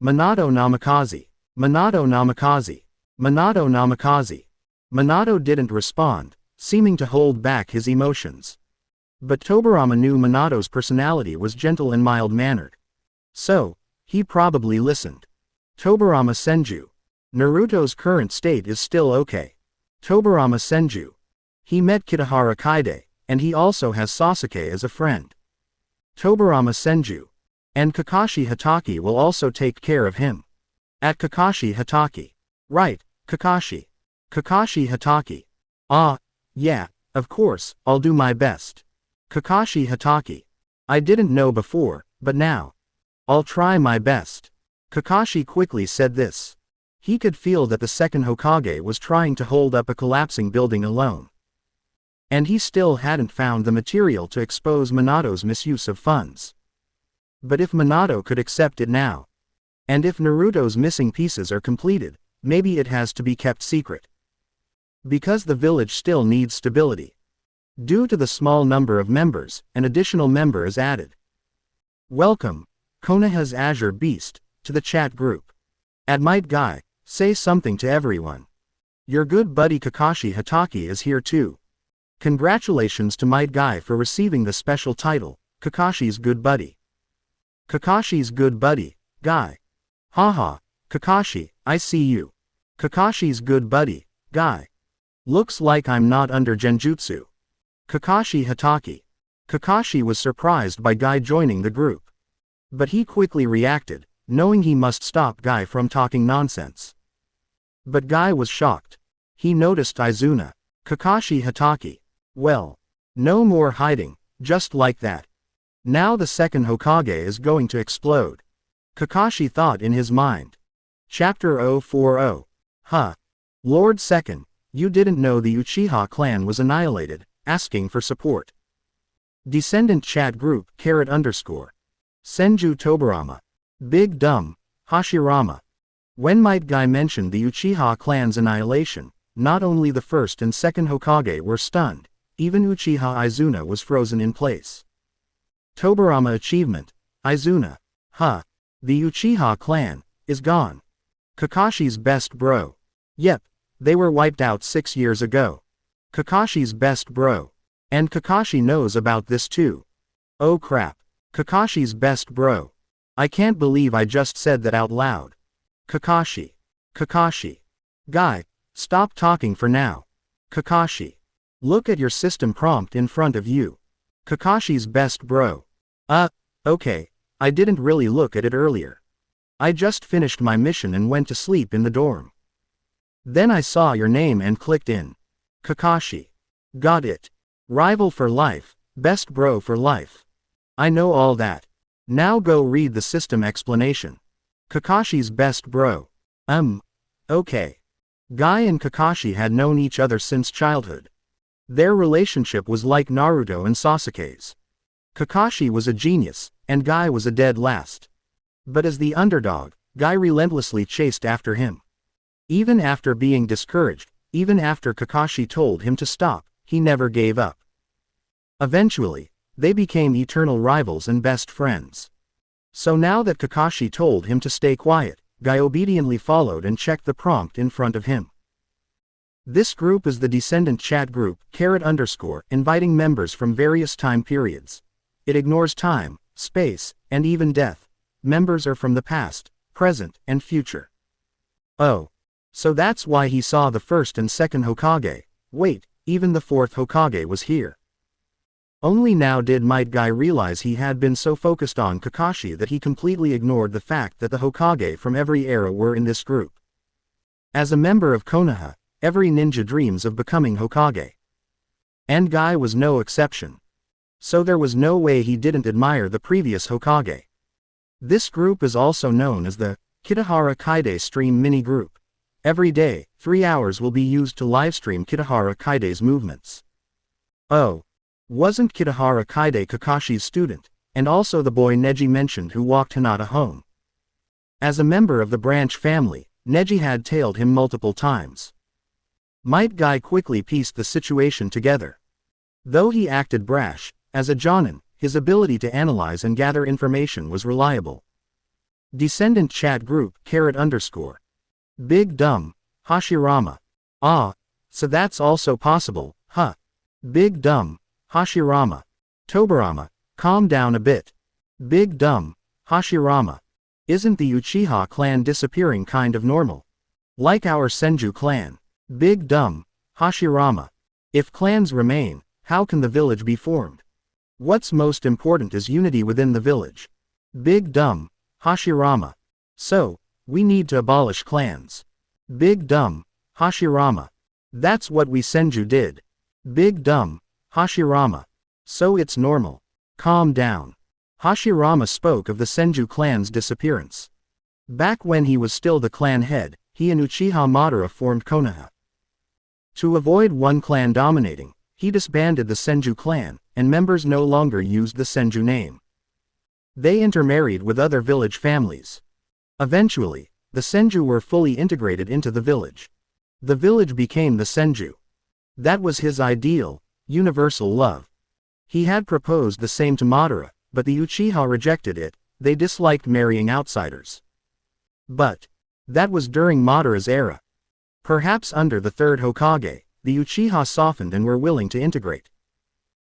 Minato Namikaze. Minato Namikaze. Minato Namikaze. Minato didn't respond, seeming to hold back his emotions. But Tobarama knew Minato's personality was gentle and mild-mannered. So, he probably listened. Tobarama Senju. Naruto's current state is still okay. Tobarama Senju. He met Kitahara Kaide, and he also has Sasuke as a friend. Tobarama Senju. And Kakashi Hatake will also take care of him. At Kakashi Hatake. Right, Kakashi. Kakashi Hatake. Ah, yeah, of course, I'll do my best. Kakashi Hatake. I didn't know before, but now. I'll try my best. Kakashi quickly said this. He could feel that the second Hokage was trying to hold up a collapsing building alone. And he still hadn't found the material to expose Minato's misuse of funds. But if Minato could accept it now, and if Naruto's missing pieces are completed, maybe it has to be kept secret. Because the village still needs stability. Due to the small number of members, an additional member is added. Welcome, Konoha's Azure Beast, to the chat group. At Might Guy, say something to everyone. Your good buddy Kakashi Hatake is here too. Congratulations to Might Guy for receiving the special title, Kakashi's Good Buddy. Kakashi's Good Buddy, Guy. Haha, Kakashi, I see you. Kakashi's Good Buddy, Guy. Looks like I'm not under genjutsu. Kakashi Hatake. Kakashi was surprised by Guy joining the group. But he quickly reacted, knowing he must stop Guy from talking nonsense. But Guy was shocked. He noticed Izuna. Kakashi Hatake. Well, no more hiding, just like that. Now the second Hokage is going to explode. Kakashi thought in his mind. Chapter 040. Huh. Lord Second, you didn't know the Uchiha clan was annihilated, asking for support. Descendant chat group _. Senju Tobarama. Big Dumb, Hashirama. When Might Guy mentioned the Uchiha clan's annihilation, not only the first and second Hokage were stunned, even Uchiha Izuna was frozen in place. Tobarama achievement, Izuna. Huh. The Uchiha clan is gone. Kakashi's best bro. Yep, they were wiped out 6 years ago. Kakashi's best bro. And Kakashi knows about this too. Oh crap. Kakashi's best bro. I can't believe I just said that out loud. Kakashi. Kakashi. Guy, stop talking for now. Kakashi. Look at your system prompt in front of you. Kakashi's best bro. Okay, I didn't really look at it earlier. I just finished my mission and went to sleep in the dorm. Then I saw your name and clicked in. Kakashi. Got it. Rival for life, best bro for life. I know all that. Now go read the system explanation. Kakashi's best bro. Okay. Guy and Kakashi had known each other since childhood. Their relationship was like Naruto and Sasuke's. Kakashi was a genius, and Guy was a dead last. But as the underdog, Guy relentlessly chased after him. Even after being discouraged, even after Kakashi told him to stop, he never gave up. Eventually, they became eternal rivals and best friends. So now that Kakashi told him to stay quiet, Guy obediently followed and checked the prompt in front of him. This group is the Descendant Chat Group, _, inviting members from various time periods. It ignores time, space, and even death. Members are from the past, present, and future. Oh. So that's why he saw the first and second Hokage. Wait, even the fourth Hokage was here. Only now did Might Guy realize he had been so focused on Kakashi that he completely ignored the fact that the Hokage from every era were in this group. As a member of Konoha, every ninja dreams of becoming Hokage. And Guy was no exception. So there was no way he didn't admire the previous Hokage. This group is also known as the Kitahara Kaide Stream Mini Group. Every day, 3 hours will be used to livestream Kitahara Kaide's movements. Oh. Wasn't Kitahara Kaide Kakashi's student, and also the boy Neji mentioned who walked Hinata home? As a member of the branch family, Neji had tailed him multiple times. Might Guy quickly pieced the situation together. Though he acted brash, as a Jonin, his ability to analyze and gather information was reliable. Descendant Chat Group, _. Big Dumb, Hashirama. Ah, so that's also possible, huh? Big Dumb, Hashirama. Tobirama, calm down a bit. Big Dumb, Hashirama. Isn't the Uchiha clan disappearing kind of normal? Like our Senju clan. Big Dumb, Hashirama. If clans remain, how can the village be formed? What's most important is unity within the village. Big Dumb, Hashirama. So, we need to abolish clans. Big Dumb, Hashirama. That's what we Senju did. Big Dumb, Hashirama. So it's normal. Calm down. Hashirama spoke of the Senju clan's disappearance. Back when he was still the clan head, he and Uchiha Madara formed Konoha. To avoid one clan dominating, he disbanded the Senju clan, and members no longer used the Senju name. They intermarried with other village families. Eventually, the Senju were fully integrated into the village. The village became the Senju. That was his ideal, universal love. He had proposed the same to Madara, but the Uchiha rejected it. They disliked marrying outsiders. But that was during Madara's era. Perhaps under the third Hokage, the Uchiha softened and were willing to integrate.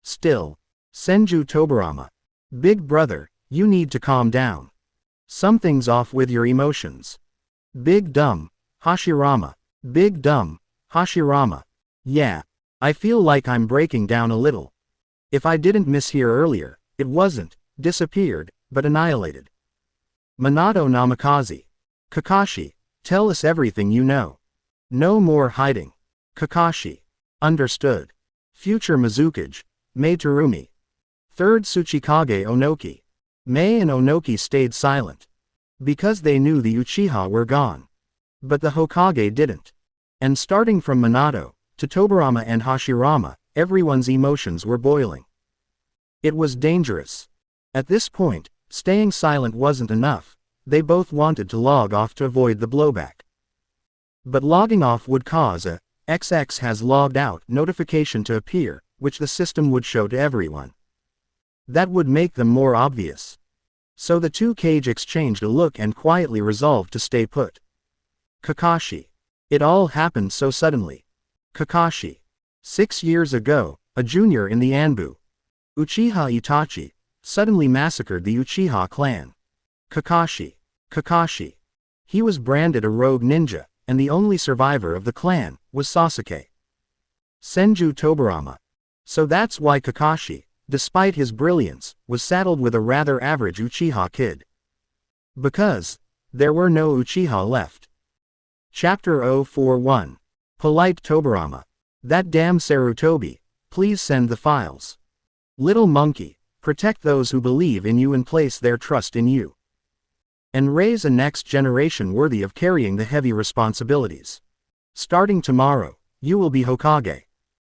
Still, Senju Tobirama. Big brother, you need to calm down. Something's off with your emotions. Big Dumb, Hashirama. Big Dumb, Hashirama. Yeah. I feel like I'm breaking down a little. If I didn't mishear earlier, it wasn't disappeared, but annihilated. Minato Namikaze. Kakashi, tell us everything you know. No more hiding. Kakashi. Understood. Future Mizukage. Mei Terumi. Third Tsuchikage Onoki. Mei and Onoki stayed silent. Because they knew the Uchiha were gone. But the Hokage didn't. And starting from Minato to Tobirama and Hashirama, everyone's emotions were boiling. It was dangerous. At this point, staying silent wasn't enough. They both wanted to log off to avoid the blowback. But logging off would cause a XX has logged out notification to appear, which the system would show to everyone. That would make them more obvious. So the two Kage exchanged a look and quietly resolved to stay put. Kakashi. It all happened so suddenly. Kakashi. 6 years ago, a junior in the Anbu. Uchiha Itachi suddenly massacred the Uchiha clan. Kakashi. Kakashi. He was branded a rogue ninja, and the only survivor of the clan was Sasuke. Senju Tobirama. So that's why Kakashi, despite his brilliance, was saddled with a rather average Uchiha kid. Because there were no Uchiha left. Chapter 041. Polite Tobirama. That damn Sarutobi, please send the files. Little monkey, protect those who believe in you and place their trust in you. And raise a next generation worthy of carrying the heavy responsibilities. Starting tomorrow, you will be Hokage.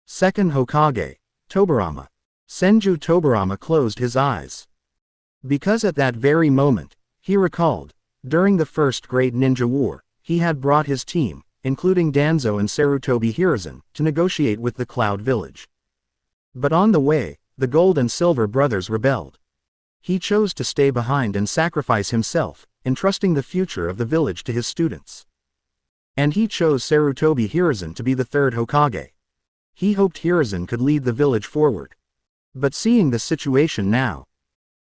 Second Hokage, Tobirama. Senju Tobirama closed his eyes. Because at that very moment, he recalled, during the First Great Ninja War, he had brought his team, including Danzo and Sarutobi Hiruzen, to negotiate with the Cloud Village. But on the way, the Gold and Silver brothers rebelled. He chose to stay behind and sacrifice himself, entrusting the future of the village to his students. And he chose Sarutobi Hiruzen to be the third Hokage. He hoped Hiruzen could lead the village forward. But seeing the situation now,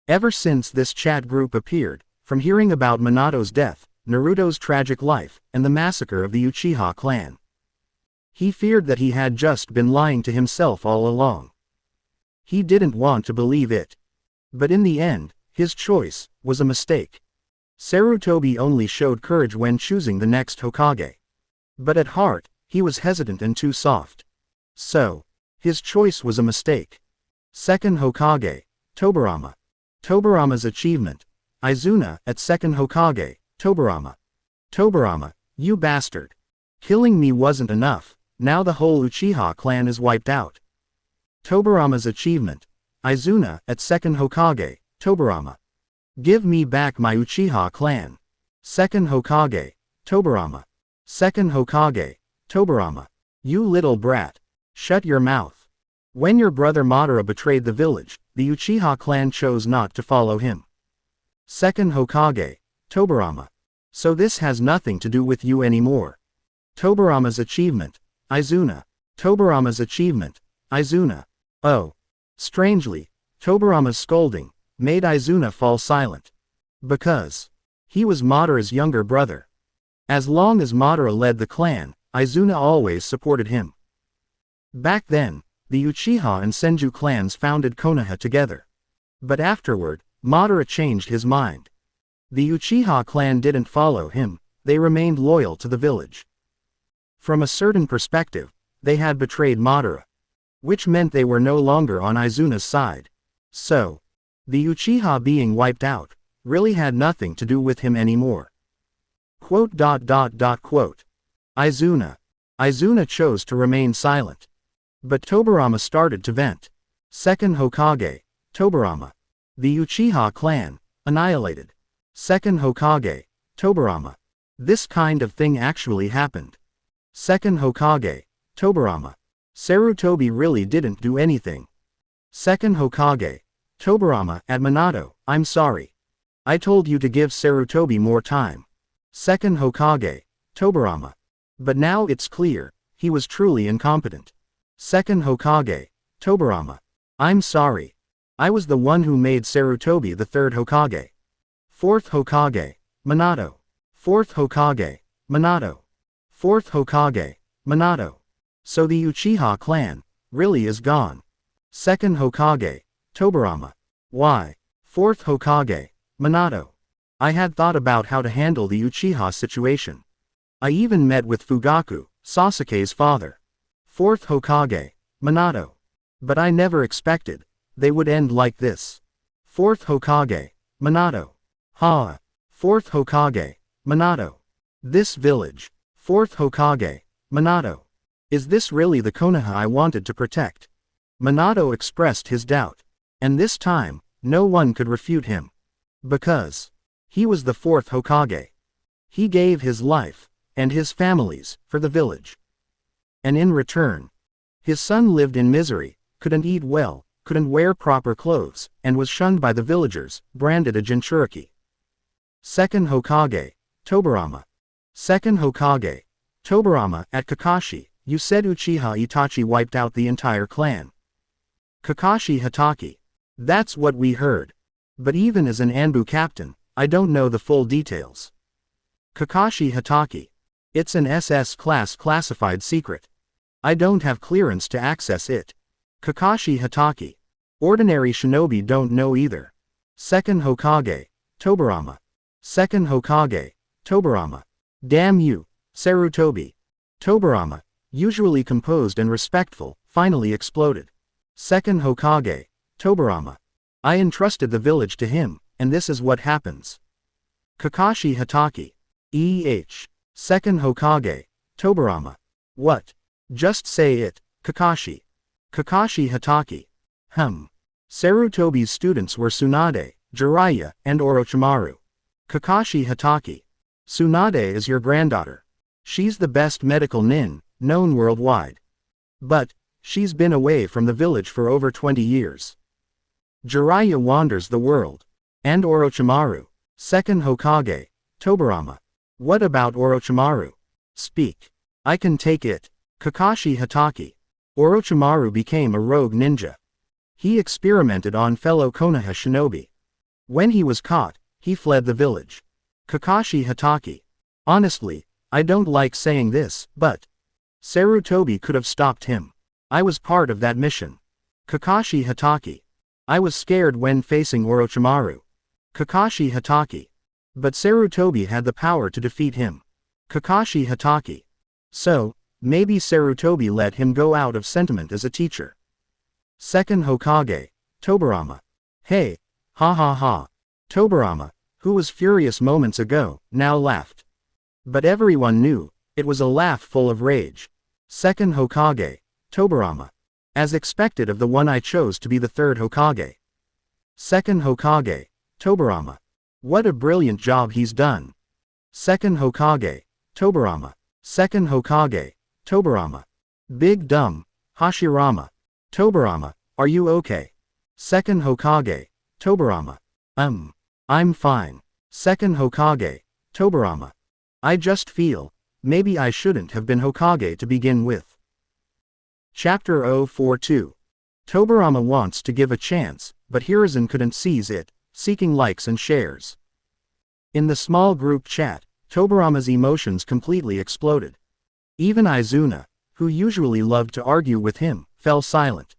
ever since this chat group appeared, from hearing about Minato's death, Naruto's tragic life, and the massacre of the Uchiha clan, he feared that he had just been lying to himself all along. He didn't want to believe it. But in the end, his choice was a mistake. Sarutobi only showed courage when choosing the next Hokage. But at heart, he was hesitant and too soft. So, his choice was a mistake. Second Hokage, Tobirama. Tobirama's achievement. Izuna at second Hokage, Tobirama. Tobirama, you bastard. Killing me wasn't enough, now the whole Uchiha clan is wiped out. Tobirama's achievement. Izuna at second Hokage, Tobirama. Give me back my Uchiha clan. Second Hokage, Tobirama. Second Hokage, Tobirama. You little brat. Shut your mouth. When your brother Madara betrayed the village, the Uchiha clan chose not to follow him. Second Hokage, Tobirama. So this has nothing to do with you anymore. Tobirama's achievement. Izuna. Tobirama's achievement. Izuna. Oh. Strangely, Tobirama's scolding made Izuna fall silent. Because he was Madara's younger brother. As long as Madara led the clan, Izuna always supported him. Back then, the Uchiha and Senju clans founded Konoha together. But afterward, Madara changed his mind. The Uchiha clan didn't follow him, they remained loyal to the village. From a certain perspective, they had betrayed Madara. Which meant they were no longer on Izuna's side. So, the Uchiha being wiped out, really had nothing to do with him anymore. Izuna. Izuna chose to remain silent. But Tobirama started to vent. Second Hokage, Tobirama. The Uchiha clan, annihilated. Second Hokage, Tobirama. This kind of thing actually happened. Second Hokage, Tobirama. Sarutobi really didn't do anything. Second Hokage, Tobirama at Minato, I'm sorry. I told you to give Sarutobi more time. Second Hokage, Tobirama. But now it's clear, he was truly incompetent. Second Hokage, Tobirama. I'm sorry. I was the one who made Sarutobi the third Hokage. Fourth Hokage, Minato. Fourth Hokage, Minato. Fourth Hokage, Minato. So the Uchiha clan really is gone. Second Hokage, Tobirama. Why? Fourth Hokage, Minato. I had thought about how to handle the Uchiha situation. I even met with Fugaku, Sasuke's father. Fourth Hokage, Minato. But I never expected they would end like this. Fourth Hokage, Minato. Ha! Fourth Hokage, Minato. This village. Fourth Hokage, Minato. Is this really the Konoha I wanted to protect? Minato expressed his doubt. And this time, no one could refute him. Because he was the fourth Hokage. He gave his life, and his family's, for the village. And in return, his son lived in misery, couldn't eat well, couldn't wear proper clothes, and was shunned by the villagers, branded a Jinchuriki. Second Hokage, Tobirama. Second Hokage, Tobirama at Kakashi. You said Uchiha Itachi wiped out the entire clan. Kakashi Hatake. That's what we heard. But even as an Anbu captain, I don't know the full details. Kakashi Hatake. It's an SS class classified secret. I don't have clearance to access it. Kakashi Hatake. Ordinary shinobi don't know either. Second Hokage, Tobirama. Second Hokage, Tobirama. Damn you, Sarutobi. Tobirama, usually composed and respectful, finally exploded. Second Hokage, Tobirama. I entrusted the village to him, and this is what happens. Kakashi Hatake. Second Hokage, Tobirama. What? Just say it, Kakashi. Kakashi Hatake. Sarutobi's students were Tsunade, Jiraiya, and Orochimaru. Kakashi Hatake. Tsunade is your granddaughter. She's the best medical nin, known worldwide. But, she's been away from the village for over 20 years. Jiraiya wanders the world. And Orochimaru. Second Hokage, Tobirama. What about Orochimaru? Speak. I can take it. Kakashi Hatake. Orochimaru became a rogue ninja. He experimented on fellow Konoha shinobi. When he was caught, he fled the village. Kakashi Hatake. Honestly, I don't like saying this, but Sarutobi could have stopped him. I was part of that mission. Kakashi Hatake. I was scared when facing Orochimaru. Kakashi Hatake. But Sarutobi had the power to defeat him. Kakashi Hatake. So, maybe Sarutobi let him go out of sentiment as a teacher. Second Hokage, Tobirama. Hey, ha ha ha. Tobirama, who was furious moments ago, now laughed. But everyone knew, it was a laugh full of rage. Second Hokage, Tobirama. As expected of the one I chose to be the third Hokage. Second Hokage, Tobirama. What a brilliant job he's done. Second Hokage, Tobirama. Second Hokage, Tobirama. Big dumb, Hashirama. Tobirama, are you okay? Second Hokage, Tobirama. I'm fine. Second Hokage, Tobirama. I just feel, maybe I shouldn't have been Hokage to begin with. Chapter 042. Tobirama wants to give a chance, but Hiruzen couldn't seize it, seeking likes and shares. In the small group chat, Tobirama's emotions completely exploded. Even Izuna, who usually loved to argue with him, fell silent.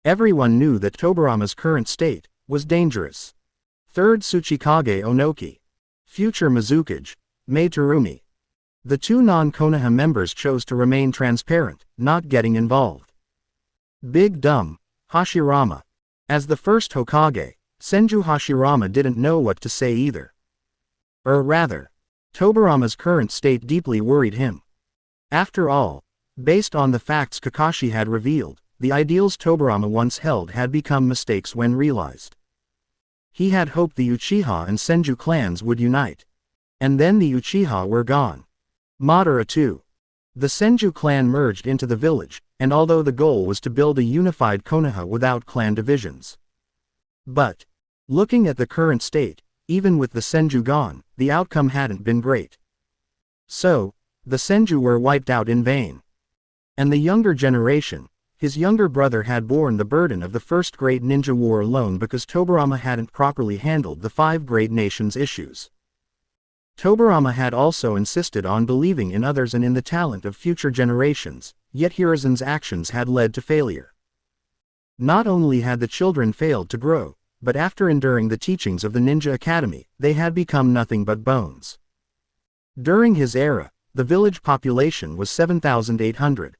Everyone knew that Tobirama's current state was dangerous. Third Tsuchikage Onoki. Future Mizukage, Mei Terumi. The two non-Konoha members chose to remain transparent, not getting involved. Big dumb, Hashirama. As the first Hokage, Senju Hashirama didn't know what to say either. Rather, Tobirama's current state deeply worried him. After all, based on the facts Kakashi had revealed, the ideals Tobirama once held had become mistakes when realized. He had hoped the Uchiha and Senju clans would unite. And then the Uchiha were gone. Madara too. The Senju clan merged into the village, and although the goal was to build a unified Konoha without clan divisions. But, looking at the current state, even with the Senju gone, the outcome hadn't been great. So, the Senju were wiped out in vain. And the younger generation, his younger brother had borne the burden of the first great ninja war alone because Tobirama hadn't properly handled the 5 great nations' issues. Tobirama had also insisted on believing in others and in the talent of future generations, yet Hiruzen's actions had led to failure. Not only had the children failed to grow, but after enduring the teachings of the Ninja Academy, they had become nothing but bones. During his era, the village population was 7,800.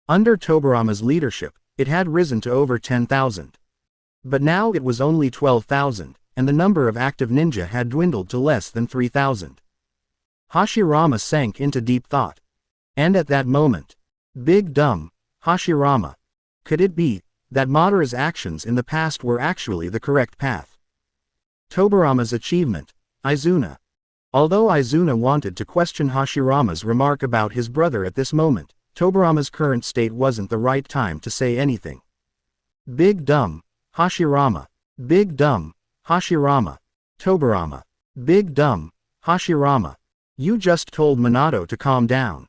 Under Tobirama's leadership, it had risen to over 10,000. But now it was only 12,000, and the number of active ninja had dwindled to less than 3,000. Hashirama sank into deep thought. And at that moment, big dumb, Hashirama. Could it be that Madara's actions in the past were actually the correct path? Tobirama's achievement, Izuna. Although Izuna wanted to question Hashirama's remark about his brother at this moment, Tobirama's current state wasn't the right time to say anything. Big dumb, Hashirama. Big dumb, Hashirama. Tobirama. Big dumb, Hashirama. You just told Minato to calm down.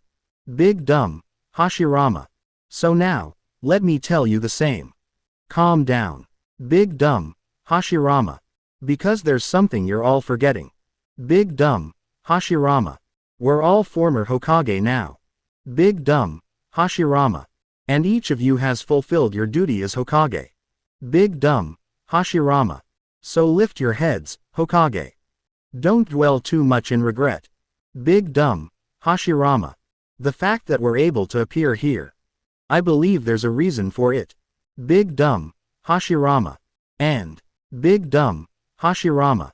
Big dumb, Hashirama. So now, let me tell you the same. Calm down. Big dumb, Hashirama. Because there's something you're all forgetting. Big dumb, Hashirama. We're all former Hokage now. Big dumb, Hashirama. And each of you has fulfilled your duty as Hokage. Big dumb, Hashirama. So lift your heads, Hokage. Don't dwell too much in regret. Big dumb, Hashirama. The fact that we're able to appear here. I believe there's a reason for it. Big dumb, Hashirama. And, big dumb, Hashirama.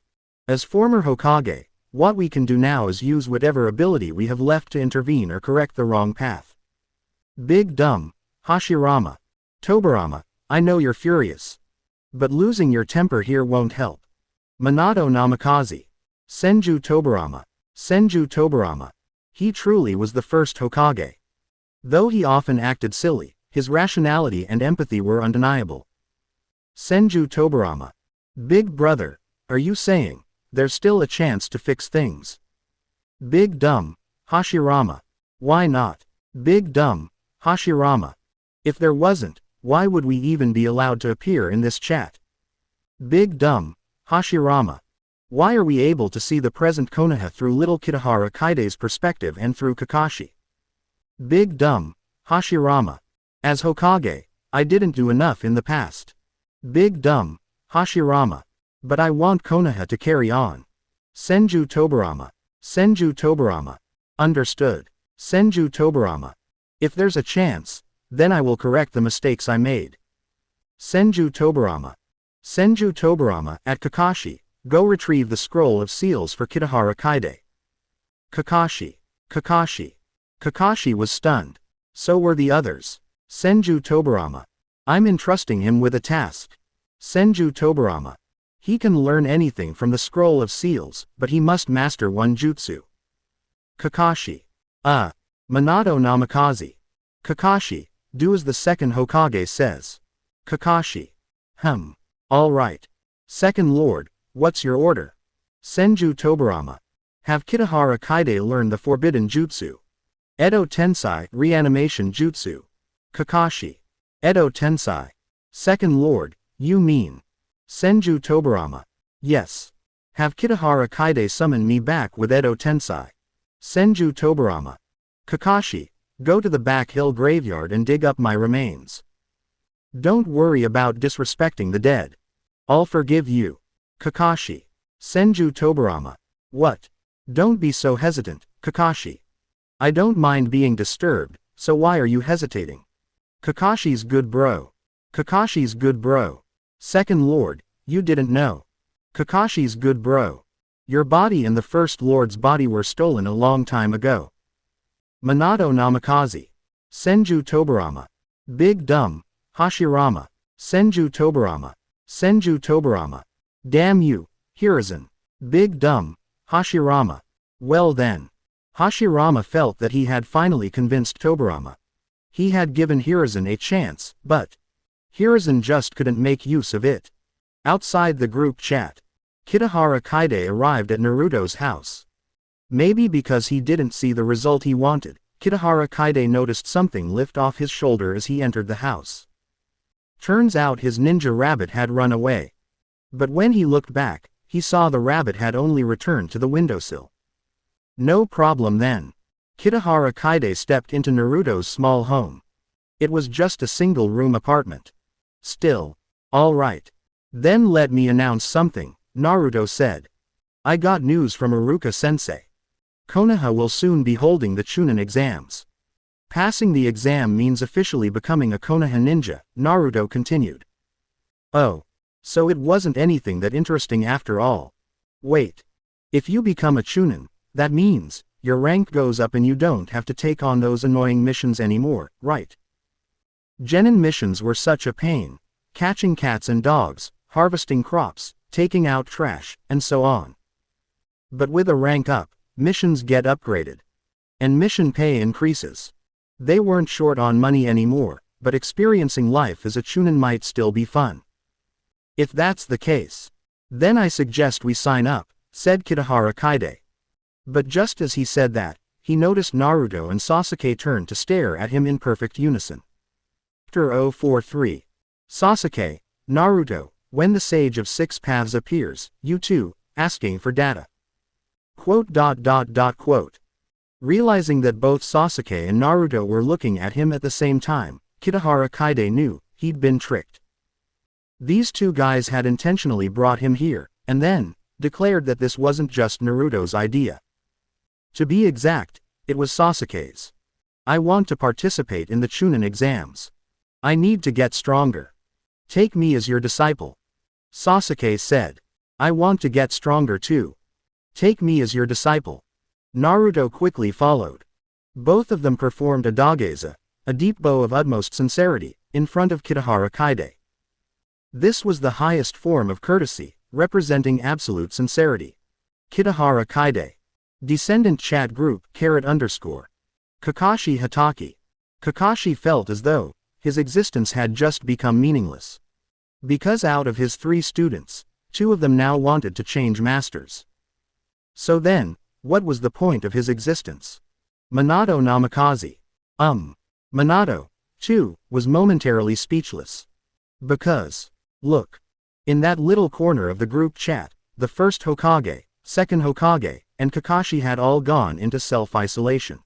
As former Hokage, what we can do now is use whatever ability we have left to intervene or correct the wrong path. Big dumb, Hashirama. Tobirama, I know you're furious. But losing your temper here won't help. Minato Namikaze. Senju Tobirama. Senju Tobirama. He truly was the first Hokage. Though he often acted silly, his rationality and empathy were undeniable. Senju Tobirama. Big brother, are you saying there's still a chance to fix things? Big dumb, Hashirama. Why not? Big dumb, Hashirama. If there wasn't, why would we even be allowed to appear in this chat? Big dumb, Hashirama. Why are we able to see the present Konoha through little Kitahara Kaide's perspective and through Kakashi? Big dumb, Hashirama. As Hokage, I didn't do enough in the past. Big dumb, Hashirama. But I want Konoha to carry on. Senju Tobirama. Senju Tobirama. Understood. Senju Tobirama. If there's a chance, then I will correct the mistakes I made. Senju Tobirama. Senju Tobirama. At Kakashi, go retrieve the scroll of seals for Kitahara Kaide. Kakashi. Kakashi. Kakashi was stunned. So were the others. Senju Tobirama. I'm entrusting him with a task. Senju Tobirama. He can learn anything from the scroll of seals, but he must master one jutsu. Kakashi. Minato Namikaze. Kakashi, do as the second Hokage says. Kakashi. All right. Second Lord, what's your order? Senju Tobirama. Have Kitahara Kaide learn the forbidden jutsu. Edo Tensai reanimation jutsu. Kakashi. Edo Tensai. Second Lord, you mean? Senju Tobirama. Yes. Have Kitahara Kaide summon me back with Edo Tensai. Senju Tobirama. Kakashi, go to the back hill graveyard and dig up my remains. Don't worry about disrespecting the dead. I'll forgive you. Kakashi. Senju Tobirama. What? Don't be so hesitant, Kakashi. I don't mind being disturbed, so why are you hesitating? Kakashi's good bro. Kakashi's good bro. Second Lord, you didn't know. Kakashi's good bro. Your body and the First Lord's body were stolen a long time ago. Minato Namikaze. Senju Tobirama. Big dumb, Hashirama. Senju Tobirama. Senju Tobirama. Damn you, Hiruzen. Big dumb, Hashirama. Well then. Hashirama felt that he had finally convinced Tobirama. He had given Hiruzen a chance, but Hiruzen just couldn't make use of it. Outside the group chat, Kitahara Kaide arrived at Naruto's house. Maybe because he didn't see the result he wanted, Kitahara Kaide noticed something lift off his shoulder as he entered the house. Turns out his ninja rabbit had run away. But when he looked back, he saw the rabbit had only returned to the windowsill. No problem then. Kitahara Kaide stepped into Naruto's small home. It was just a single-room apartment. Still, all right. Then let me announce something, Naruto said. I got news from Iruka-sensei. Konoha will soon be holding the Chunin exams. Passing the exam means officially becoming a Konoha ninja, Naruto continued. Oh. So it wasn't anything that interesting after all. Wait. If you become a Chunin, that means your rank goes up and you don't have to take on those annoying missions anymore, right? Genin missions were such a pain. Catching cats and dogs, harvesting crops, taking out trash, and so on. But with a rank up, missions get upgraded. And mission pay increases. They weren't short on money anymore, but experiencing life as a Chunin might still be fun. If that's the case, then I suggest we sign up, said Kitahara Kaide. But just as he said that, he noticed Naruto and Sasuke turn to stare at him in perfect unison. Chapter 043. Sasuke, Naruto, When the Sage of Six Paths appears, you too, asking for data. Quote. Realizing that both Sasuke and Naruto were looking at him at the same time, Kitahara Kaide knew he'd been tricked. These two guys had intentionally brought him here, and then declared that this wasn't just Naruto's idea. To be exact, it was Sasuke's. I want to participate in the Chunin exams. I need to get stronger. Take me as your disciple. Sasuke said. I want to get stronger too. Take me as your disciple. Naruto quickly followed. Both of them performed a dageza, a deep bow of utmost sincerity, in front of Kitahara Kaide. This was the highest form of courtesy, representing absolute sincerity. Kitahara Kaide. Descendant chat group, _. Kakashi Hatake. Kakashi felt as though his existence had just become meaningless. Because out of his 3 students, 2 of them now wanted to change masters. So then, what was the point of his existence? Minato Namikaze. Minato, too, was momentarily speechless. Because, look. In that little corner of the group chat, the first Hokage, second Hokage, and Kakashi had all gone into self-isolation.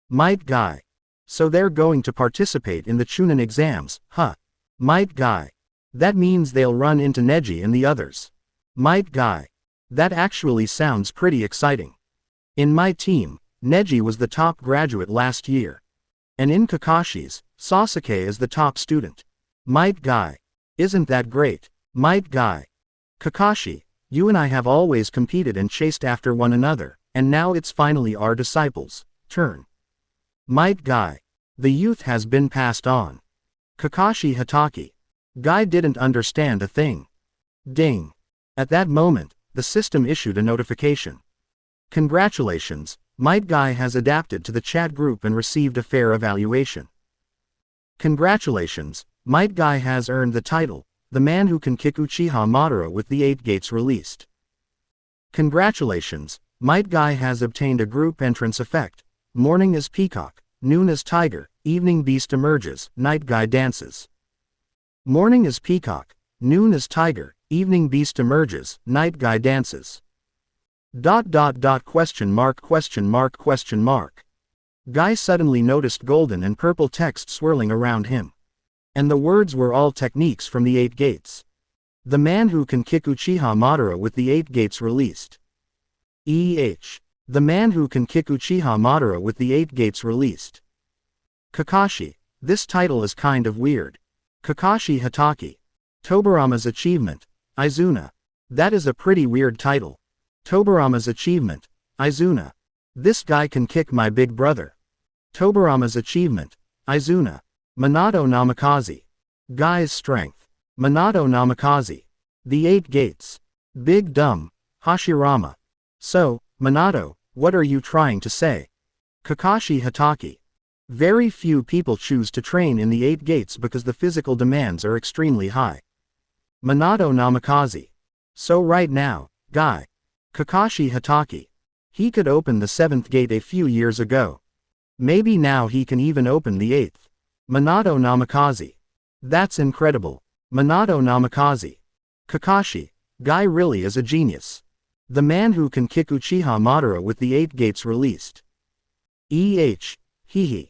Might Guy. So they're going to participate in the Chunin exams, huh? Might Guy. That means they'll run into Neji and the others. Might Guy. That actually sounds pretty exciting. In my team, Neji was the top graduate last year. And in Kakashi's, Sasuke is the top student. Might Guy. Isn't that great? Might Guy. Kakashi, you and I have always competed and chased after one another, and now it's finally our disciples' turn. Might Guy. The youth has been passed on. Kakashi Hatake. Guy didn't understand a thing. Ding. At that moment, the system issued a notification. Congratulations, Might Guy has adapted to the chat group and received a fair evaluation. Congratulations, Might Guy has earned the title, the man who can kick Uchiha Madara with the 8 gates released. Congratulations, Might Guy has obtained a group entrance effect. Morning as peacock, noon as tiger, evening beast emerges, night guy dances. Morning as peacock, noon as tiger, evening beast emerges, night guy dances. Question mark. Guy suddenly noticed golden and purple text swirling around him. And the words were all techniques from the 8 gates. The man who can kick Uchiha Madara with the 8 gates released. The man who can kick Uchiha Madara with the 8 gates released. Kakashi, this title is kind of weird. Kakashi Hatake. Tobirama's achievement, Izuna. That is a pretty weird title. Tobirama's achievement, Izuna. This guy can kick my big brother. Tobirama's achievement, Izuna. Minato Namikaze. Guy's strength. Minato Namikaze. The 8 gates. Big dumb, Hashirama. So, Minato, what are you trying to say? Kakashi Hatake. Very few people choose to train in the 8 gates because the physical demands are extremely high. Minato Namikaze. So right now, Guy. Kakashi Hatake. He could open the 7th gate a few years ago. Maybe now he can even open the 8th. Minato Namikaze. That's incredible. Minato Namikaze. Kakashi. Guy really is a genius. The man who can kick Uchiha Madara with the 8 gates released. Hehe.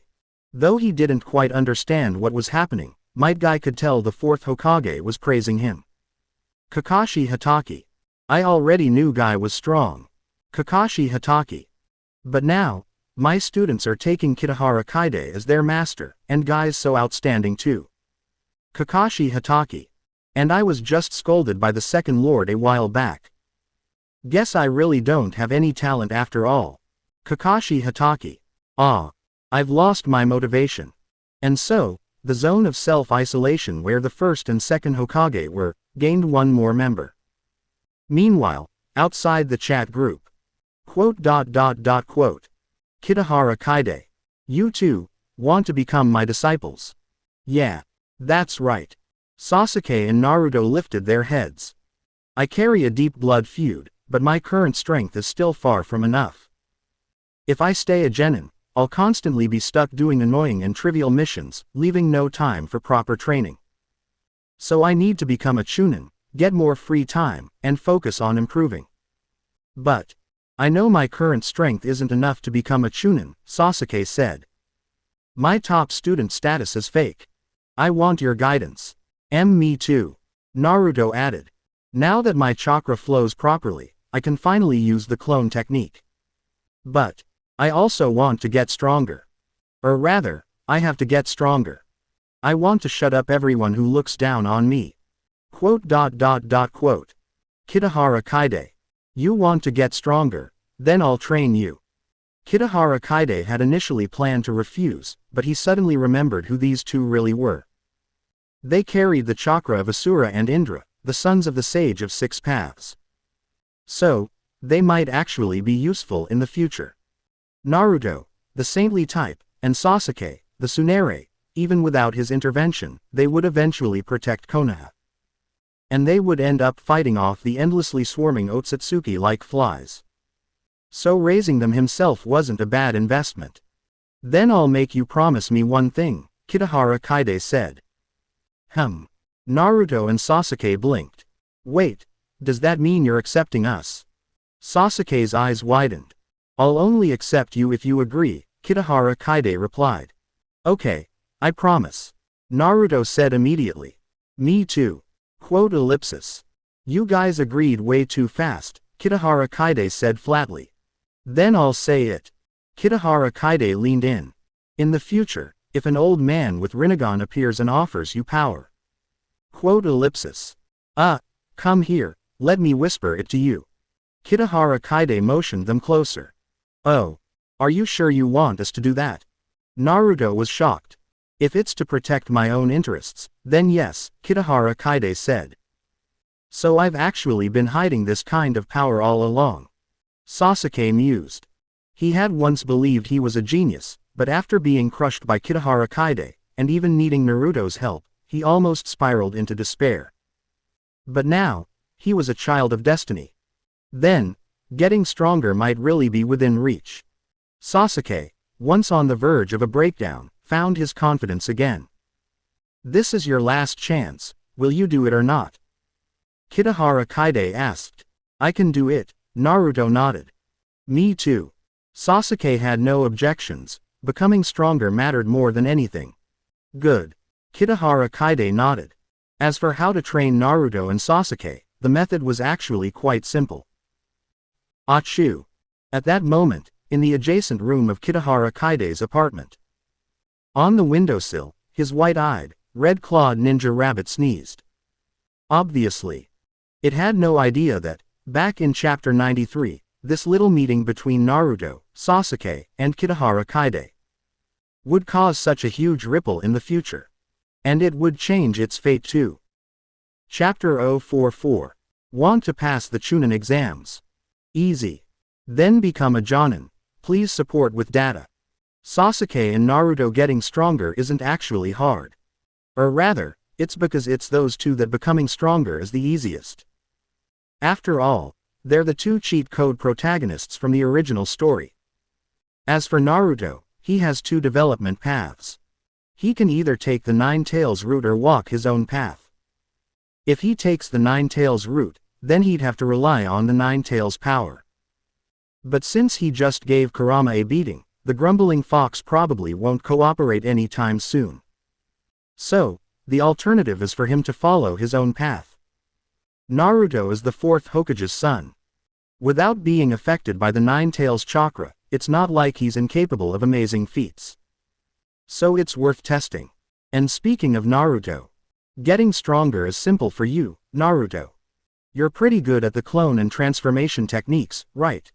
Though he didn't quite understand what was happening, Might Guy could tell the 4th Hokage was praising him. Kakashi Hatake. I already knew Guy was strong. Kakashi Hatake. But now, my students are taking Kitahara Kaide as their master, and Guy's so outstanding too. Kakashi Hatake. And I was just scolded by the second lord a while back. Guess I really don't have any talent after all. Kakashi Hatake. I've lost my motivation. And so, the zone of self-isolation where the first and second Hokage were, gained one more member. Meanwhile, outside the chat group. Kitahara Kaide. You too, want to become my disciples? Yeah. That's right. Sasuke and Naruto lifted their heads. I carry a deep blood feud, but my current strength is still far from enough. If I stay a genin, I'll constantly be stuck doing annoying and trivial missions, leaving no time for proper training. So I need to become a chunin, get more free time, and focus on improving. But I know my current strength isn't enough to become a chunin, Sasuke said. My top student status is fake. I want your guidance. Me too. Naruto added. Now that my chakra flows properly, I can finally use the clone technique. But I also want to get stronger. Or rather, I have to get stronger. I want to shut up everyone who looks down on me. Quote. Kitahara Kaide. You want to get stronger, then I'll train you. Kitahara Kaide had initially planned to refuse, but he suddenly remembered who these two really were. They carried the chakra of Asura and Indra, the sons of the Sage of Six Paths. So, they might actually be useful in the future. Naruto, the saintly type, and Sasuke, the Tsunere, even without his intervention, they would eventually protect Konoha. And they would end up fighting off the endlessly swarming Otsutsuki like flies. So raising them himself wasn't a bad investment. Then I'll make you promise me one thing, Kitahara Kaide said. Naruto and Sasuke blinked. Wait, does that mean you're accepting us? Sasuke's eyes widened. I'll only accept you if you agree, Kitahara Kaide replied. Okay, I promise. Naruto said immediately. Me too. Quote ellipsis. You guys agreed way too fast, Kitahara Kaide said flatly. Then I'll say it. Kitahara Kaide leaned in. In the future, if an old man with Rinnegan appears and offers you power. Quote ellipsis. Come here, let me whisper it to you. Kitahara Kaide motioned them closer. Oh. Are you sure you want us to do that? Naruto was shocked. If it's to protect my own interests, then yes, Kitahara Kaide said. So I've actually been hiding this kind of power all along. Sasuke mused. He had once believed he was a genius, but after being crushed by Kitahara Kaide, and even needing Naruto's help, he almost spiraled into despair. But now, he was a child of destiny. Then, getting stronger might really be within reach. Sasuke, once on the verge of a breakdown, found his confidence again. This is your last chance, will you do it or not? Kitahara Kaide asked. I can do it, Naruto nodded. Me too. Sasuke had no objections, becoming stronger mattered more than anything. Good. Kitahara Kaide nodded. As for how to train Naruto and Sasuke, the method was actually quite simple. Achoo. At that moment, in the adjacent room of Kitahara Kaide's apartment. On the windowsill, his white-eyed, red-clawed ninja rabbit sneezed. Obviously. It had no idea that, back in Chapter 93, this little meeting between Naruto, Sasuke, and Kitahara Kaide would cause such a huge ripple in the future. And it would change its fate too. Chapter 044. Want to pass the Chunin exams? Easy. Then become a Jonin. Please support with data. Sasuke and Naruto getting stronger isn't actually hard. Or rather, it's because it's those two that becoming stronger is the easiest. After all, they're the two cheat code protagonists from the original story. As for Naruto, he has two development paths. He can either take the Nine Tails route or walk his own path. If he takes the Nine Tails route, then he'd have to rely on the Nine Tails power. But since he just gave Kurama a beating, the grumbling fox probably won't cooperate anytime soon. So, the alternative is for him to follow his own path. Naruto is the fourth Hokage's son. Without being affected by the Nine Tails chakra, it's not like he's incapable of amazing feats. So it's worth testing. And speaking of Naruto, getting stronger is simple for you, Naruto. You're pretty good at the clone and transformation techniques, right?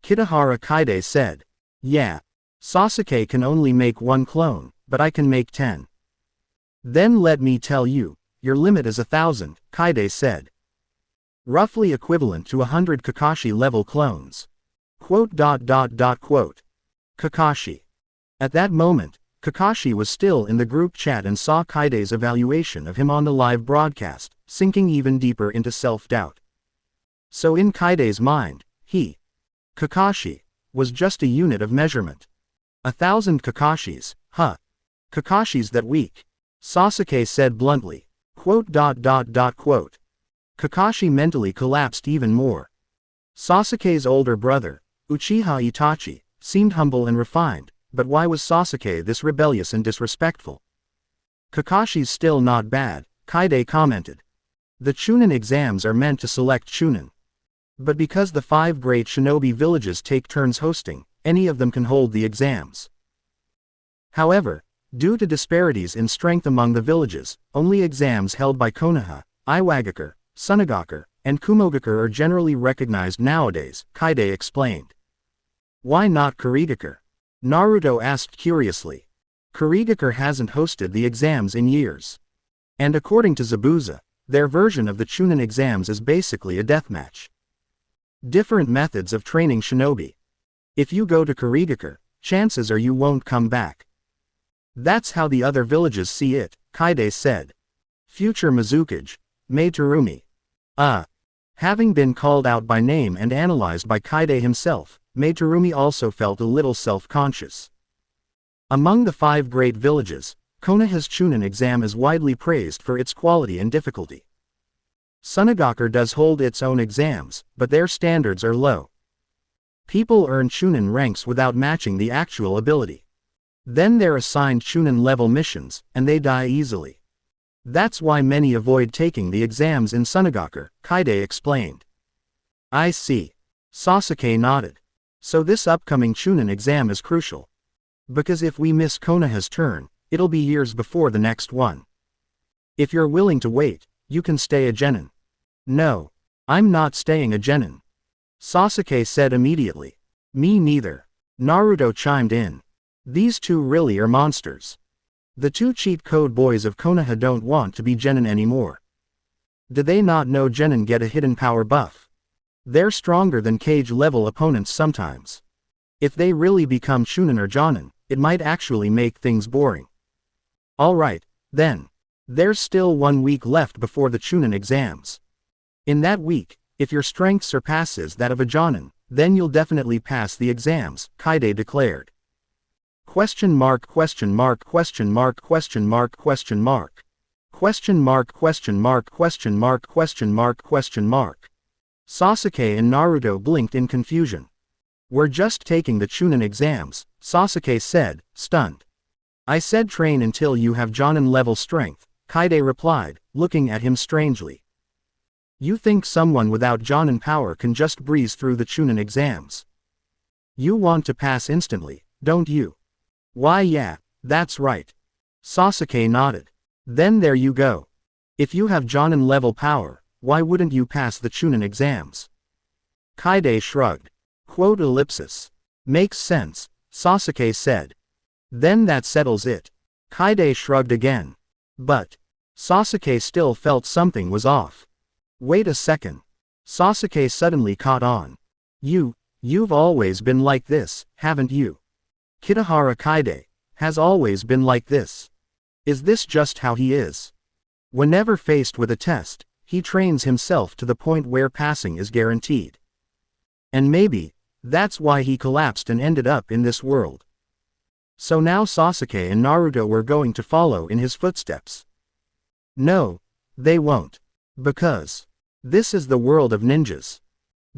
Kitahara Kaide said. Yeah. Sasuke can only make one clone, but I can make 10. Then let me tell you, your limit is 1,000, Kaide said. Roughly equivalent to 100 Kakashi-level clones. Quote. Kakashi. At that moment, Kakashi was still in the group chat and saw Kaide's evaluation of him on the live broadcast, sinking even deeper into self-doubt. So in Kaide's mind, Kakashi, was just a unit of measurement. 1,000 Kakashis, huh? Kakashi's that weak. Sasuke said bluntly. Quote. Kakashi mentally collapsed even more. Sasuke's older brother, Uchiha Itachi, seemed humble and refined, but why was Sasuke this rebellious and disrespectful? Kakashi's still not bad, Kaide commented. The Chunin exams are meant to select Chunin. But because the 5 great shinobi villages take turns hosting, any of them can hold the exams. However, due to disparities in strength among the villages, only exams held by Konoha, Iwagakure, Sunagakure, and Kumogakure are generally recognized nowadays, Kaide explained. Why not Kurigakure? Naruto asked curiously. Kurigakure hasn't hosted the exams in years. And according to Zabuza, their version of the Chunin exams is basically a deathmatch. Different methods of training shinobi. If you go to Kurigakure, chances are you won't come back. That's how the other villages see it, Kaide said. Future Mizukage, Meitarumi. Having been called out by name and analyzed by Kaide himself, Meitarumi also felt a little self-conscious. Among the 5 great villages, Konoha's Chunin exam is widely praised for its quality and difficulty. Sunagakure does hold its own exams, but their standards are low. People earn Chunin ranks without matching the actual ability. Then they're assigned Chunin level missions, and they die easily. That's why many avoid taking the exams in Sunagakure, Kaide explained. I see. Sasuke nodded. So this upcoming Chunin exam is crucial. Because if we miss Konoha's turn, it'll be years before the next one. If you're willing to wait, you can stay a genin. No. I'm not staying a genin. Sasuke said immediately. Me neither. Naruto chimed in. These two really are monsters. The 2 cheat code boys of Konoha don't want to be genin anymore. Do they not know genin get a hidden power buff? They're stronger than cage level opponents sometimes. If they really become Chunin or Jonin, it might actually make things boring. Alright, then. There's still 1 week left before the Chunin exams. In that week, if your strength surpasses that of a Jonin, then you'll definitely pass the exams, Kaide declared. Question mark. Sasuke and Naruto blinked in confusion. We're just taking the Chunin exams, Sasuke said, stunned. I said train until you have Jonin level strength, Kaide replied, looking at him strangely. You think someone without Jonin power can just breeze through the Chunin exams? You want to pass instantly, don't you? Why yeah, that's right. Sasuke nodded. Then there you go. If you have Jonin level power, why wouldn't you pass the Chunin exams? Kaide shrugged. Makes sense, Sasuke said. Then that settles it. Kaide shrugged again. But Sasuke still felt something was off. Wait a second. Sasuke suddenly caught on. You've always been like this, haven't you? Kitahara Kaide has always been like this. Is this just how he is? Whenever faced with a test, he trains himself to the point where passing is guaranteed. And maybe that's why he collapsed and ended up in this world. So now Sasuke and Naruto were going to follow in his footsteps. No, they won't. Because this is the world of ninjas.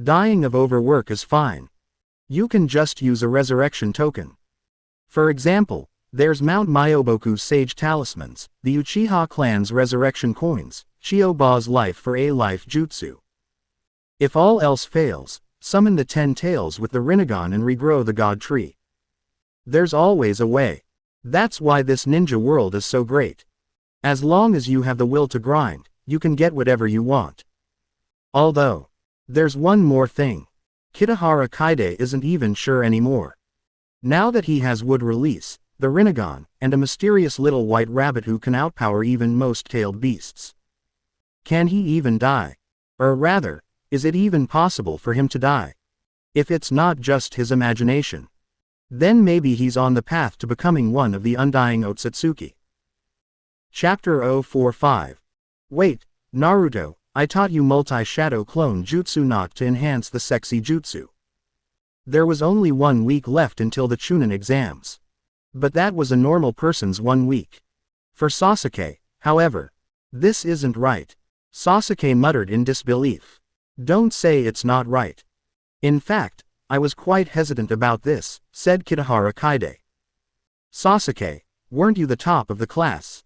Dying of overwork is fine. You can just use a resurrection token. For example, there's Mount Myoboku's Sage Talismans, the Uchiha clan's resurrection coins, Chioba's life for a life jutsu. If all else fails, summon the 10 tails with the Rinnegan and regrow the god tree. There's always a way. That's why this ninja world is so great. As long as you have the will to grind, you can get whatever you want. Although, there's one more thing. Kitahara Kaide isn't even sure anymore. Now that he has wood release, the Rinnegan, and a mysterious little white rabbit who can outpower even most tailed beasts. Can he even die? Or rather, is it even possible for him to die? If it's not just his imagination, then maybe he's on the path to becoming one of the undying Otsutsuki. Chapter 045. Wait, Naruto, I taught you multi-shadow clone jutsu not to enhance the sexy jutsu. There was only 1 week left until the Chunin exams. But that was a normal person's 1 week. For Sasuke, however, This isn't right. Sasuke muttered in disbelief. Don't say it's not right. In fact, I was quite hesitant about this, said Kitahara Kaide. Sasuke, weren't you the top of the class?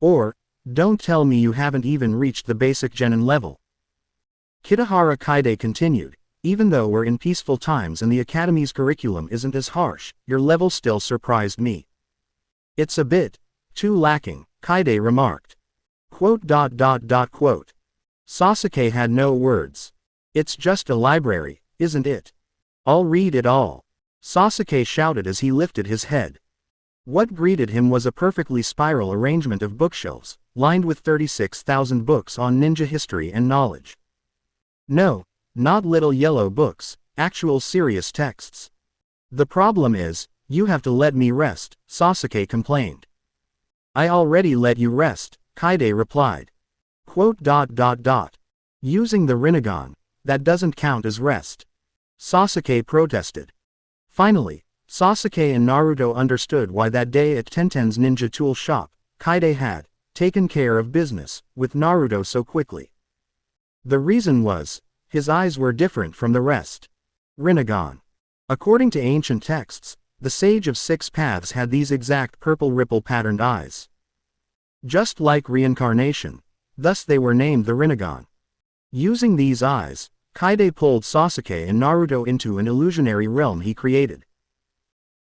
Or, don't tell me you haven't even reached the basic genin level. Kitahara Kaide continued, even though we're in peaceful times and the academy's curriculum isn't as harsh, your level still surprised me. It's a bit too lacking, Kaide remarked. Quote. Sasuke had no words. It's just a library, isn't it? I'll read it all. Sasuke shouted as he lifted his head. What greeted him was a perfectly spiral arrangement of bookshelves, lined with 36,000 books on ninja history and knowledge. No, not little yellow books, actual serious texts. The problem is, you have to let me rest, Sasuke complained. I already let you rest, Kaide replied. Quote. Using the Rinnegan, that doesn't count as rest. Sasuke protested. Finally, Sasuke and Naruto understood why that day at Tenten's ninja tool shop, Kaide had taken care of business with Naruto so quickly. The reason was, his eyes were different from the rest. Rinnegan. According to ancient texts, the Sage of Six Paths had these exact purple ripple-patterned eyes. Just like reincarnation, thus they were named the Rinnegan. Using these eyes, Kaide pulled Sasuke and Naruto into an illusionary realm he created.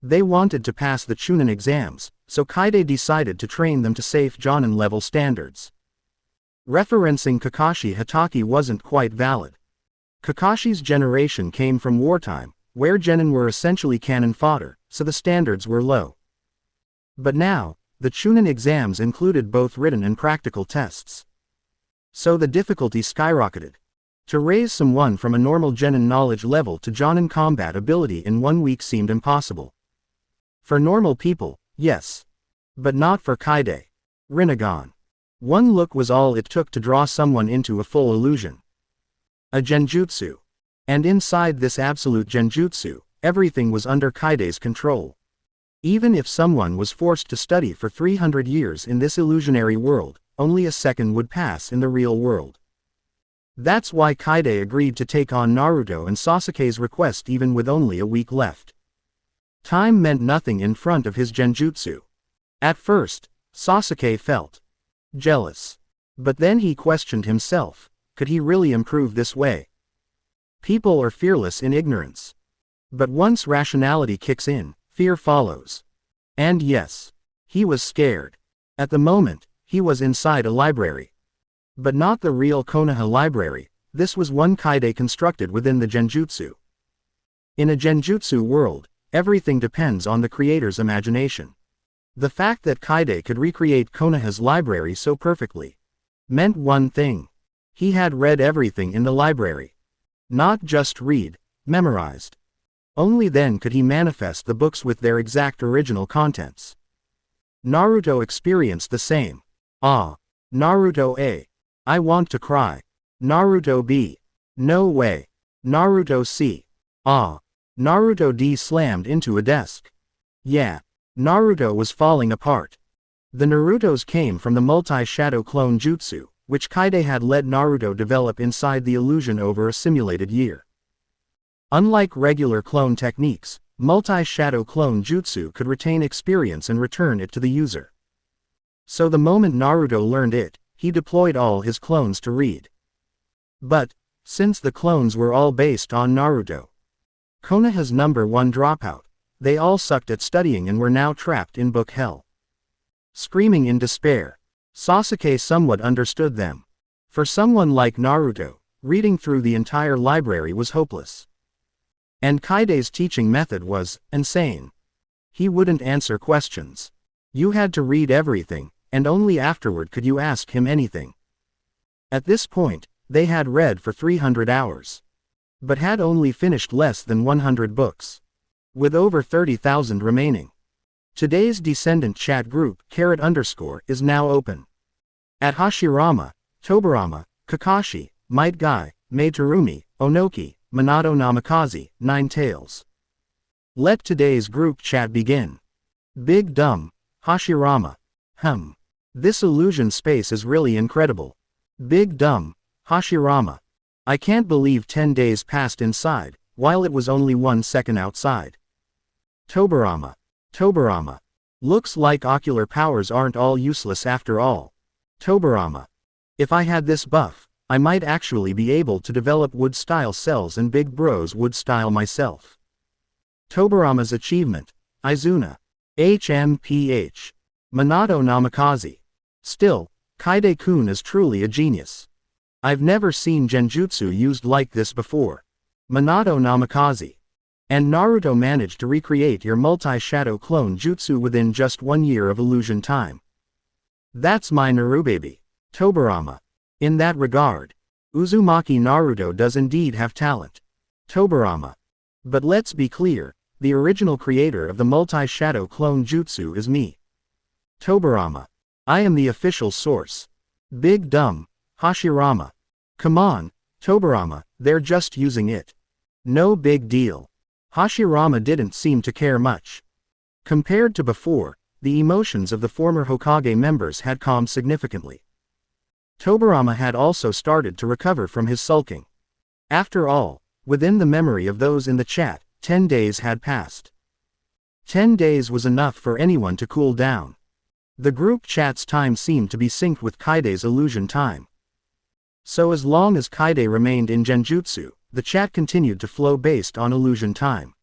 They wanted to pass the Chunin exams, so Kaide decided to train them to safe Jonin level standards. Referencing Kakashi Hatake wasn't quite valid. Kakashi's generation came from wartime, where genin were essentially cannon fodder, so the standards were low. But now, the Chunin exams included both written and practical tests. So the difficulty skyrocketed. To raise someone from a normal genin knowledge level to Jonin combat ability in 1 week seemed impossible. For normal people, yes. But not for Kaide. Rinnegan. One look was all it took to draw someone into a full illusion. A genjutsu. And inside this absolute genjutsu, everything was under Kaide's control. Even if someone was forced to study for 300 years in this illusionary world, only a second would pass in the real world. That's why Kaide agreed to take on Naruto and Sasuke's request even with only a week left. Time meant nothing in front of his genjutsu. At first, Sasuke felt jealous. But then he questioned himself, could he really improve this way? People are fearless in ignorance. But once rationality kicks in, fear follows. And yes, he was scared. At the moment, he was inside a library. But not the real Konoha library, this was one Kaide constructed within the genjutsu. In a genjutsu world, everything depends on the creator's imagination. The fact that Kaide could recreate Konoha's library so perfectly meant one thing. He had read everything in the library. Not just read, memorized. Only then could he manifest the books with their exact original contents. Naruto experienced the same. Ah. Naruto A. I want to cry. Naruto B. No way. Naruto C. Ah. Naruto D slammed into a desk. Yeah. Naruto was falling apart. The Narutos came from the multi-shadow clone jutsu, which Kaide had let Naruto develop inside the illusion over a simulated year. Unlike regular clone techniques, multi-shadow clone jutsu could retain experience and return it to the user. So the moment Naruto learned it, he deployed all his clones to read. But, since the clones were all based on Naruto, Konoha's #1 dropout, they all sucked at studying and were now trapped in book hell. Screaming in despair, Sasuke somewhat understood them. For someone like Naruto, reading through the entire library was hopeless. And Kaide's teaching method was insane. He wouldn't answer questions. You had to read everything, and only afterward could you ask him anything. At this point, they had read for 300 hours. But had only finished less than 100 books. With over 30,000 remaining. Today's descendant chat group, _, is now open. At Hashirama, Tobirama, Kakashi, Might Guy, Meitarumi, Onoki, Minato Namikaze, Nine Tails. Let today's group chat begin. Big Dumb, Hashirama. This illusion space is really incredible. Big dumb, Hashirama. I can't believe 10 days passed inside, while it was only 1 second outside. Tobarama. Tobarama. Looks like ocular powers aren't all useless after all. Tobarama. If I had this buff, I might actually be able to develop wood-style cells and Big Bros wood-style myself. Tobarama's achievement. Izuna. HMPH. Minato Namikaze. Still, Kaide-kun is truly a genius. I've never seen genjutsu used like this before. Minato Namikaze. And Naruto managed to recreate your multi-shadow clone jutsu within just 1 year of illusion time. That's my Narubaby. Tobarama. In that regard, Uzumaki Naruto does indeed have talent. Tobarama. But let's be clear, the original creator of the multi-shadow clone jutsu is me. Tobarama. I am the official source. Big dumb, Hashirama. Come on, Tobarama, they're just using it. No big deal. Hashirama didn't seem to care much. Compared to before, the emotions of the former Hokage members had calmed significantly. Tobarama had also started to recover from his sulking. After all, within the memory of those in the chat, 10 days had passed. 10 days was enough for anyone to cool down. The group chat's time seemed to be synced with Kaide's illusion time. So as long as Kaide remained in genjutsu, the chat continued to flow based on illusion time.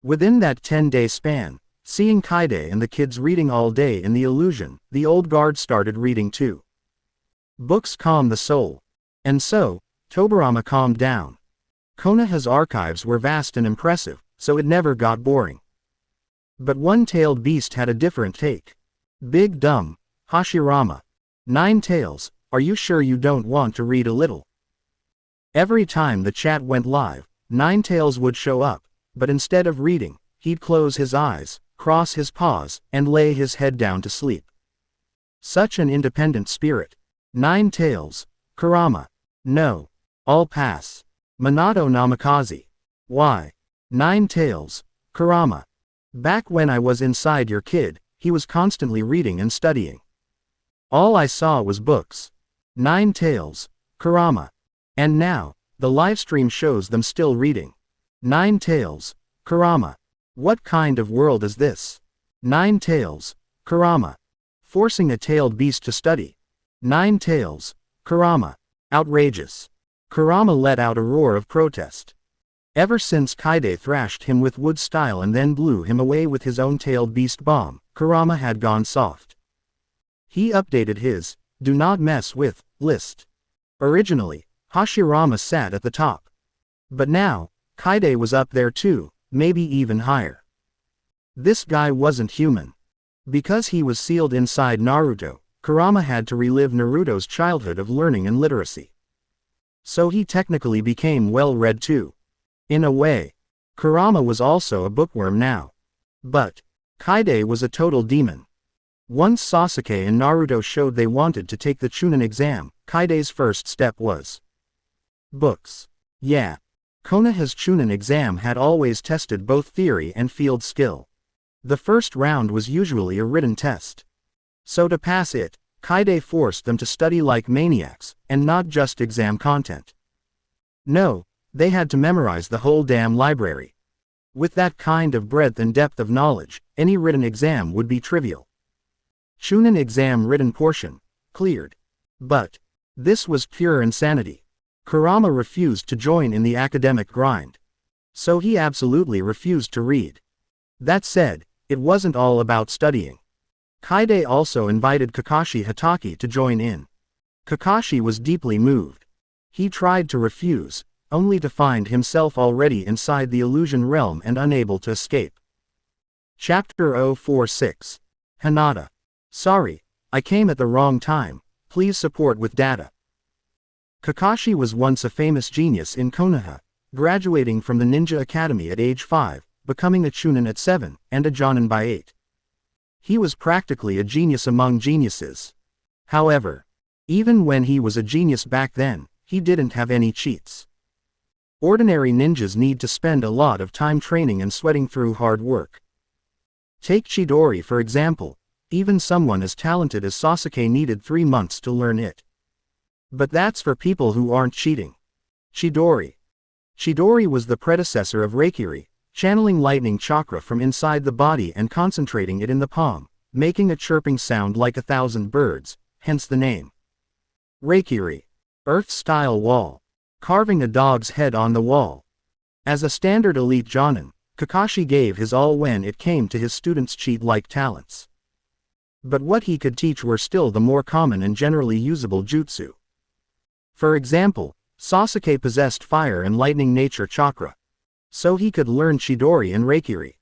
Within that 10-day span, seeing Kaide and the kids reading all day in the illusion, the old guard started reading too. Books calm the soul. And so, Tobarama calmed down. Konoha's archives were vast and impressive, so it never got boring. But one-tailed beast had a different take. Big dumb, Hashirama. 9 tails, are you sure you don't want to read a little? Every time the chat went live, 9 tails would show up, but instead of reading, he'd close his eyes, cross his paws, and lay his head down to sleep. Such an independent spirit. 9 tails, Kurama. No. I'll pass. Minato Namikaze. Why? 9 tails, Kurama. Back when I was inside your kid, he was constantly reading and studying. All I saw was books. 9 tails, Kurama. And now, the livestream shows them still reading. 9 tails, Kurama. What kind of world is this? 9 tails, Kurama. Forcing a tailed beast to study. 9 tails, Kurama. Outrageous. Kurama let out a roar of protest. Ever since Kaide thrashed him with wood style and then blew him away with his own tailed beast bomb, Kurama had gone soft. He updated his "do not mess with" list. Originally, Hashirama sat at the top. But now, Kaide was up there too, maybe even higher. This guy wasn't human. Because he was sealed inside Naruto, Kurama had to relive Naruto's childhood of learning and literacy. So he technically became well-read too. In a way, Kurama was also a bookworm now. But Kaide was a total demon. Once Sasuke and Naruto showed they wanted to take the Chunin exam, Kaide's first step was books. Yeah. Konoha's Chunin exam had always tested both theory and field skill. The first round was usually a written test. So to pass it, Kaide forced them to study like maniacs, and not just exam content. No, they had to memorize the whole damn library. With that kind of breadth and depth of knowledge, any written exam would be trivial. Chunin exam written portion, cleared. But this was pure insanity. Kurama refused to join in the academic grind. So he absolutely refused to read. That said, it wasn't all about studying. Kaide also invited Kakashi Hatake to join in. Kakashi was deeply moved. He tried to refuse, only to find himself already inside the illusion realm and unable to escape. Chapter 046. Hinata. Sorry, I came at the wrong time, please support with data. Kakashi was once a famous genius in Konoha, graduating from the Ninja Academy at age 5, becoming a Chunin at 7, and a Jonin by 8. He was practically a genius among geniuses. However, even when he was a genius back then, he didn't have any cheats. Ordinary ninjas need to spend a lot of time training and sweating through hard work. Take Chidori for example. Even someone as talented as Sasuke needed 3 months to learn it. But that's for people who aren't cheating. Chidori. Chidori was the predecessor of Reikiri, channeling lightning chakra from inside the body and concentrating it in the palm, making a chirping sound like 1,000 birds, hence the name. Reikiri. Earth-style wall. Carving a dog's head on the wall. As a standard elite Jonin, Kakashi gave his all when it came to his students' cheat-like talents. But what he could teach were still the more common and generally usable jutsu. For example, Sasuke possessed fire and lightning nature chakra. So he could learn Chidori and Reikiri.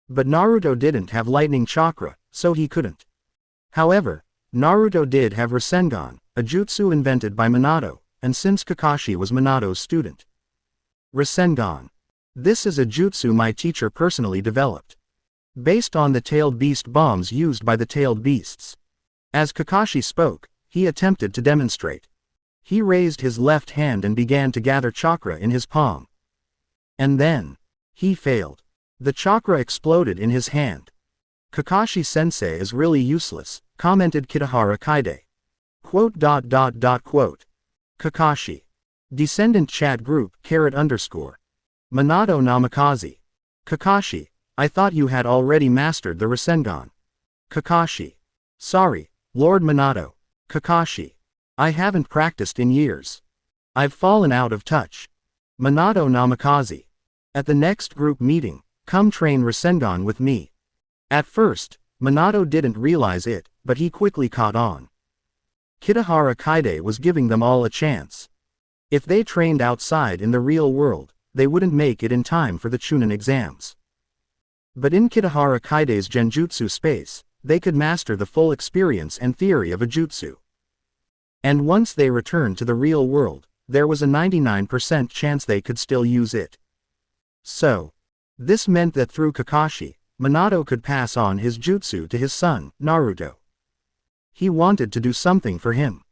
But Naruto didn't have lightning chakra, so he couldn't. However, Naruto did have Rasengan, a jutsu invented by Minato, and since Kakashi was Minato's student. Rasengan. This is a jutsu my teacher personally developed. Based on the tailed beast bombs used by the tailed beasts. As Kakashi spoke, he attempted to demonstrate. He raised his left hand and began to gather chakra in his palm. And then, he failed. The chakra exploded in his hand. Kakashi-sensei is really useless, commented Kitahara Kaide. Quote. Kakashi. Descendant chat group, _. Minato Namikaze. Kakashi, I thought you had already mastered the Rasengan. Kakashi. Sorry, Lord Minato. Kakashi. I haven't practiced in years. I've fallen out of touch. Minato Namikaze. At the next group meeting, come train Rasengan with me. At first, Minato didn't realize it, but he quickly caught on. Kitahara Kaide was giving them all a chance. If they trained outside in the real world, they wouldn't make it in time for the Chunin exams. But in Kitahara Kaide's genjutsu space, they could master the full experience and theory of a jutsu. And once they returned to the real world, there was a 99% chance they could still use it. So, this meant that through Kakashi, Minato could pass on his jutsu to his son, Naruto. He wanted to do something for him.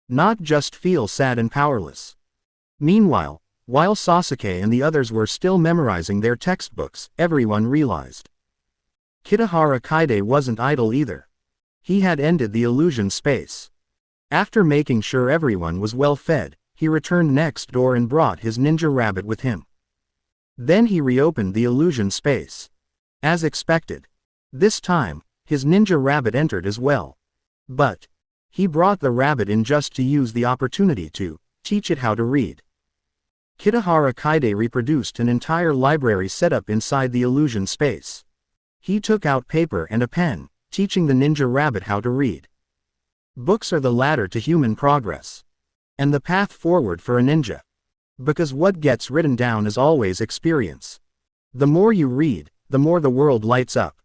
Not just feel sad and powerless. Meanwhile, while Sasuke and the others were still memorizing their textbooks, everyone realized. Kitahara Kaide wasn't idle either. He had ended the illusion space. After making sure everyone was well fed, he returned next door and brought his ninja rabbit with him. Then he reopened the illusion space. As expected. This time, his ninja rabbit entered as well. But he brought the rabbit in just to use the opportunity to teach it how to read. Kitahara Kaide reproduced an entire library setup inside the illusion space. He took out paper and a pen, teaching the ninja rabbit how to read. Books are the ladder to human progress. And the path forward for a ninja. Because what gets written down is always experience. The more you read, the more the world lights up.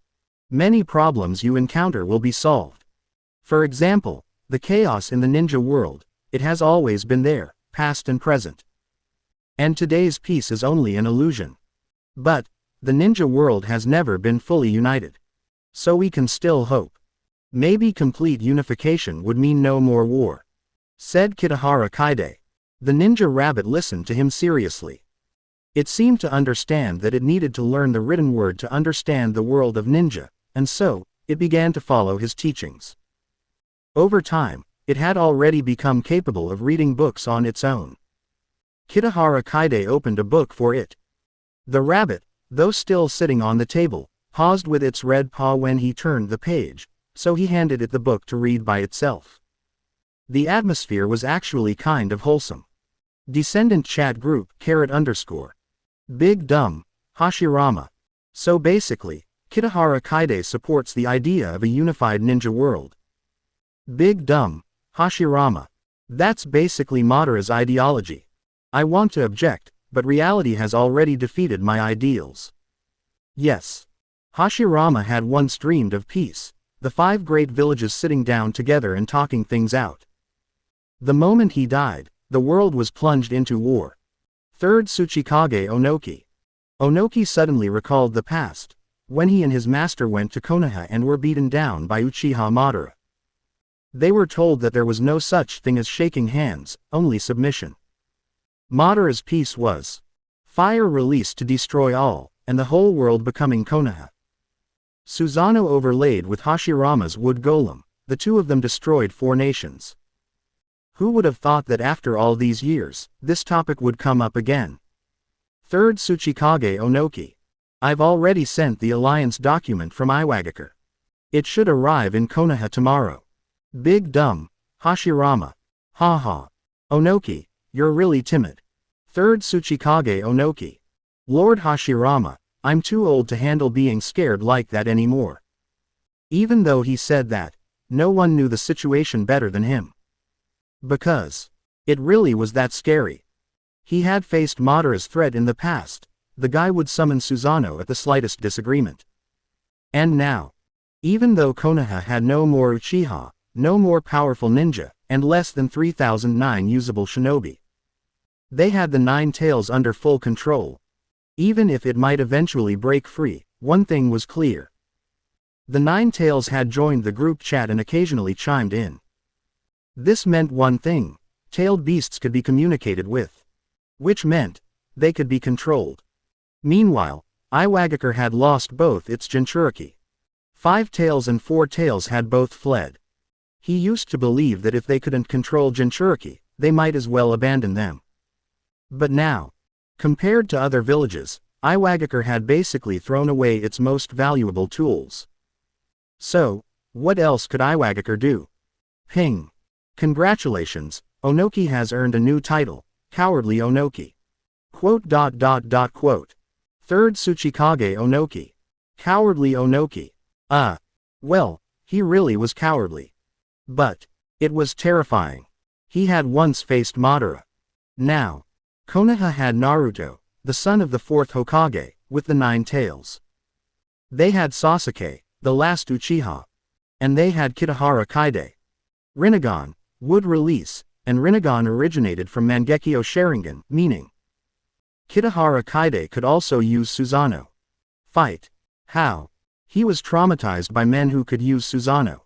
Many problems you encounter will be solved. For example, the chaos in the ninja world, it has always been there, past and present. And today's peace is only an illusion. But the ninja world has never been fully united. So we can still hope. Maybe complete unification would mean no more war. Said Kitahara Kaide. The ninja rabbit listened to him seriously. It seemed to understand that it needed to learn the written word to understand the world of ninja, and so, it began to follow his teachings. Over time, it had already become capable of reading books on its own. Kitahara Kaide opened a book for it. The rabbit, though still sitting on the table, paused with its red paw when he turned the page, so he handed it the book to read by itself. The atmosphere was actually kind of wholesome. Descendant chat group, _. Big Dumb, Hashirama. So basically, Kitahara Kaide supports the idea of a unified ninja world. Big Dumb, Hashirama. That's basically Madara's ideology. I want to object, but reality has already defeated my ideals. Yes. Hashirama had once dreamed of peace, the 5 great villages sitting down together and talking things out. The moment he died, the world was plunged into war. 3rd Tsuchikage Onoki. Onoki suddenly recalled the past, when he and his master went to Konoha and were beaten down by Uchiha Madara. They were told that there was no such thing as shaking hands, only submission. Madara's peace was fire released to destroy all, and the whole world becoming Konoha. Susanoo overlaid with Hashirama's wood golem, the two of them destroyed 4 nations. Who would have thought that after all these years, this topic would come up again? Third Tsuchikage Onoki. I've already sent the alliance document from Iwagakure. It should arrive in Konoha tomorrow. Big dumb. Hashirama. Ha ha. Onoki, you're really timid. Third Tsuchikage Onoki. Lord Hashirama, I'm too old to handle being scared like that anymore. Even though he said that, no one knew the situation better than him. Because it really was that scary. He had faced Madara's threat in the past. The guy would summon Susanoo at the slightest disagreement. And now, even though Konoha had no more Uchiha, no more powerful ninja, and less than 3,009 usable shinobi, they had the 9 tails under full control. Even if it might eventually break free, one thing was clear. The 9 tails had joined the group chat and occasionally chimed in. This meant one thing: tailed beasts could be communicated with. Which meant they could be controlled. Meanwhile, Iwagakure had lost both its Jinchuriki. 5 tails and 4 tails had both fled. He used to believe that if they couldn't control Jinchuriki, they might as well abandon them. But now, compared to other villages, Iwagakure had basically thrown away its most valuable tools. So, what else could Iwagakure do? Ping. Congratulations, Onoki has earned a new title, Cowardly Onoki. Quote. Third Tsuchikage Onoki. Cowardly Onoki. Well, he really was cowardly. But it was terrifying. He had once faced Madara. Now, Konoha had Naruto, the son of the 4th Hokage, with the 9 tails. They had Sasuke, the last Uchiha. And they had Kitahara Kaide. Rinnegan, would release, and Rinnegan originated from Mangekyo Sharingan, meaning Kitahara Kaide could also use Susanoo. Fight. How? He was traumatized by men who could use Susanoo.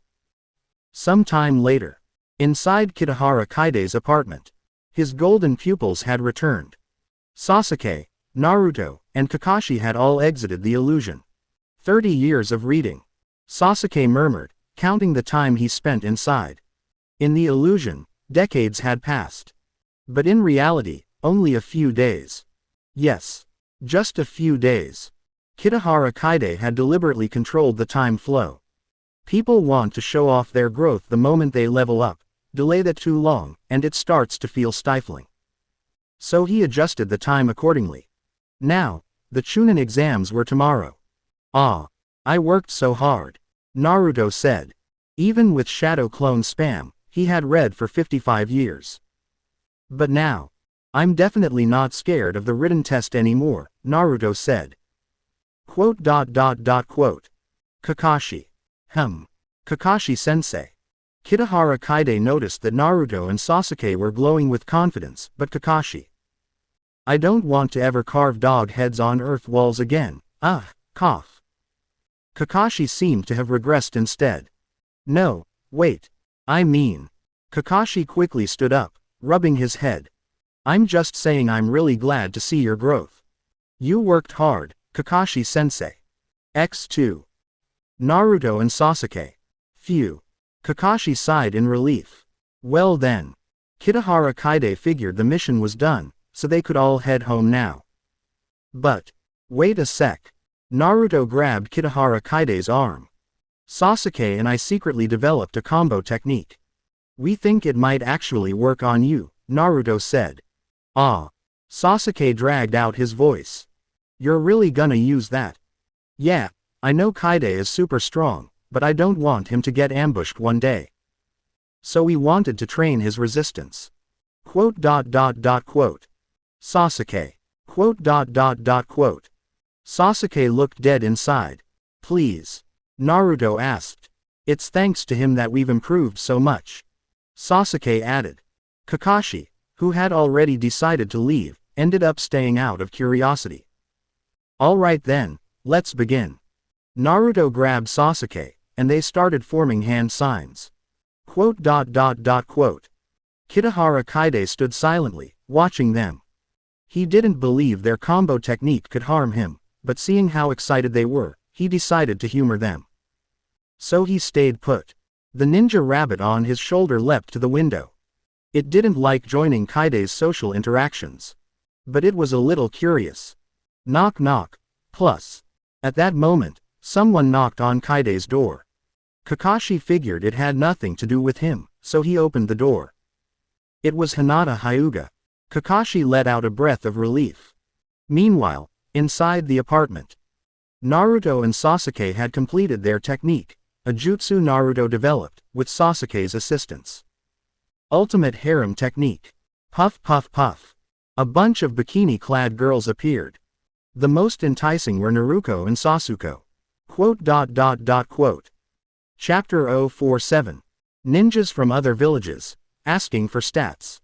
Some time later, inside Kitahara Kaide's apartment, his golden pupils had returned. Sasuke, Naruto, and Kakashi had all exited the illusion. 30 years of reading. Sasuke murmured, counting the time he spent inside. In the illusion, decades had passed. But in reality, only a few days. Yes, just a few days. Kitahara Kaide had deliberately controlled the time flow. People want to show off their growth the moment they level up. Delay that too long, and it starts to feel stifling. So he adjusted the time accordingly. Now, the Chunin exams were tomorrow. I worked so hard. Naruto said. Even with shadow clone spam, he had read for 55 years. But now, I'm definitely not scared of the written test anymore, Naruto said. Quote. Kakashi. Kakashi-sensei. Kitahara Kaide noticed that Naruto and Sasuke were glowing with confidence, but Kakashi. I don't want to ever carve dog heads on earth walls again, cough. Kakashi seemed to have regressed instead. No, wait. I mean. Kakashi quickly stood up, rubbing his head. I'm just saying I'm really glad to see your growth. You worked hard, Kakashi-sensei. X2. Naruto and Sasuke. Phew. Kakashi sighed in relief. Well then. Kitahara Kaide figured the mission was done, so they could all head home now. But wait a sec. Naruto grabbed Kitahara Kaide's arm. Sasuke and I secretly developed a combo technique. We think it might actually work on you, Naruto said. Sasuke dragged out his voice. You're really gonna use that? Yeah, I know Kaide is super strong, but I don't want him to get ambushed one day. So we wanted to train his resistance. Quote. Sasuke. Quote. Sasuke looked dead inside. Please. Naruto asked. It's thanks to him that we've improved so much. Sasuke added. Kakashi, who had already decided to leave, ended up staying out of curiosity. Alright then, let's begin. Naruto grabbed Sasuke, and they started forming hand signs. Quote. Kitahara Kaide stood silently, watching them. He didn't believe their combo technique could harm him, but seeing how excited they were, he decided to humor them. So he stayed put. The ninja rabbit on his shoulder leapt to the window. It didn't like joining Kaide's social interactions. But it was a little curious. Knock knock. Plus. At that moment, someone knocked on Kaide's door. Kakashi figured it had nothing to do with him, so he opened the door. It was Hinata Hyuga. Kakashi let out a breath of relief. Meanwhile, inside the apartment, Naruto and Sasuke had completed their technique, a jutsu Naruto developed, with Sasuke's assistance. Ultimate harem technique. Puff puff puff. A bunch of bikini-clad girls appeared. The most enticing were Naruto and Sasuke. Quote. Chapter 047. Ninjas from other villages, asking for stats.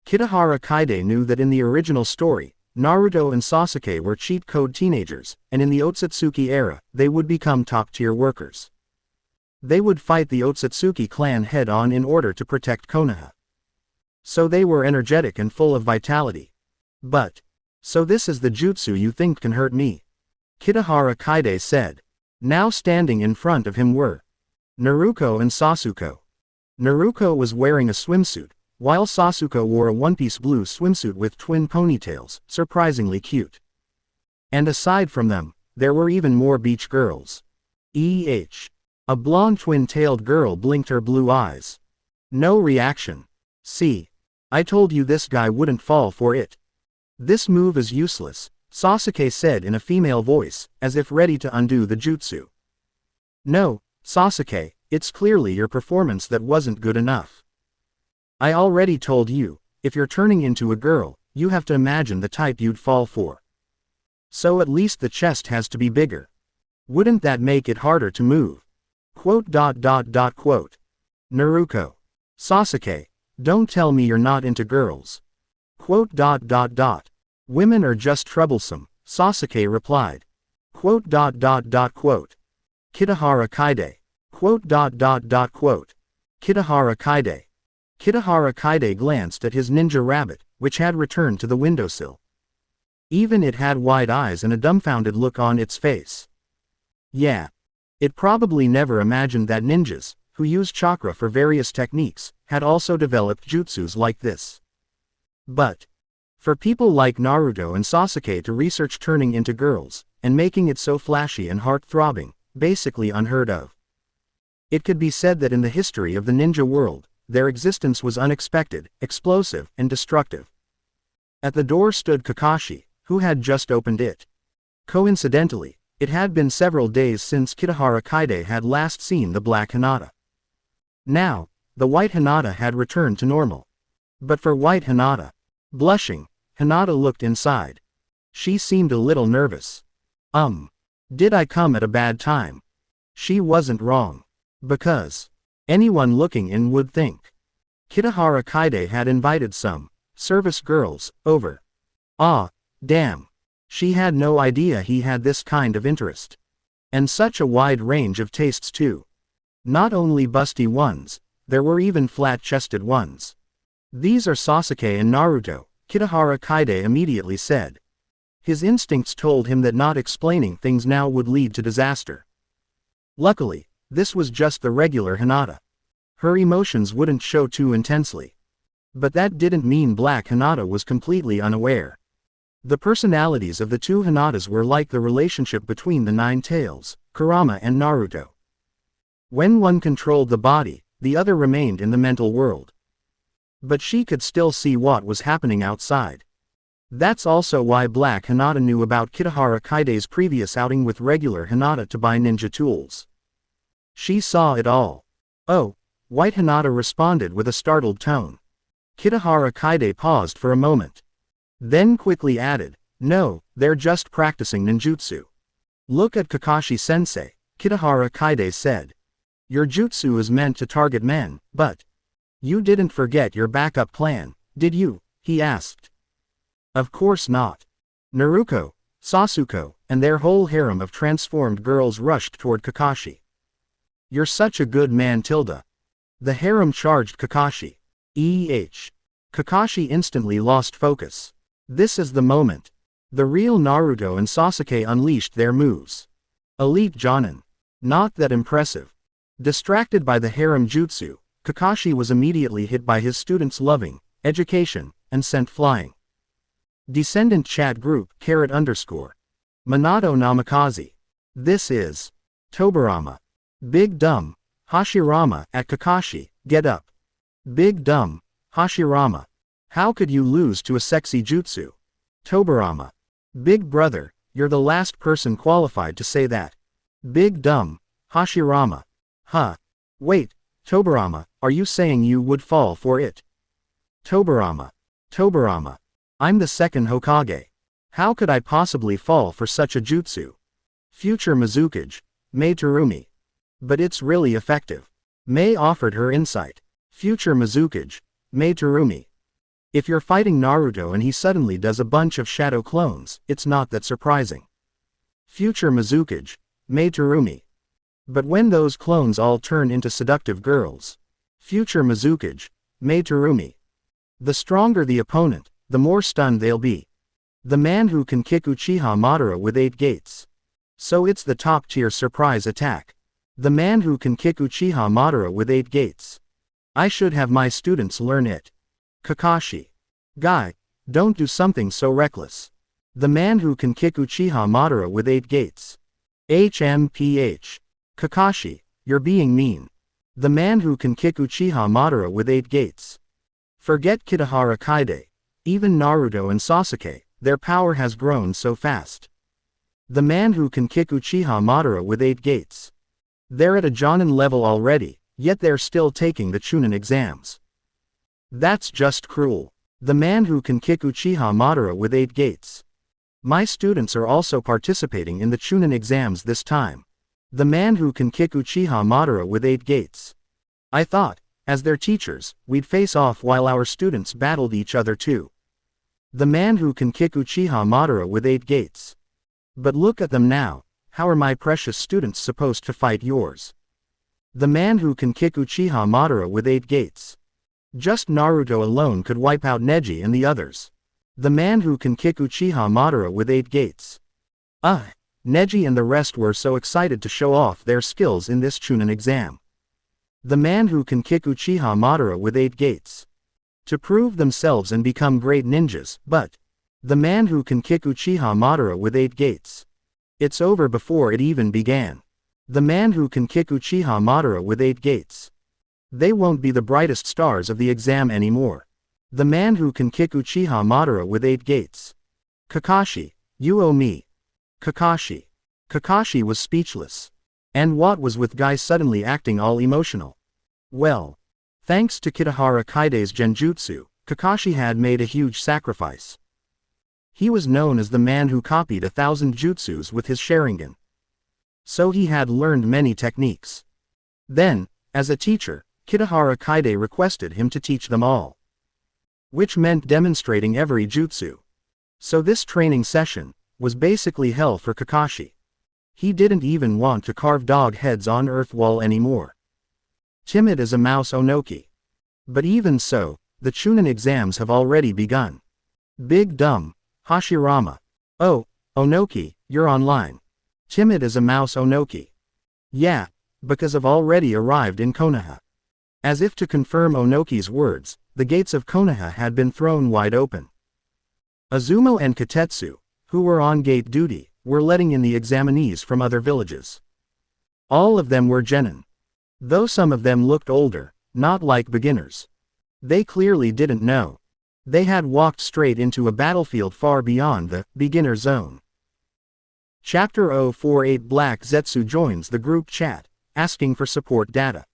Kitahara Kaide knew that in the original story, Naruto and Sasuke were cheat code teenagers, and in the Otsutsuki era, they would become top-tier workers. They would fight the Otsutsuki clan head-on in order to protect Konoha. So they were energetic and full of vitality. But, so this is the jutsu you think can hurt me? Kitahara Kaide said. Now standing in front of him were Naruto and Sasuke. Naruto was wearing a swimsuit, while Sasuke wore a one-piece blue swimsuit with twin ponytails, surprisingly cute. And aside from them, there were even more beach girls. A blonde twin-tailed girl blinked her blue eyes. No reaction. See. I told you this guy wouldn't fall for it. This move is useless, Sasuke said in a female voice, as if ready to undo the jutsu. No, Sasuke, it's clearly your performance that wasn't good enough. I already told you, if you're turning into a girl, you have to imagine the type you'd fall for. So at least the chest has to be bigger. Wouldn't that make it harder to move? Quote. Naruto. Sasuke, don't tell me you're not into girls. Women are just troublesome, Sasuke replied. Quote. Kitahara Kaide. Quote. Kitahara Kaide. Kitahara Kaide glanced at his ninja rabbit, which had returned to the windowsill. Even it had wide eyes and a dumbfounded look on its face. Yeah. It probably never imagined that ninjas, who use chakra for various techniques, had also developed jutsus like this. But, for people like Naruto and Sasuke to research turning into girls, and making it so flashy and heart-throbbing, basically unheard of. It could be said that in the history of the ninja world, their existence was unexpected, explosive, and destructive. At the door stood Kakashi, who had just opened it. Coincidentally, it had been several days since Kitahara Kaide had last seen the black Hinata. Now, the white Hinata had returned to normal. But for white Hinata, blushing, Hinata looked inside. She seemed a little nervous. Did I come at a bad time? She wasn't wrong. Because anyone looking in would think Kitahara Kaide had invited some service girls over. Ah, damn. She had no idea he had this kind of interest. And such a wide range of tastes too. Not only busty ones, there were even flat-chested ones. These are Sasuke and Naruto, Kitahara Kaide immediately said. His instincts told him that not explaining things now would lead to disaster. Luckily, this was just the regular Hinata. Her emotions wouldn't show too intensely. But that didn't mean Black Hinata was completely unaware. The personalities of the two Hinatas were like the relationship between the Nine Tails, Kurama and Naruto. When one controlled the body, the other remained in the mental world. But she could still see what was happening outside. That's also why Black Hinata knew about Kitahara Kaide's previous outing with regular Hinata to buy ninja tools. She saw it all. Oh, White Hinata responded with a startled tone. Kitahara Kaide paused for a moment. Then quickly added, no, they're just practicing ninjutsu. Look at Kakashi-sensei, Kitahara Kaide said. Your jutsu is meant to target men, but you didn't forget your backup plan, did you? He asked. Of course not. Naruto, Sasuke, and their whole harem of transformed girls rushed toward Kakashi. You're such a good man, Tilda. The harem charged Kakashi. Kakashi instantly lost focus. This is the moment. The real Naruto and Sasuke unleashed their moves. Elite Jonin. Not that impressive. Distracted by the harem jutsu, Kakashi was immediately hit by his students' loving education and sent flying. Descendant chat group _. Minato Namikaze. This is Tobarama. Big dumb. Hashirama at Kakashi, get up. Big dumb. Hashirama. How could you lose to a sexy jutsu? Tobarama. Big brother, you're the last person qualified to say that. Big dumb. Hashirama. Huh. Wait, Tobarama, are you saying you would fall for it? Tobarama. Tobarama. I'm the second Hokage. How could I possibly fall for such a jutsu? Future Mizukage. Mei Terumi. But it's really effective. Mei offered her insight. Future Mizukage. Mei Terumi. If you're fighting Naruto and he suddenly does a bunch of shadow clones, it's not that surprising. Future Mizukage. Mei Terumi. But when those clones all turn into seductive girls. Future Mizukage. Mei Terumi. The stronger the opponent, the more stunned they'll be. The man who can kick Uchiha Madara with 8 gates. So it's the top tier surprise attack. The man who can kick Uchiha Madara with 8 gates. I should have my students learn it. Kakashi. Guy, don't do something so reckless. The man who can kick Uchiha Madara with 8 gates. HMPH. Kakashi, you're being mean. The man who can kick Uchiha Madara with 8 gates. Forget Kitahara Kaide. Even Naruto and Sasuke, their power has grown so fast. The man who can kick Uchiha Madara with 8 gates. They're at a Jonin level already, yet they're still taking the Chunin exams. That's just cruel. The man who can kick Uchiha Madara with 8 gates. My students are also participating in the Chunin exams this time. The man who can kick Uchiha Madara with 8 gates. I thought, as their teachers, we'd face off while our students battled each other too. The man who can kick Uchiha Madara with 8 gates. But look at them now, how are my precious students supposed to fight yours? The man who can kick Uchiha Madara with 8 gates. Just Naruto alone could wipe out Neji and the others. The man who can kick Uchiha Madara with 8 gates. Neji and the rest were so excited to show off their skills in this Chunin exam. The man who can kick Uchiha Madara with 8 gates. To prove themselves and become great ninjas, but the man who can kick Uchiha Madara with 8 gates. It's over before it even began. The man who can kick Uchiha Madara with 8 gates. They won't be the brightest stars of the exam anymore. The man who can kick Uchiha Madara with 8 gates. Kakashi, you owe me. Kakashi. Kakashi was speechless. And what was with Guy suddenly acting all emotional? Well, thanks to Kitahara Kaide's genjutsu, Kakashi had made a huge sacrifice. He was known as the man who copied 1,000 jutsus with his Sharingan. So he had learned many techniques. Then, as a teacher, Kitahara Kaide requested him to teach them all. Which meant demonstrating every jutsu. So this training session was basically hell for Kakashi. He didn't even want to carve dog heads on Earth Wall anymore. Timid as a mouse Onoki. But even so, the Chunin exams have already begun. Big dumb. Hashirama. Oh, Onoki, you're online. Timid as a mouse Onoki. Yeah, because I've already arrived in Konoha. As if to confirm Onoki's words, the gates of Konoha had been thrown wide open. Azumo and Katetsu, who were on gate duty, were letting in the examinees from other villages. All of them were genin. Though some of them looked older, not like beginners. They clearly didn't know. They had walked straight into a battlefield far beyond the beginner zone. Chapter 048 Black Zetsu joins the group chat, asking for support data.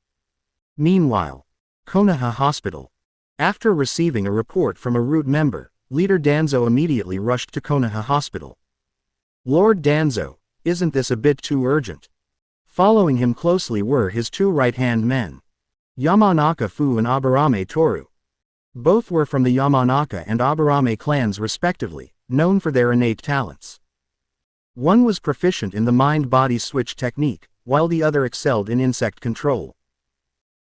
Meanwhile, Konoha Hospital. After receiving a report from a root member, Leader Danzo immediately rushed to Konoha Hospital. Lord Danzo, isn't this a bit too urgent? Following him closely were his 2 right-hand men. Yamanaka Fu and Aburame Toru. Both were from the Yamanaka and Aburame clans respectively, known for their innate talents. One was proficient in the mind-body switch technique, while the other excelled in insect control.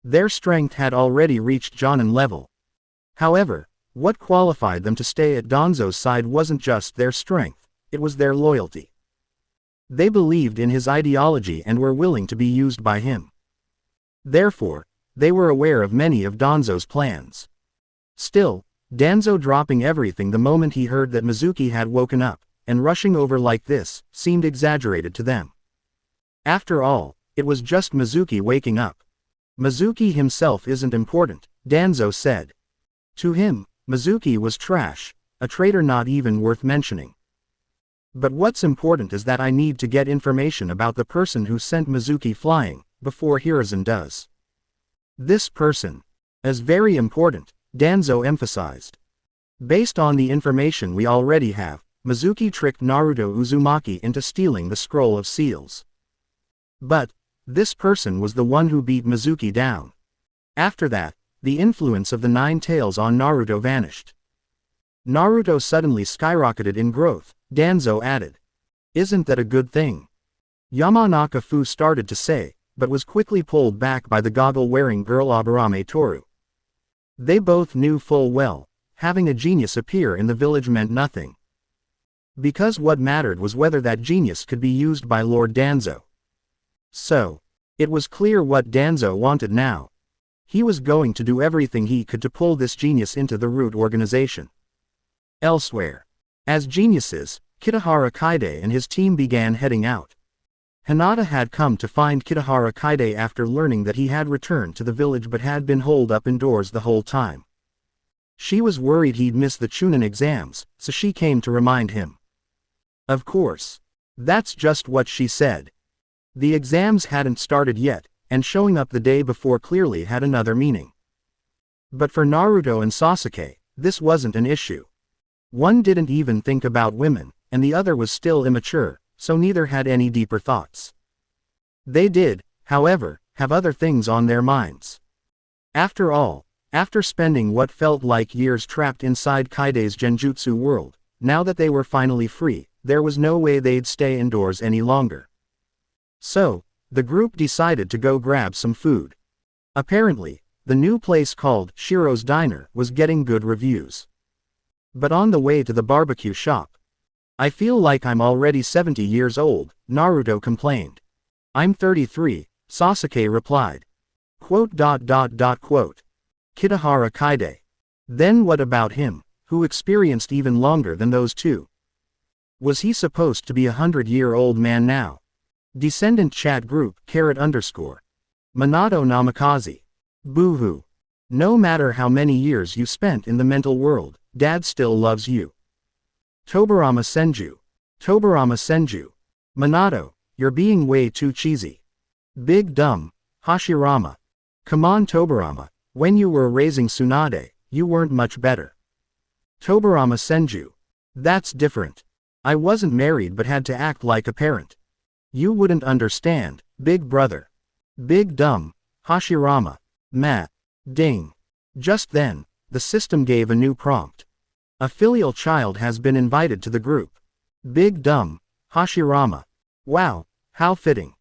Their strength had already reached Jonin level. However, what qualified them to stay at Danzo's side wasn't just their strength, it was their loyalty. They believed in his ideology and were willing to be used by him. Therefore, they were aware of many of Danzo's plans. Still, Danzo dropping everything the moment he heard that Mizuki had woken up, and rushing over like this, seemed exaggerated to them. After all, it was just Mizuki waking up. Mizuki himself isn't important, Danzo said. To him, Mizuki was trash, a traitor not even worth mentioning. But what's important is that I need to get information about the person who sent Mizuki flying, before Hiruzen does. This person is very important, Danzo emphasized. Based on the information we already have, Mizuki tricked Naruto Uzumaki into stealing the Scroll of Seals. But this person was the one who beat Mizuki down. After that, the influence of the Nine Tails on Naruto vanished. Naruto suddenly skyrocketed in growth, Danzo added. Isn't that a good thing? Yamanaka-fu started to say, but was quickly pulled back by the goggle-wearing girl Aburame Toru. They both knew full well, having a genius appear in the village meant nothing. Because what mattered was whether that genius could be used by Lord Danzo. So, it was clear what Danzo wanted now. He was going to do everything he could to pull this genius into the root organization. Elsewhere, as geniuses, Kitahara Kaide and his team began heading out. Hinata had come to find Kitahara Kaide after learning that he had returned to the village but had been holed up indoors the whole time. She was worried he'd miss the Chunin exams, so she came to remind him. Of course. That's just what she said. The exams hadn't started yet, and showing up the day before clearly had another meaning. But for Naruto and Sasuke, this wasn't an issue. One didn't even think about women, and the other was still immature, so neither had any deeper thoughts. They did, however, have other things on their minds. After all, after spending what felt like years trapped inside Kaide's genjutsu world, now that they were finally free, there was no way they'd stay indoors any longer. So, the group decided to go grab some food. Apparently, the new place called Shiro's Diner was getting good reviews. But on the way to the barbecue shop, I feel like I'm already 70 years old, Naruto complained. I'm 33, Sasuke replied. Quote. Kitahara Kaide. Then what about him, who experienced even longer than those two? Was he supposed to be 100-year-old man now? Descendant chat group, _. Minato Namikaze. Boo-hoo. No matter how many years you spent in the mental world, Dad still loves you. Tobarama Senju. Minato, you're being way too cheesy. Big dumb, Hashirama. Come on Tobarama, when you were raising Tsunade, you weren't much better. Tobarama Senju. That's different. I wasn't married but had to act like a parent. You wouldn't understand, big brother. Big dumb, Hashirama. Meh. Ding. Just then, the system gave a new prompt. A filial child has been invited to the group. Big dumb, Hashirama. Wow, how fitting.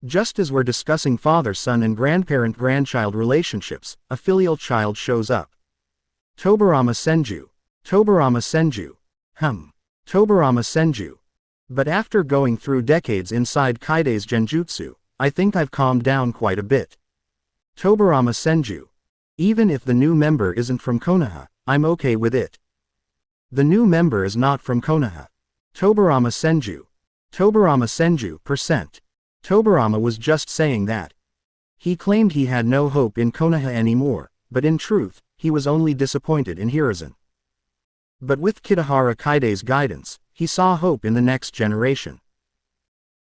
Just as we're discussing father-son and grandparent-grandchild relationships, a filial child shows up. Tobarama Senju. Tobarama Senju. But after going through decades inside Kaide's genjutsu, I think I've calmed down quite a bit. Tobarama Senju. Even if the new member isn't from Konoha, I'm okay with it. The new member is not from Konoha. Tobarama Senju. Tobarama was just saying that. He claimed he had no hope in Konoha anymore, but in truth, he was only disappointed in Hiruzen. But with Kitahara Kaide's guidance, he saw hope in the next generation.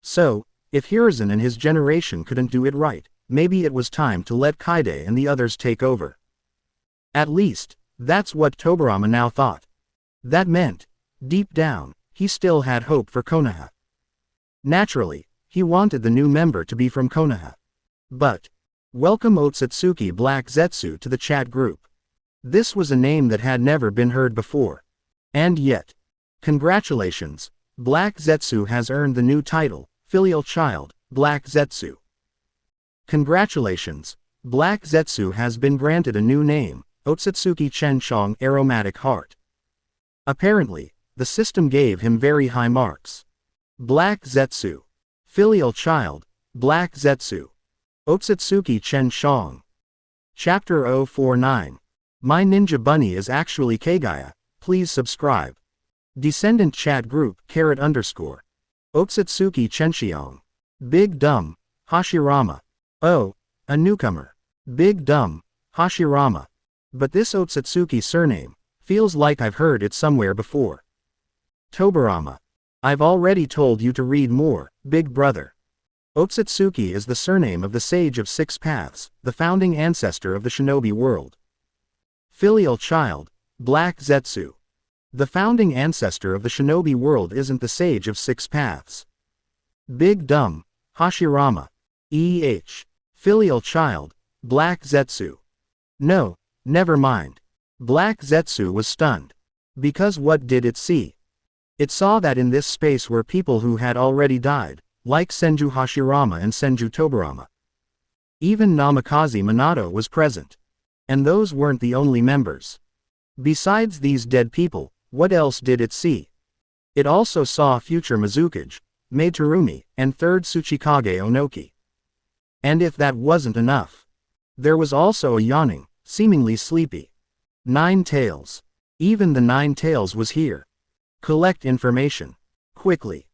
So, if Hiruzen and his generation couldn't do it right, maybe it was time to let Kaide and the others take over. At least, that's what Tobarama now thought. That meant, deep down, he still had hope for Konoha. Naturally, he wanted the new member to be from Konoha. But, welcome Otsutsuki Black Zetsu to the chat group. This was a name that had never been heard before. And yet, congratulations, Black Zetsu has earned the new title, Filial Child, Black Zetsu. Congratulations, Black Zetsu has been granted a new name, Otsutsuki Chenshong Aromatic Heart. Apparently, the system gave him very high marks. Black Zetsu. Filial Child, Black Zetsu. Otsutsuki Chen Shong. Chapter 049. My Ninja Bunny is actually Kaguya, please subscribe. Descendant Chat Group _. Otsutsuki Chenxiong. Big Dumb, Hashirama. Oh, a newcomer. Big Dumb, Hashirama. But this Otsutsuki surname, feels like I've heard it somewhere before. Tobarama. I've already told you to read more, big brother. Otsutsuki is the surname of the Sage of Six Paths, the founding ancestor of the shinobi world. Filial Child, Black Zetsu. The founding ancestor of the shinobi world isn't the Sage of Six Paths. Big Dumb, Hashirama. Filial Child, Black Zetsu. No, never mind. Black Zetsu was stunned. Because what did it see? It saw that in this space were people who had already died, like Senju Hashirama and Senju Tobarama. Even Namikaze Minato was present. And those weren't the only members. Besides these dead people, what else did it see? It also saw future Mizukage, Meitarumi, and third Tsuchikage Onoki. And if that wasn't enough, there was also a yawning, seemingly sleepy Nine Tails. Even the Nine Tails was here. Collect information. Quickly.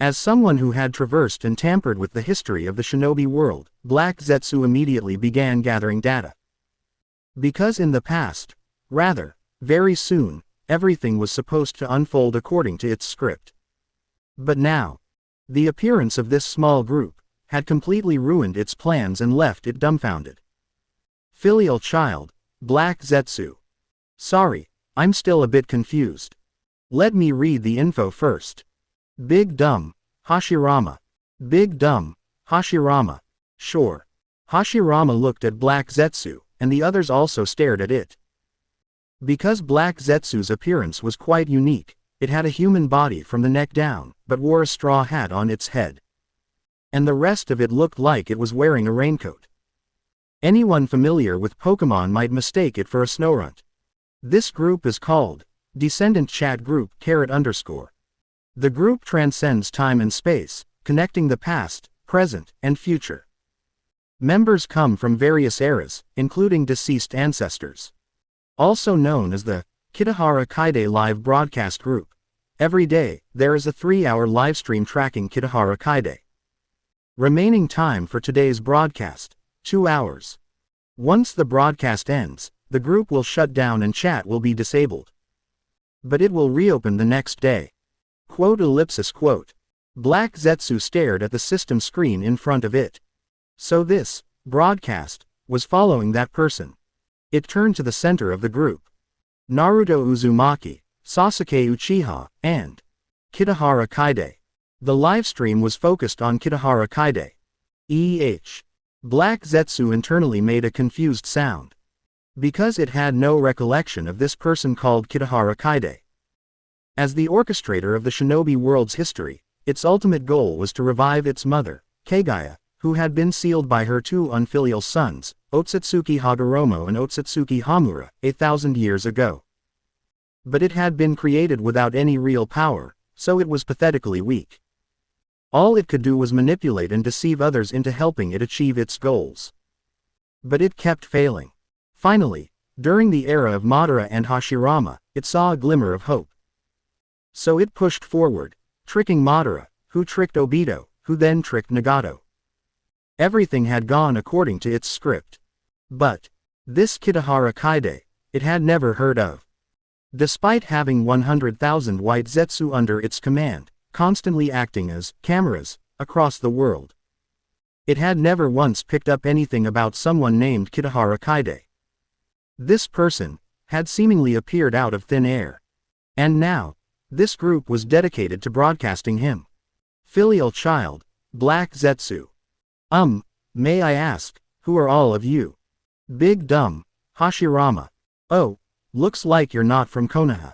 As someone who had traversed and tampered with the history of the shinobi world, Black Zetsu immediately began gathering data. Because in the past, rather, very soon, everything was supposed to unfold according to its script. But now, the appearance of this small group had completely ruined its plans and left it dumbfounded. Filial Child, Black Zetsu. Sorry, I'm still a bit confused. Let me read the info first. Big Dumb, Hashirama. Big Dumb, Hashirama. Sure. Hashirama looked at Black Zetsu, and the others also stared at it. Because Black Zetsu's appearance was quite unique, it had a human body from the neck down, but wore a straw hat on its head. And the rest of it looked like it was wearing a raincoat. Anyone familiar with Pokemon might mistake it for a Snorunt. This group is called Descendant Chat Group _. The group transcends time and space, connecting the past, present, and future. Members come from various eras, including deceased ancestors. Also known as the Kitahara Kaide Live Broadcast Group. Every day, there is a 3-hour livestream tracking Kitahara Kaide. Remaining time for today's broadcast, 2 hours. Once the broadcast ends, the group will shut down and chat will be disabled. But it will reopen the next day. Quote. Black Zetsu stared at the system screen in front of it. So this broadcast was following that person. It turned to the center of the group. Naruto Uzumaki, Sasuke Uchiha, and Kitahara Kaide. The livestream was focused on Kitahara Kaide. Black Zetsu internally made a confused sound. Because it had no recollection of this person called Kitahara Kaide. As the orchestrator of the shinobi world's history, its ultimate goal was to revive its mother, Kaguya, who had been sealed by her two unfilial sons, Otsutsuki Hagoromo and Otsutsuki Hamura, 1,000 years ago. But it had been created without any real power, so it was pathetically weak. All it could do was manipulate and deceive others into helping it achieve its goals. But it kept failing. Finally, during the era of Madara and Hashirama, it saw a glimmer of hope. So it pushed forward, tricking Madara, who tricked Obito, who then tricked Nagato. Everything had gone according to its script. But this Kitahara Kaide, it had never heard of. Despite having 100,000 white Zetsu under its command, constantly acting as cameras across the world, it had never once picked up anything about someone named Kitahara Kaide. This person had seemingly appeared out of thin air. And now, this group was dedicated to broadcasting him. Filial Child, Black Zetsu. May I ask, who are all of you? Big Dumb, Hashirama. Oh, looks like you're not from Konoha.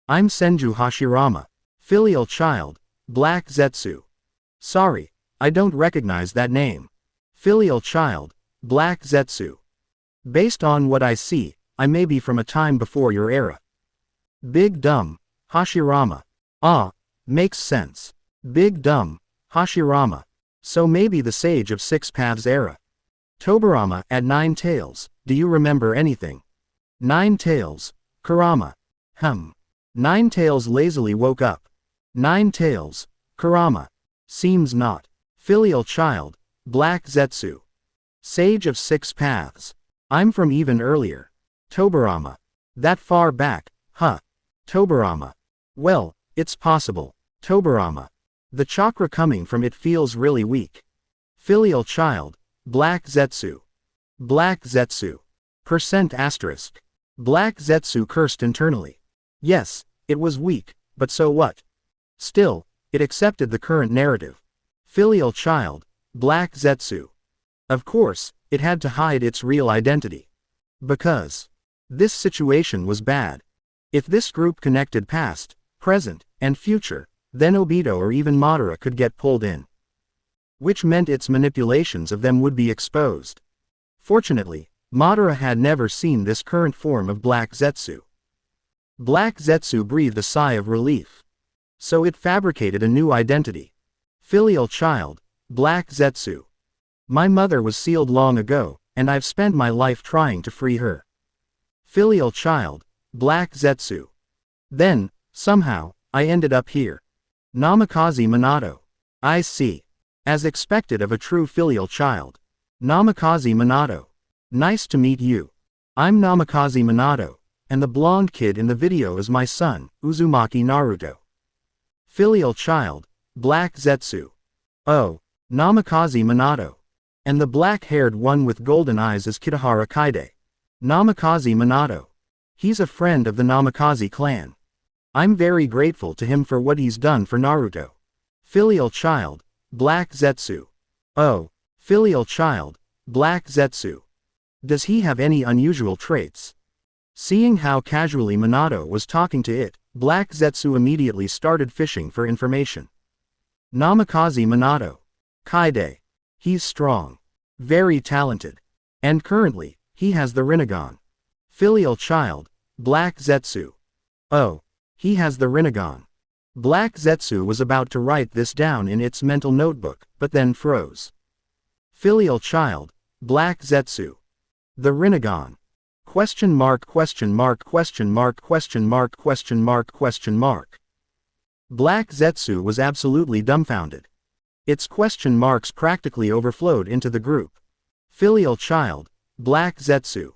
I'm Senju Hashirama. Filial Child, Black Zetsu. Sorry, I don't recognize that name. Filial Child, Black Zetsu. Based on what I see, I may be from a time before your era. Big Dumb, Hashirama. Ah, makes sense. Big Dumb, Hashirama. So maybe the Sage of Six Paths era. Tobirama at 9 tails, do you remember anything? 9 tails, Kurama. 9 tails lazily woke up. 9 tails, Kurama. Seems not. Filial child, Black Zetsu. Sage of Six Paths. I'm from even earlier. Tobirama. That far back, huh? Tobirama. Well, it's possible. Tobirama. The chakra coming from it feels really weak. Filial child, Black Zetsu. Black Zetsu. %*. Black Zetsu cursed internally. Yes, it was weak, but so what? Still, it accepted the current narrative. Filial child, Black Zetsu. Of course, it had to hide its real identity. Because this situation was bad. If this group connected past, present, and future, then Obito or even Madara could get pulled in. Which meant its manipulations of them would be exposed. Fortunately, Madara had never seen this current form of Black Zetsu. Black Zetsu breathed a sigh of relief. So it fabricated a new identity. Filial child, Black Zetsu. My mother was sealed long ago, and I've spent my life trying to free her. Filial child, Black Zetsu. Then, somehow, I ended up here. Namikaze Minato. I see. As expected of a true filial child. Namikaze Minato. Nice to meet you. I'm Namikaze Minato, and the blonde kid in the video is my son, Uzumaki Naruto. Filial child, Black Zetsu. Oh, Namikaze Minato. And the black-haired one with golden eyes is Kitahara Kaide. Namikaze Minato. He's a friend of the Namikaze clan. I'm very grateful to him for what he's done for Naruto. Filial child, Black Zetsu. Oh, filial child, Black Zetsu. Does he have any unusual traits? Seeing how casually Minato was talking to it, Black Zetsu immediately started fishing for information. Namikaze Minato. Kaide. He's strong. Very talented. And currently, he has the Rinnegan. Filial child, Black Zetsu. Oh. He has the Rinnegan. Black Zetsu was about to write this down in its mental notebook, but then froze. Filial child, Black Zetsu. The Rinnegan. Question mark question mark question mark question mark question mark question mark. Black Zetsu was absolutely dumbfounded. Its question marks practically overflowed into the group. Filial child, Black Zetsu.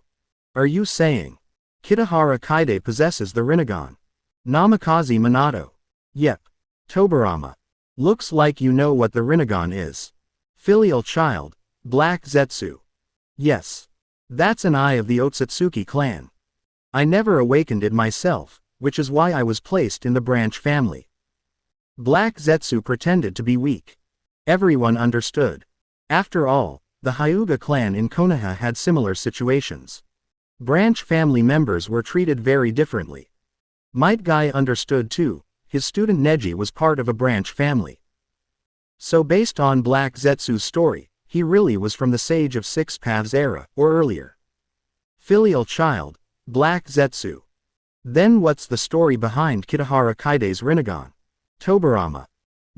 Are you saying Kitahara Kaide possesses the Rinnegan? Namikaze Minato. Yep. Tobirama. Looks like you know what the Rinnegan is. Filial child, Black Zetsu. Yes. That's an eye of the Otsutsuki clan. I never awakened it myself, which is why I was placed in the branch family. Black Zetsu pretended to be weak. Everyone understood. After all, the Hyuga clan in Konoha had similar situations. Branch family members were treated very differently. Might Guy understood too, his student Neji was part of a branch family. So based on Black Zetsu's story, he really was from the Sage of Six Paths era, or earlier. Filial child, Black Zetsu. Then what's the story behind Kitahara Kaide's Rinnegan? Tobirama.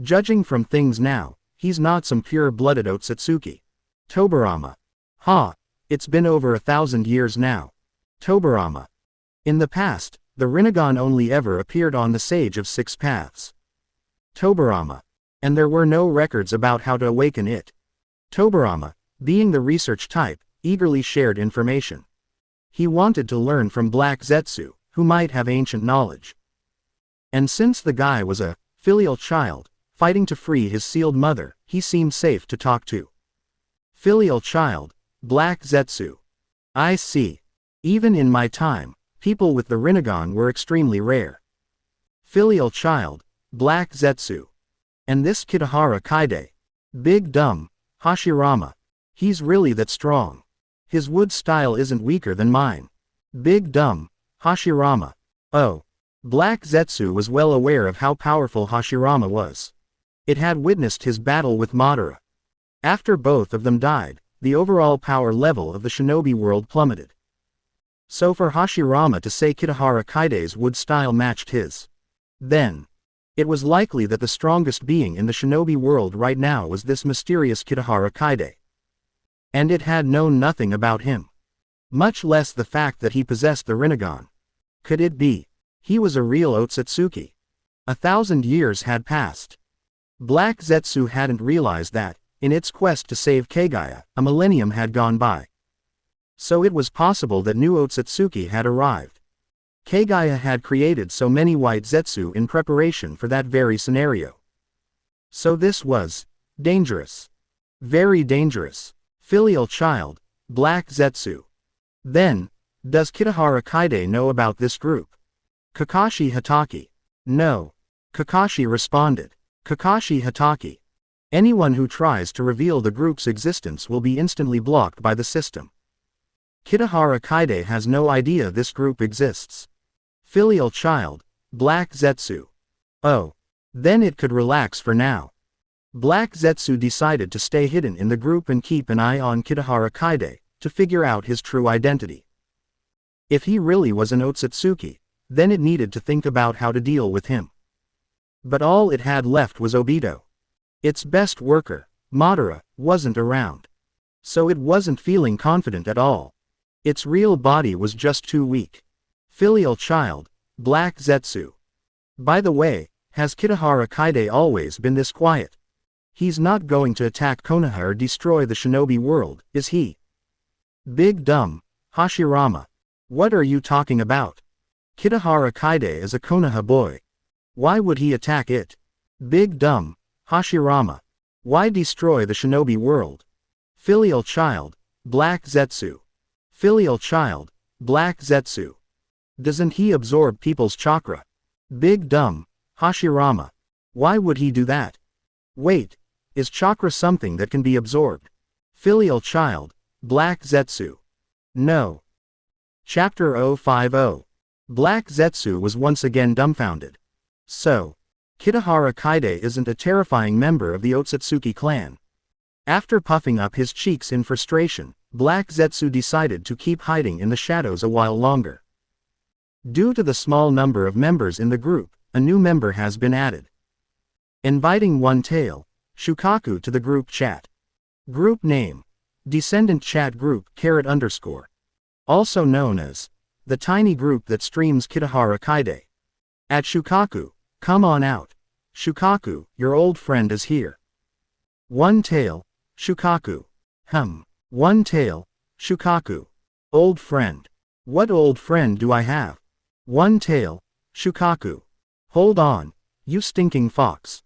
Judging from things now, he's not some pure-blooded Otsutsuki. Tobirama. It's been over 1,000 years now. Tobirama. In the past, the Rinnegan only ever appeared on the Sage of Six Paths. Tobirama. And there were no records about how to awaken it. Tobirama, being the research type, eagerly shared information. He wanted to learn from Black Zetsu, who might have ancient knowledge. And since the guy was a filial child, fighting to free his sealed mother, he seemed safe to talk to. Filial child, Black Zetsu. I see. Even in my time, people with the Rinnegan were extremely rare. Filial child, Black Zetsu. And this Kitahara Kaide. Big dumb, Hashirama. He's really that strong. His wood style isn't weaker than mine. Big dumb, Hashirama. Oh. Black Zetsu was well aware of how powerful Hashirama was. It had witnessed his battle with Madara. After both of them died, the overall power level of the shinobi world plummeted. So for Hashirama to say Kitahara Kaide's wood style matched his, then It was likely that the strongest being in the shinobi world right now was this mysterious Kitahara Kaide. And it had known nothing about him. Much less the fact that he possessed the Rinnegan. Could it be? He was a real Otsutsuki. 1,000 years had passed. Black Zetsu hadn't realized that, in its quest to save Kaguya, a millennium had gone by. So it was possible that new Otsutsuki had arrived. Kaguya had created so many white Zetsu in preparation for that very scenario. So this was dangerous. Very dangerous. Filial child, Black Zetsu. Then, does Kitahara Kaide know about this group? Kakashi Hatake. No. Kakashi responded. Kakashi Hatake. Anyone who tries to reveal the group's existence will be instantly blocked by the system. Kitahara Kaide has no idea this group exists. Filial child, Black Zetsu. Oh. Then it could relax for now. Black Zetsu decided to stay hidden in the group and keep an eye on Kitahara Kaide, to figure out his true identity. If he really was an Otsutsuki, then it needed to think about how to deal with him. But all it had left was Obito. Its best worker, Madara, wasn't around. So it wasn't feeling confident at all. Its real body was just too weak. Filial child, Black Zetsu. By the way, has Kitahara Kaide always been this quiet? He's not going to attack Konoha or destroy the shinobi world, is he? Big dumb, Hashirama. What are you talking about? Kitahara Kaide is a Konoha boy. Why would he attack it? Big dumb, Hashirama. Why destroy the shinobi world? Filial child, Black Zetsu. Filial child, Black Zetsu. Doesn't he absorb people's chakra? Big dumb, Hashirama. Why would he do that? Wait, is chakra something that can be absorbed? Filial child, Black Zetsu. No. Chapter 050. Black Zetsu was once again dumbfounded. So, Kitahara Kaide isn't a terrifying member of the Otsutsuki clan. After puffing up his cheeks in frustration, Black Zetsu decided to keep hiding in the shadows a while longer. Due to the small number of members in the group, a new member has been added. Inviting One Tail, Shukaku to the group chat. Group name, Descendant Chat Group _. Also known as the tiny group that streams Kitahara Kaide. At Shukaku, come on out. Shukaku, your old friend is here. One Tail, Shukaku. One Tail, Shukaku. Old friend. What old friend do I have? One Tail, Shukaku. Hold on, you stinking fox.